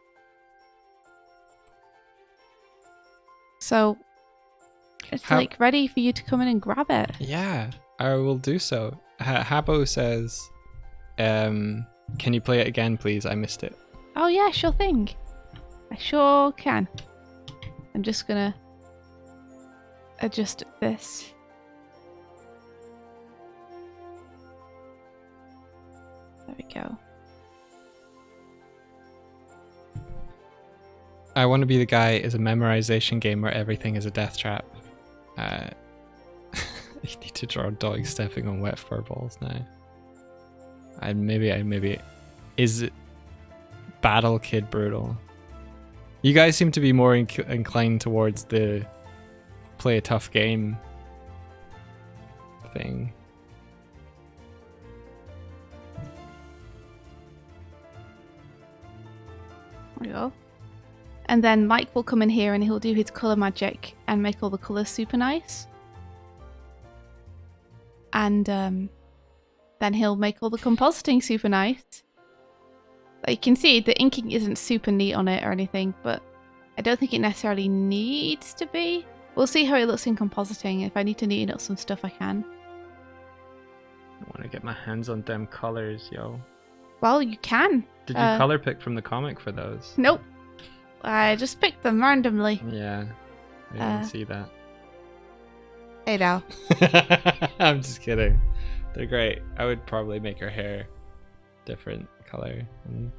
So it's like ready for you to come in and grab it. Yeah, I will do so. Habbo says, can you play it again, please? I missed it. Oh yeah, sure thing. I sure can. I'm just gonna adjust this. There we go. I Want to Be the Guy is a memorization game where everything is a death trap. You need to draw Doig stepping on wet fur balls now. Maybe is it Battle Kid brutal? You guys seem to be more inclined towards the play a tough game thing. There we go. And then Mike will come in here and he'll do his colour magic and make all the colours super nice. And then he'll make all the compositing super nice. Like you can see, the inking isn't super neat on it or anything, but I don't think it necessarily needs to be. We'll see how it looks in compositing. If I need to neaten up some stuff, I can. I want to get my hands on them colors, yo. Well, you can. Did you color pick from the comic for those? Nope. I just picked them randomly. Yeah, I didn't see that. Hey now. I'm just kidding. They're great. I would probably make her hair different color and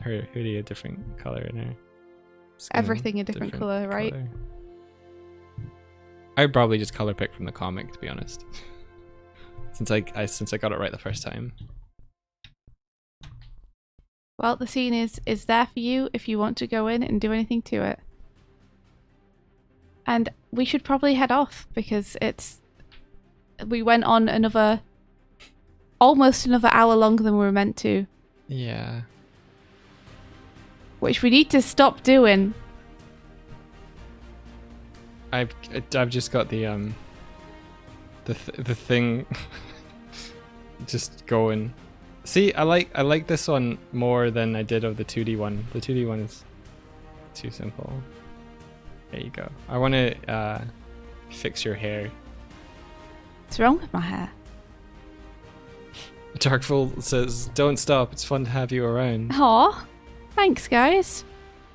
her hoodie a different color in her skin Everything a different color, right? I'd probably just color pick from the comic, to be honest. since I got it right the first time. Well, the scene is there for you if you want to go in and do anything to it. And we should probably head off because we went on almost another hour longer than we were meant to. Yeah. Which we need to stop doing. I've just got the thing just going. See, I like this one more than I did of the 2D one. The 2D one is too simple. There you go. I want to fix your hair. What's wrong with my hair? Darkful says, "Don't stop. It's fun to have you around." Aw, thanks guys.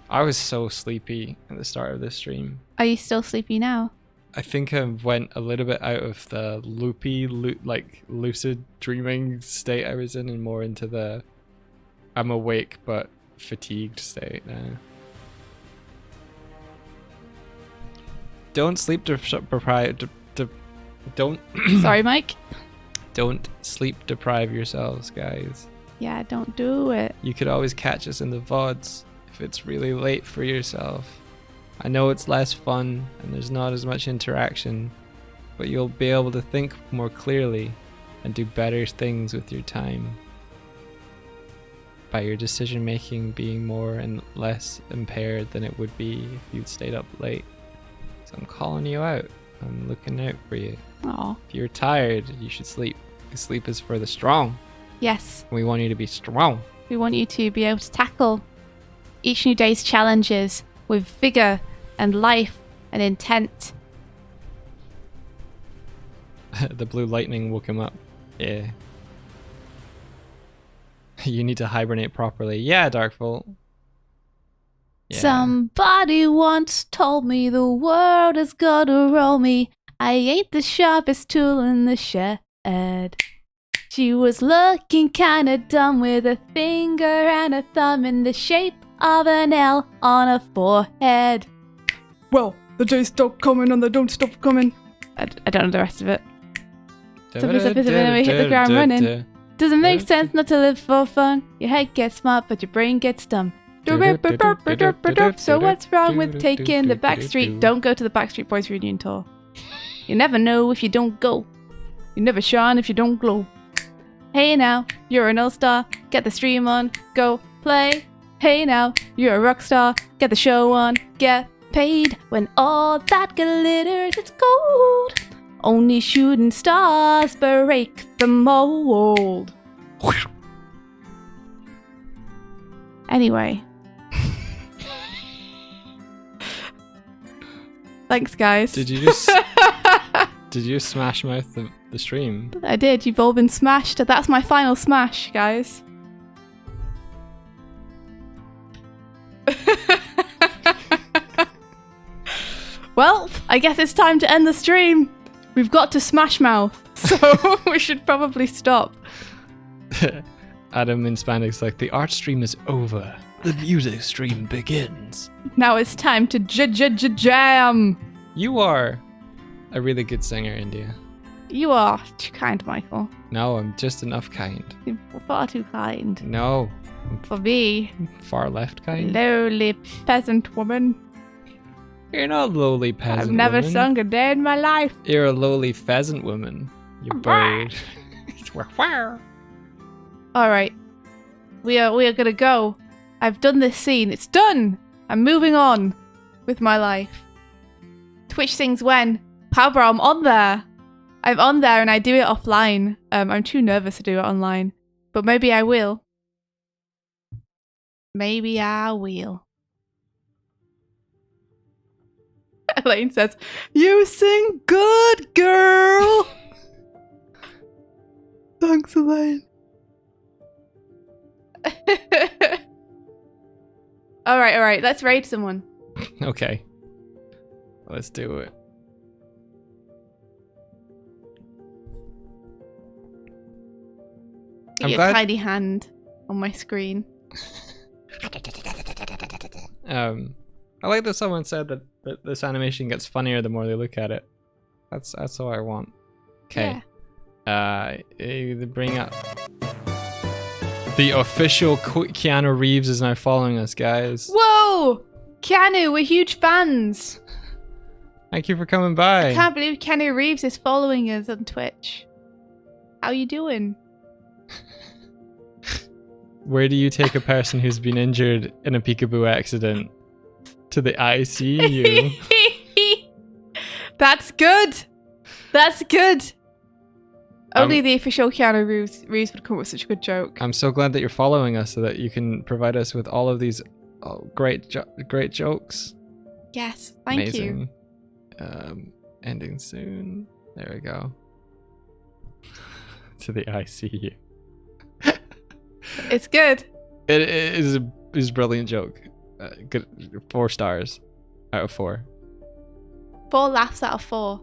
I was so sleepy at the start of this stream. Are you still sleepy now? I think I went a little bit out of the lucid dreaming state I was in and more into the I'm awake but fatigued state now. Don't sleep don't Sorry, Mike. Don't sleep deprive yourselves, guys. Yeah, don't do it. You could always catch us in the VODs if it's really late for yourself. I know it's less fun and there's not as much interaction, but you'll be able to think more clearly and do better things with your time. by your decision making being more and less impaired than it would be if you'd stayed up late. So I'm calling you out. I'm looking out for you. Aw. If you're tired, you should sleep. Sleep is for the strong. Yes. We want you to be strong. We want you to be able to tackle each new day's challenges with vigor and life and intent. The blue lightning woke him up. Yeah. You need to hibernate properly. Yeah, Darkful. Yeah. Somebody once told me the world is gonna roll me. I ain't the sharpest tool in the shed. She was looking kinda dumb with a finger and a thumb in the shape of an L on her forehead. Well, the days stop coming and they don't stop coming. I don't know the rest of it. Somebody's up, and we hit the ground running. Doesn't make sense not to live for fun. Your head gets smart, but your brain gets dumb. So what's wrong with taking the back street? Don't go to the Backstreet Boys reunion tour. You never know if you don't go. You never shine if you don't glow. Hey now, you're an all-star. Get the stream on, go play. Hey now, you're a rock star. Get the show on, get paid. When all that glitters, it's gold. Only shooting stars break the mold. Anyway. Thanks, guys. Did you just smash mouth the stream? I did. You've all been smashed. That's my final smash, guys. Well, I guess it's time to end the stream. We've got to smash mouth, so we should probably stop. Adam in Spandex like, the art stream is over. The music stream begins. Now it's time to jam. You are a really good singer, India. You are too kind, Michael. No, I'm just enough kind. You're far too kind. No. For me. Far left kind? Lowly peasant woman. You're not a lowly peasant I've never woman. sung a day in my life. You're a lowly pheasant woman. You bird. Alright. We are gonna go. I've done this scene. It's done! I'm moving on with my life. Twitch sings when? Powbrow, I'm on there. I'm on there and I do it offline. I'm too nervous to do it online. But maybe I will. Maybe I will. Elaine says, "You sing good, girl." Thanks, Elaine. All right. Let's raid someone. Okay. Let's do it. Get your tiny hand on my screen. I like that someone said that this animation gets funnier the more they look at it. That's what I want. Okay. Yeah. Bring up the official Keanu Reeves is now following us, guys. Whoa! Keanu, we're huge fans. Thank you for coming by. I can't believe Keanu Reeves is following us on Twitch. How you doing? Where do you take a person who's been injured in a peekaboo accident? To the ICU. That's good. That's good. Only the official Keanu Reeves would come up with such a good joke. I'm so glad that you're following us so that you can provide us with all of these great jokes. Yes, thank you. Ending soon. There we go. To the ICU. It's good. It is a brilliant joke. Good. 4 stars out of 4. 4 laughs out of 4.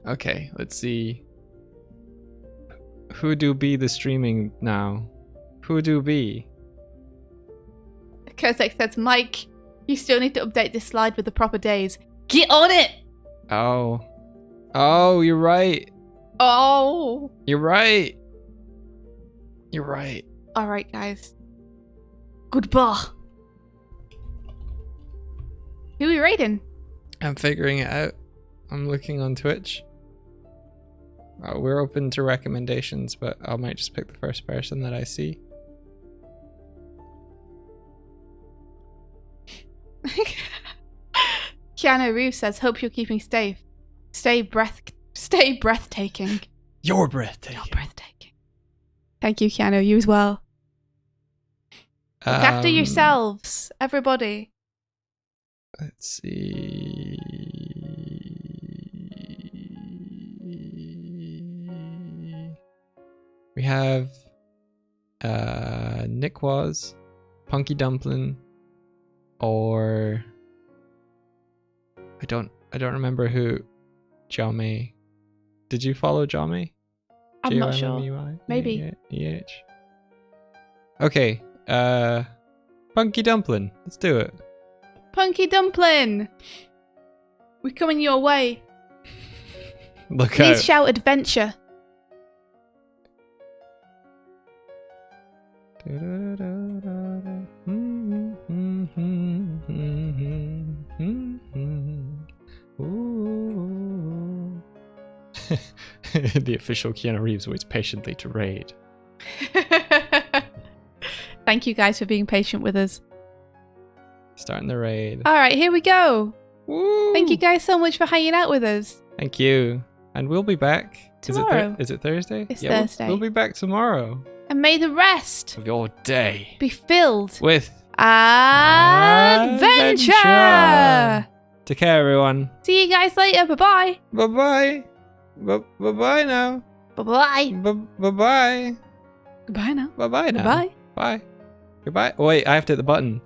Okay, let's see. Who do be the streaming now? Who do be? Kozak says, Mike, you still need to update this slide with the proper days. Get on it! Oh, you're right. Oh. You're right. You're right. Alright, guys. Goodbye. Who are we raiding? I'm figuring it out. I'm looking on Twitch. We're open to recommendations, but I might just pick the first person that I see. Keanu Reeves says, "Hope you're keeping safe. Stay breathtaking. You're breathtaking. You're breathtaking." Thank you, Keanu. You as well. Look after yourselves, everybody. Let's see. We have Nick Was, Punky Dumpling, or I don't remember who. Jame. Did you follow Jame? I'm not sure. Maybe. E-H. Okay. Punky Dumpling. Let's do it. Punky Dumpling! We're coming your way. Look Please out. shout adventure. Ooh. The official Keanu Reeves waits patiently to raid. Thank you guys for being patient with us. Starting the raid. Alright, here we go. Woo. Thank you guys so much for hanging out with us. Thank you. And we'll be back. Tomorrow. Is it Thursday? It's yeah, Thursday. We'll be back tomorrow. And may the rest Of your day. be filled With adventure. Take care, everyone. See you guys later. Bye-bye. Bye-bye. Bye-bye now. Bye-bye. Bye-bye. Goodbye now. Bye-bye now. Bye-bye. Bye. Goodbye. Oh, wait, I have to hit the button.